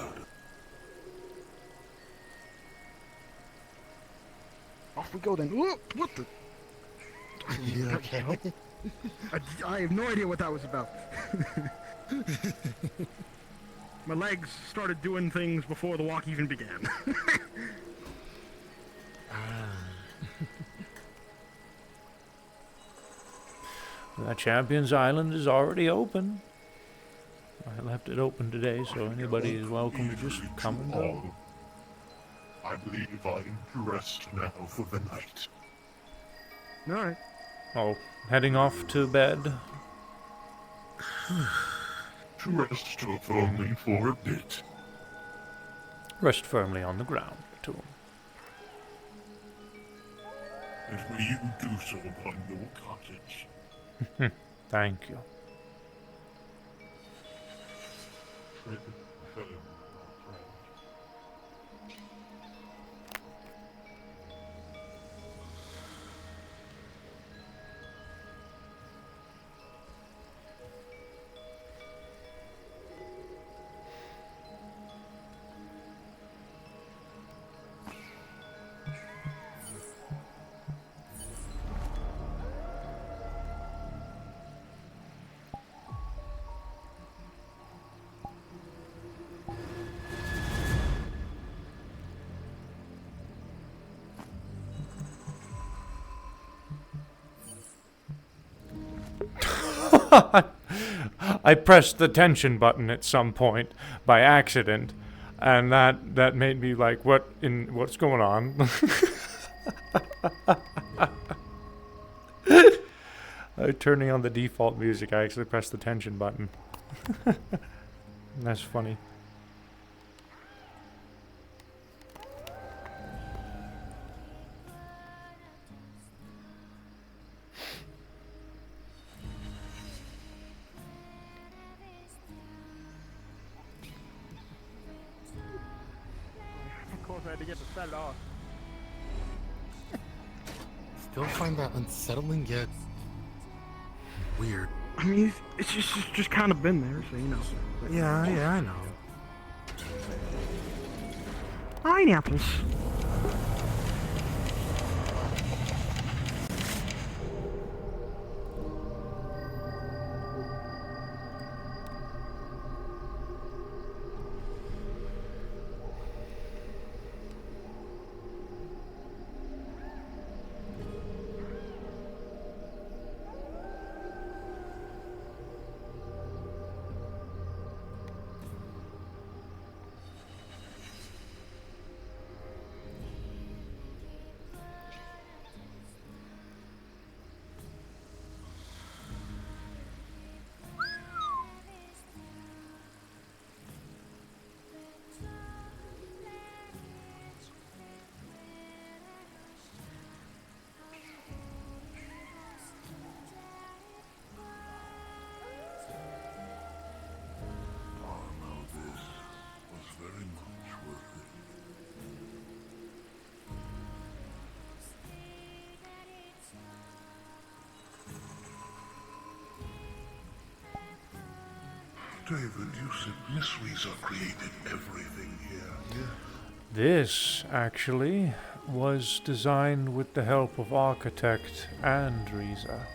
Off we go then. Whoa, what the? You okay? I have no idea what that was about. My legs started doing things before the walk even began. Champions Island is already open. I left it open today, so anybody is welcome to just come and go. I believe I'm to rest now for the night. Alright. Oh, heading off to bed? To rest if only for a bit. Rest firmly on the ground, too. And may you do so upon your cottage. Thank you. Tread firm, my friend. I pressed the tension button at some point by accident, and that made me like, what's going on? Turning on the default music, I actually pressed the tension button. That's funny. Of course, I had to get the set off. Still find that unsettling yet weird. I mean, it's just kind of been there, so you know. Yeah, I know. Pineapples. David, you said Miss Reza created everything here, yeah? This, actually, was designed with the help of Architect and Reza.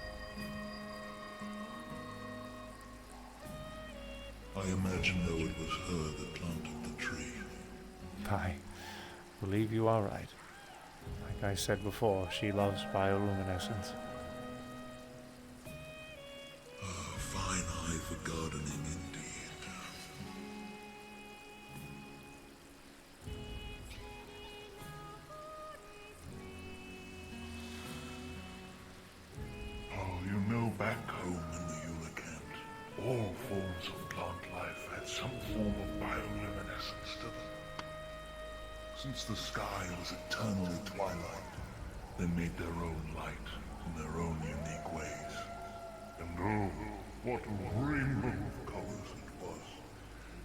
I imagine, though, it was her that planted the tree. I believe you are right. Like I said before, she loves bioluminescence. A fine eye for gardening, indeed. Oh, you know, back home in the Ulicant, all forms of plant life had some form of bioluminescence to them. Since the sky was eternally twilight, they made their own light in their own unique ways. And oh, what a rainbow of colors it was,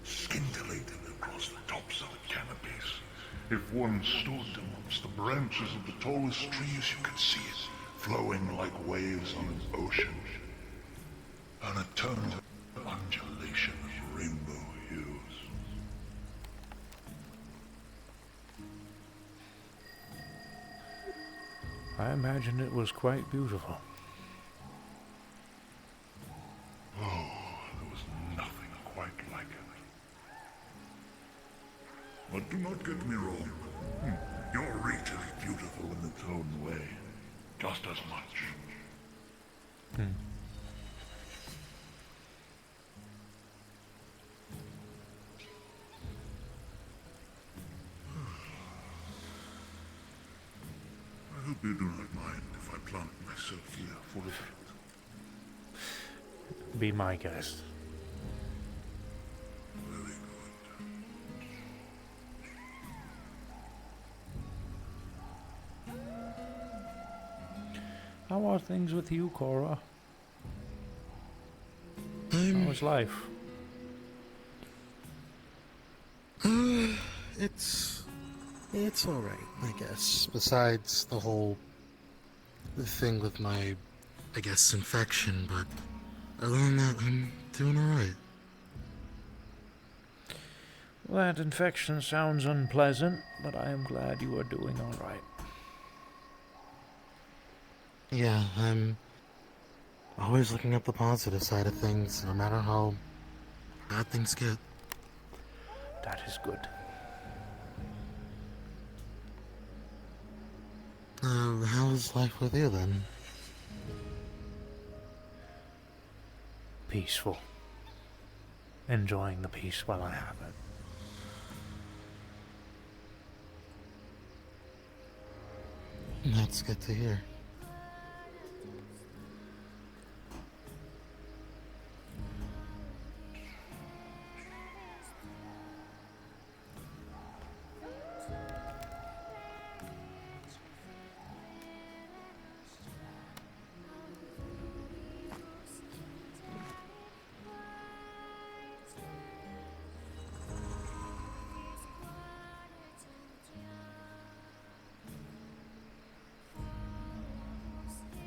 scintillating across the tops of the canopies. If one stood amongst the branches of the tallest trees, you could see it flowing like waves on an ocean. An eternal undulation of rainbow hues. I imagine it was quite beautiful. Oh, there was nothing quite like it. But do not get me wrong. Your Rita is beautiful in its own way. Just as much. I hope you do not mind if I plant myself here for a bit. Be my guest. Very good. How are things with you, Cora? How's life? It's alright, I guess. Besides the whole thing with my, I guess, infection, but other than that, I'm doing alright. That infection sounds unpleasant, but I am glad you are doing alright. Yeah, I'm always looking at the positive side of things, no matter how bad things get. That is good. How's life with you then? peaceful. Enjoying the peace while I have it. That's good to hear.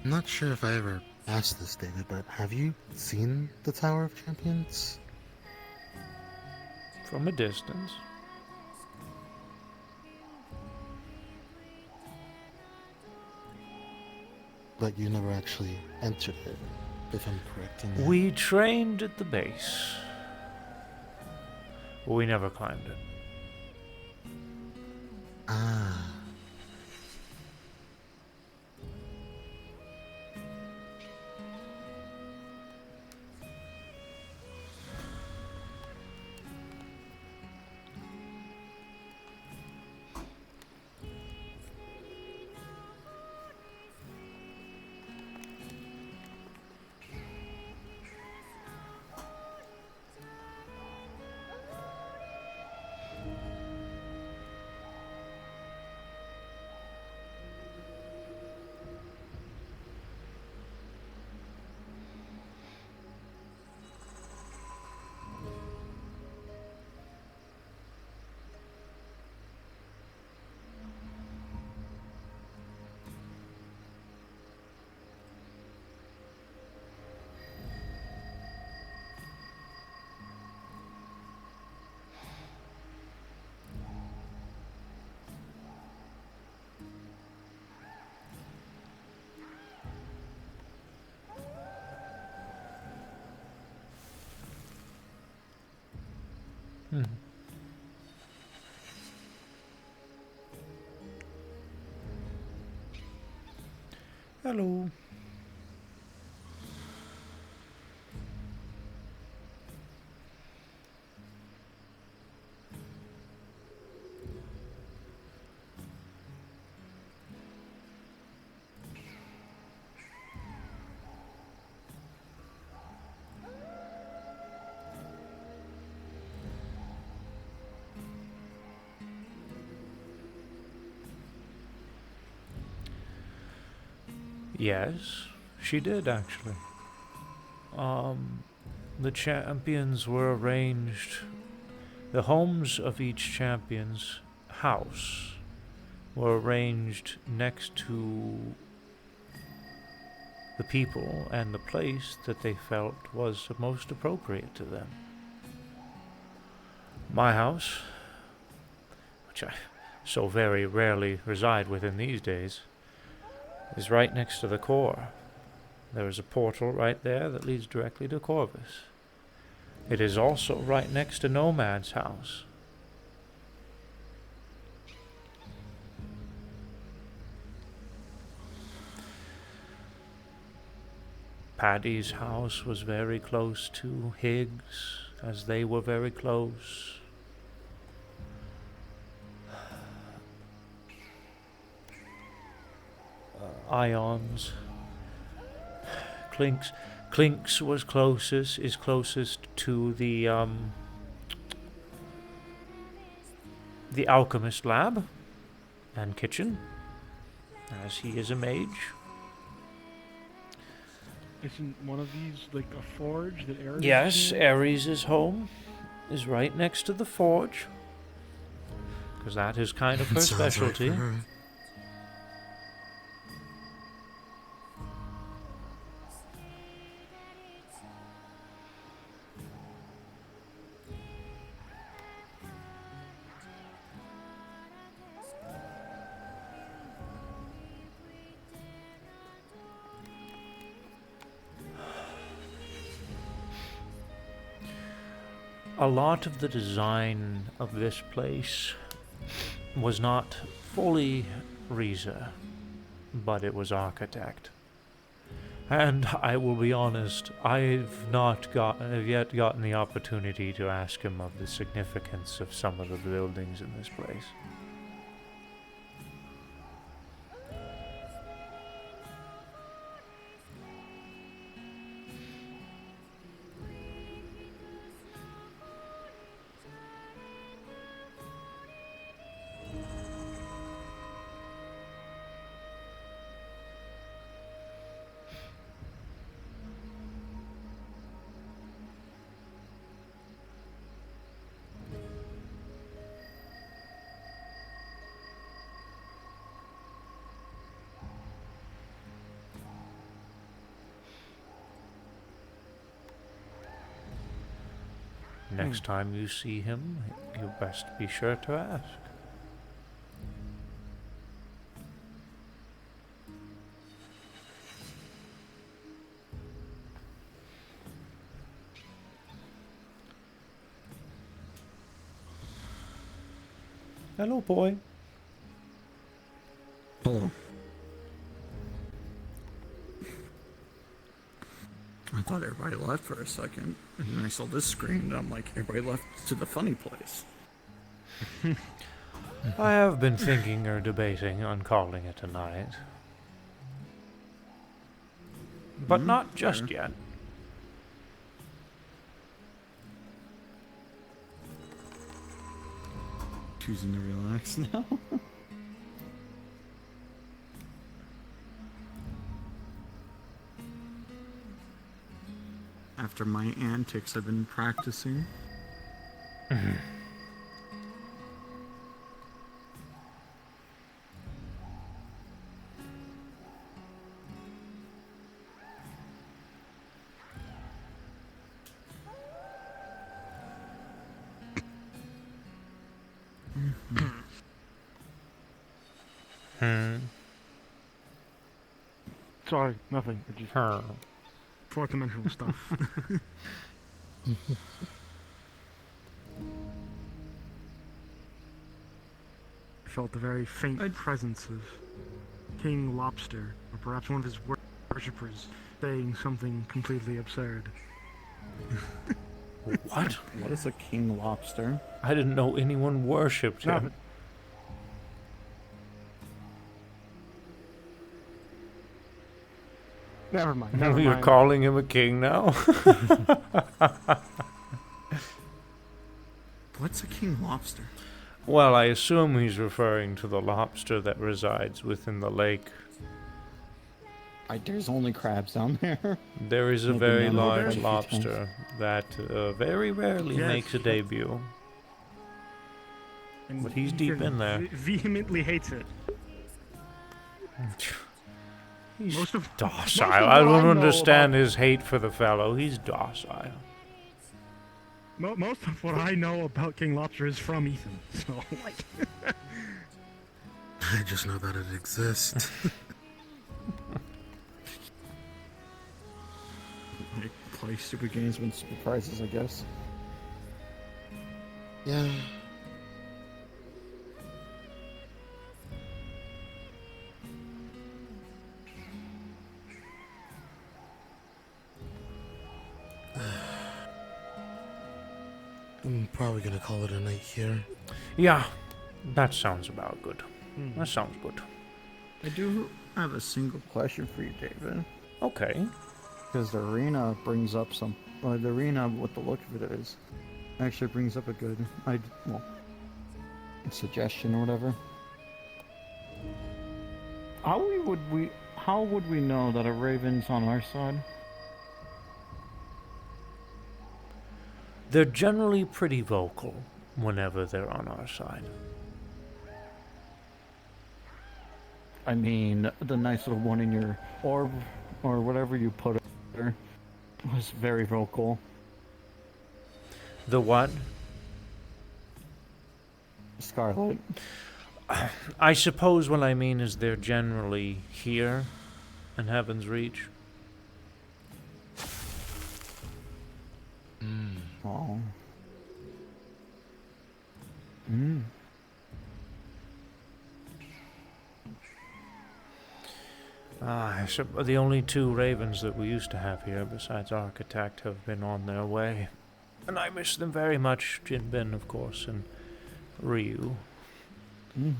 I'm not sure if I ever asked this, David, but have you seen the Tower of Champions? From a distance. But you never actually entered it, if I'm correct in that. We trained at the base. But we never climbed it. Ah. Hmm. Hello. Yes, she did actually. The champions were arranged. The homes of each champion's house were arranged next to the people and the place that they felt was most appropriate to them. My house, which I so very rarely reside within these days, is right next to the core. There is a portal right there that leads directly to Corvus. It is also right next to Nomad's house. Paddy's house was very close to Higgs, as they were very close. Ions. Clinks was closest to the alchemist lab and kitchen, as he is a mage. Isn't one of these like a forge that Ares? Yes, Ares' home is right next to the forge, because that is kind of her Sounds right specialty. for her. A lot of the design of this place was not fully Riza, but it was architect. And I will be honest, I've yet gotten the opportunity to ask him of the significance of some of the buildings in this place. Next time you see him, you best be sure to ask. Hello, boy. Hello. I thought everybody left for a second, and then I saw this screen, and I'm like, everybody left to the funny place. I have been thinking or debating on calling it a night. But not just yet. Choosing to relax now. After my antics I've been practicing. Sorry, nothing. It just fourth dimensional stuff. I felt the very faint presence of King Lobster, or perhaps one of his worshippers, saying something completely absurd. What? What is a king lobster? I didn't know anyone worshipped him. Never mind. Never You're mind. calling him a king now? What's a king lobster? Well, I assume he's referring to the lobster that resides within the lake. There's only crabs down there. There is a Maybe very none of large them. lobster that very rarely Yes. makes a debut. And But he's deep Ethan in there. Vehemently hates it. He's Most of docile. what I don't know understand about- his hate for the fellow. He's docile. Most of what I know about King Lobster is from Ethan. So, like, I just know that it exists. I play stupid games with stupid prizes, I guess. Yeah. I'm probably gonna call it a night here. Yeah, that sounds about good. That sounds good. I do have a single question for you, David. Okay. Because the arena brings up some... Well, the arena, what the look of it is, actually brings up a good... a suggestion or whatever. How would we know that a raven's on our side? They're generally pretty vocal whenever they're on our side. I mean, the nice little one in your orb, or whatever you put there, was very vocal. The what? Scarlet. I suppose what I mean is they're generally here in Heaven's Reach. Oh. The only two ravens that we used to have here, besides Architect, have been on their way. And I miss them very much. Jinbin, of course, and Ryu. Mm.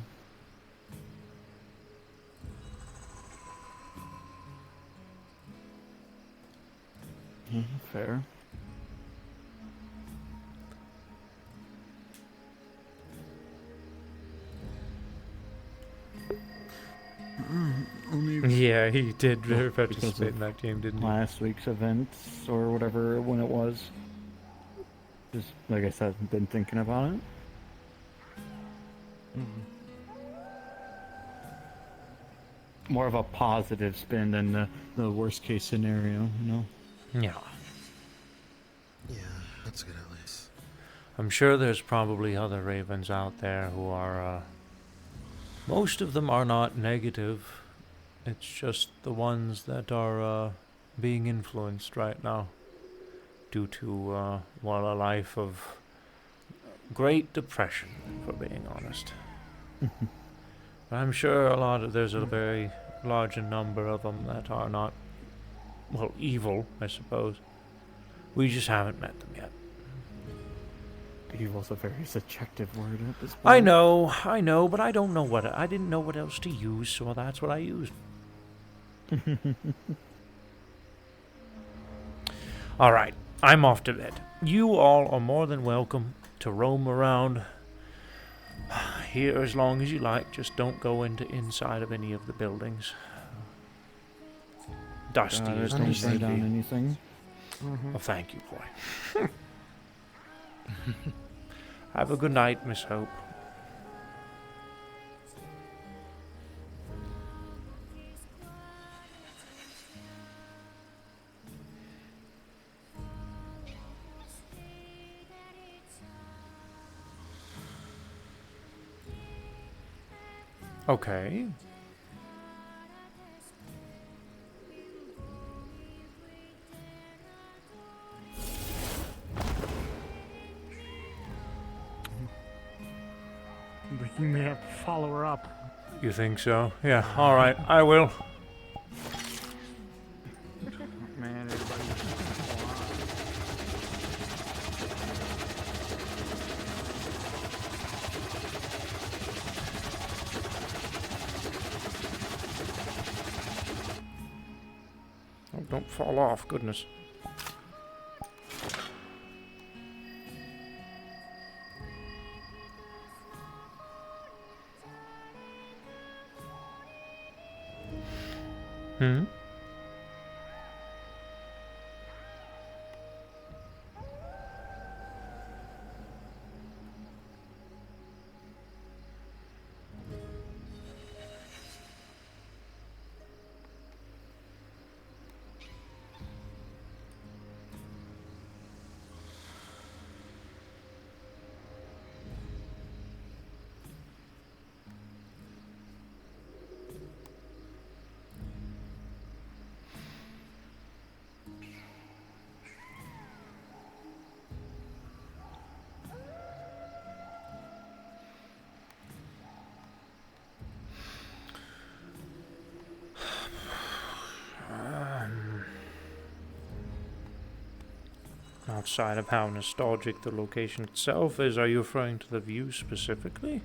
Fair. Yeah, he did participate in that game, didn't he? Last week's events or whatever when it was. Just like I said, been thinking about it. More of a positive spin than the worst case scenario, you know? Yeah. Yeah, that's good at least. I'm sure there's probably other ravens out there who are, most of them are not negative. It's just the ones that are, being influenced right now. Due to, well, a life of great depression, for being honest. I'm sure there's a very large number of them that are not, well, evil, I suppose. We just haven't met them yet. Evil's a very subjective word at this point. I know, but I didn't know what else to use, so that's what I used. Alright, I'm off to bed. You all are more than welcome to roam around here as long as you like. Just don't go inside of any of the buildings. Dusty is don't the write down anything. Oh, thank you, boy. Have a good night, Miss Hope. Okay. But you may have to follow her up. You think so? Yeah, alright, I will. Man, Oh, don't fall off, goodness. Hmm? Outside of how nostalgic the location itself is, are you referring to the view specifically?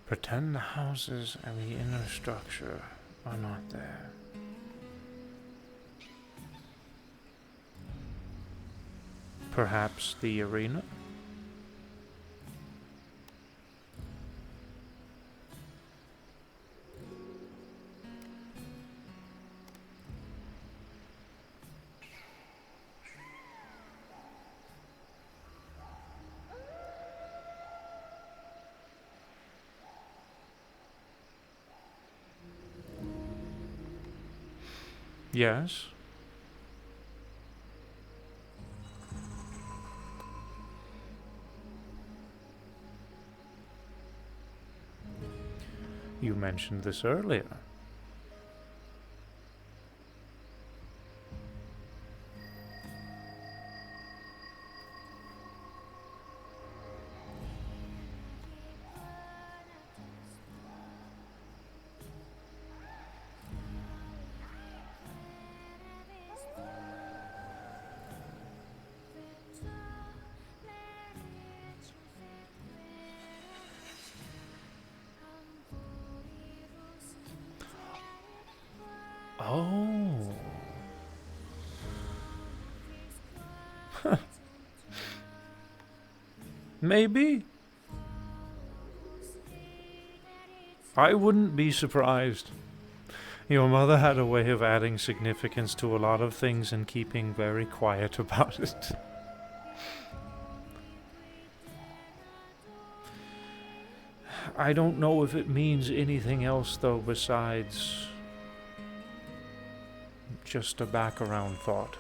Pretend the houses and the inner structure are not there. Perhaps the arena? Yes. You mentioned this earlier. Oh. Maybe. I wouldn't be surprised. Your mother had a way of adding significance to a lot of things and keeping very quiet about it. I don't know if it means anything else, though, besides just a background thought.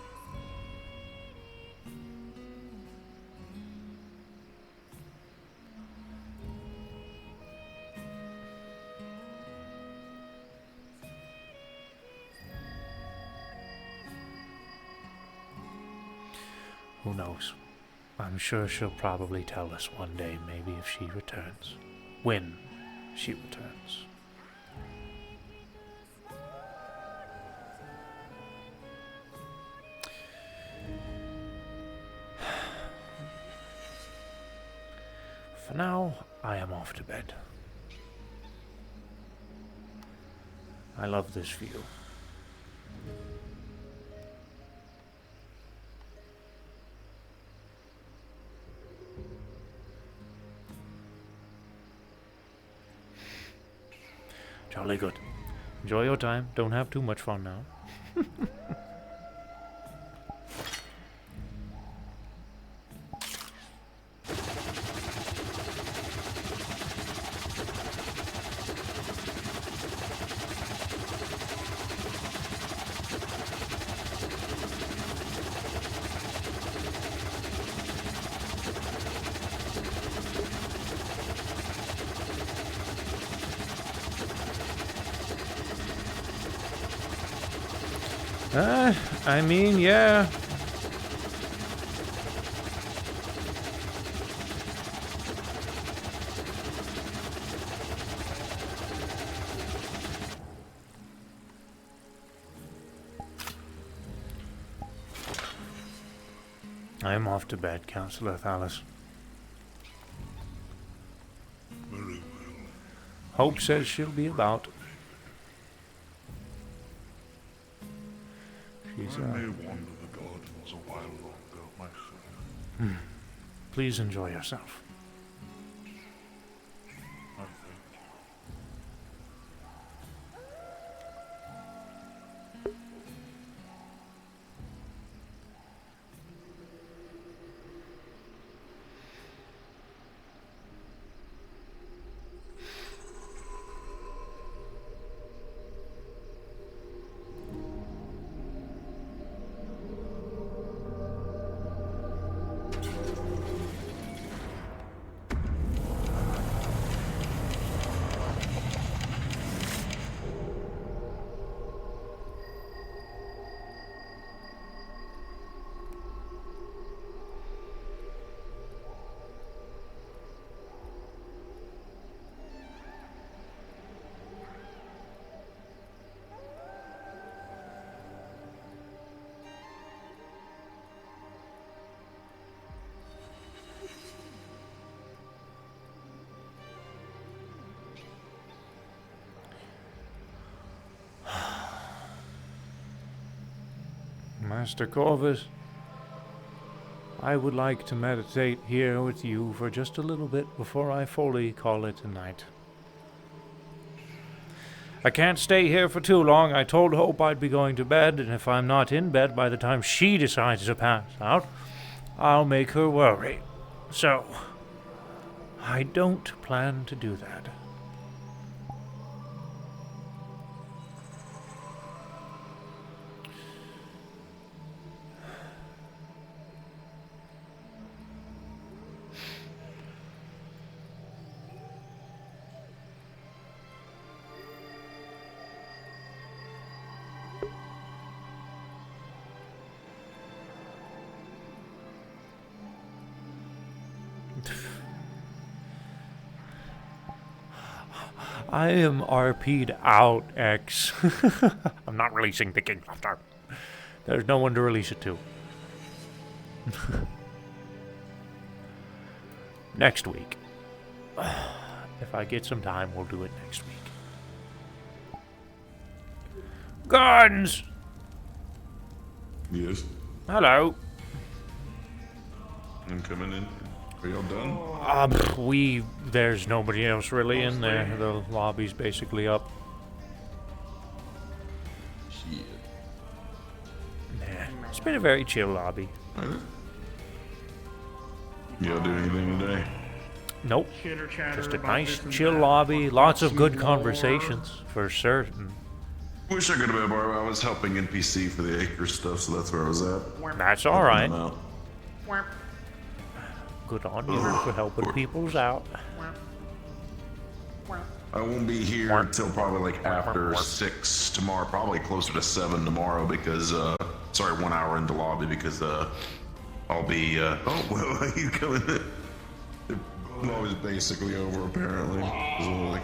Who knows? I'm sure she'll probably tell us one day, maybe if she returns. When she returns. For now, I am off to bed. I love this view. Jolly good. Enjoy your time. Don't have too much fun now. I mean, yeah. I am off to bed, Counselor Thalos. Very well. Hope says she'll be about. I may wander the gardens a while longer myself. Please enjoy yourself. I thank you. Master Corvus, I would like to meditate here with you for just a little bit before I fully call it a night. I can't stay here for too long. I told Hope I'd be going to bed, and if I'm not in bed by the time she decides to pass out, I'll make her worry. So, I don't plan to do that. I am RP'd out, X. I'm not releasing the King Laughter. There's no one to release it to. Next week. If I get some time, we'll do it next week. Guns! Yes. Hello. I'm coming in. Are y'all done? There's nobody else really in there. The lobby's basically up. Shit. Nah, it's been a very chill lobby. Y'all do anything today? Nope. Chitter chatter Just a about nice this and chill that. lobby. Lots of Some good more. conversations, for certain. Wish I could have been more. I was helping NPC for the acre stuff, so that's where I was at. That's alright. Helping them out. Good on you for helping people's out. I won't be here until probably like after 6 tomorrow, probably closer to 7 tomorrow because, sorry, 1 hour into lobby because, I'll be, oh, well, you coming in? The lobby's basically over apparently. So, like,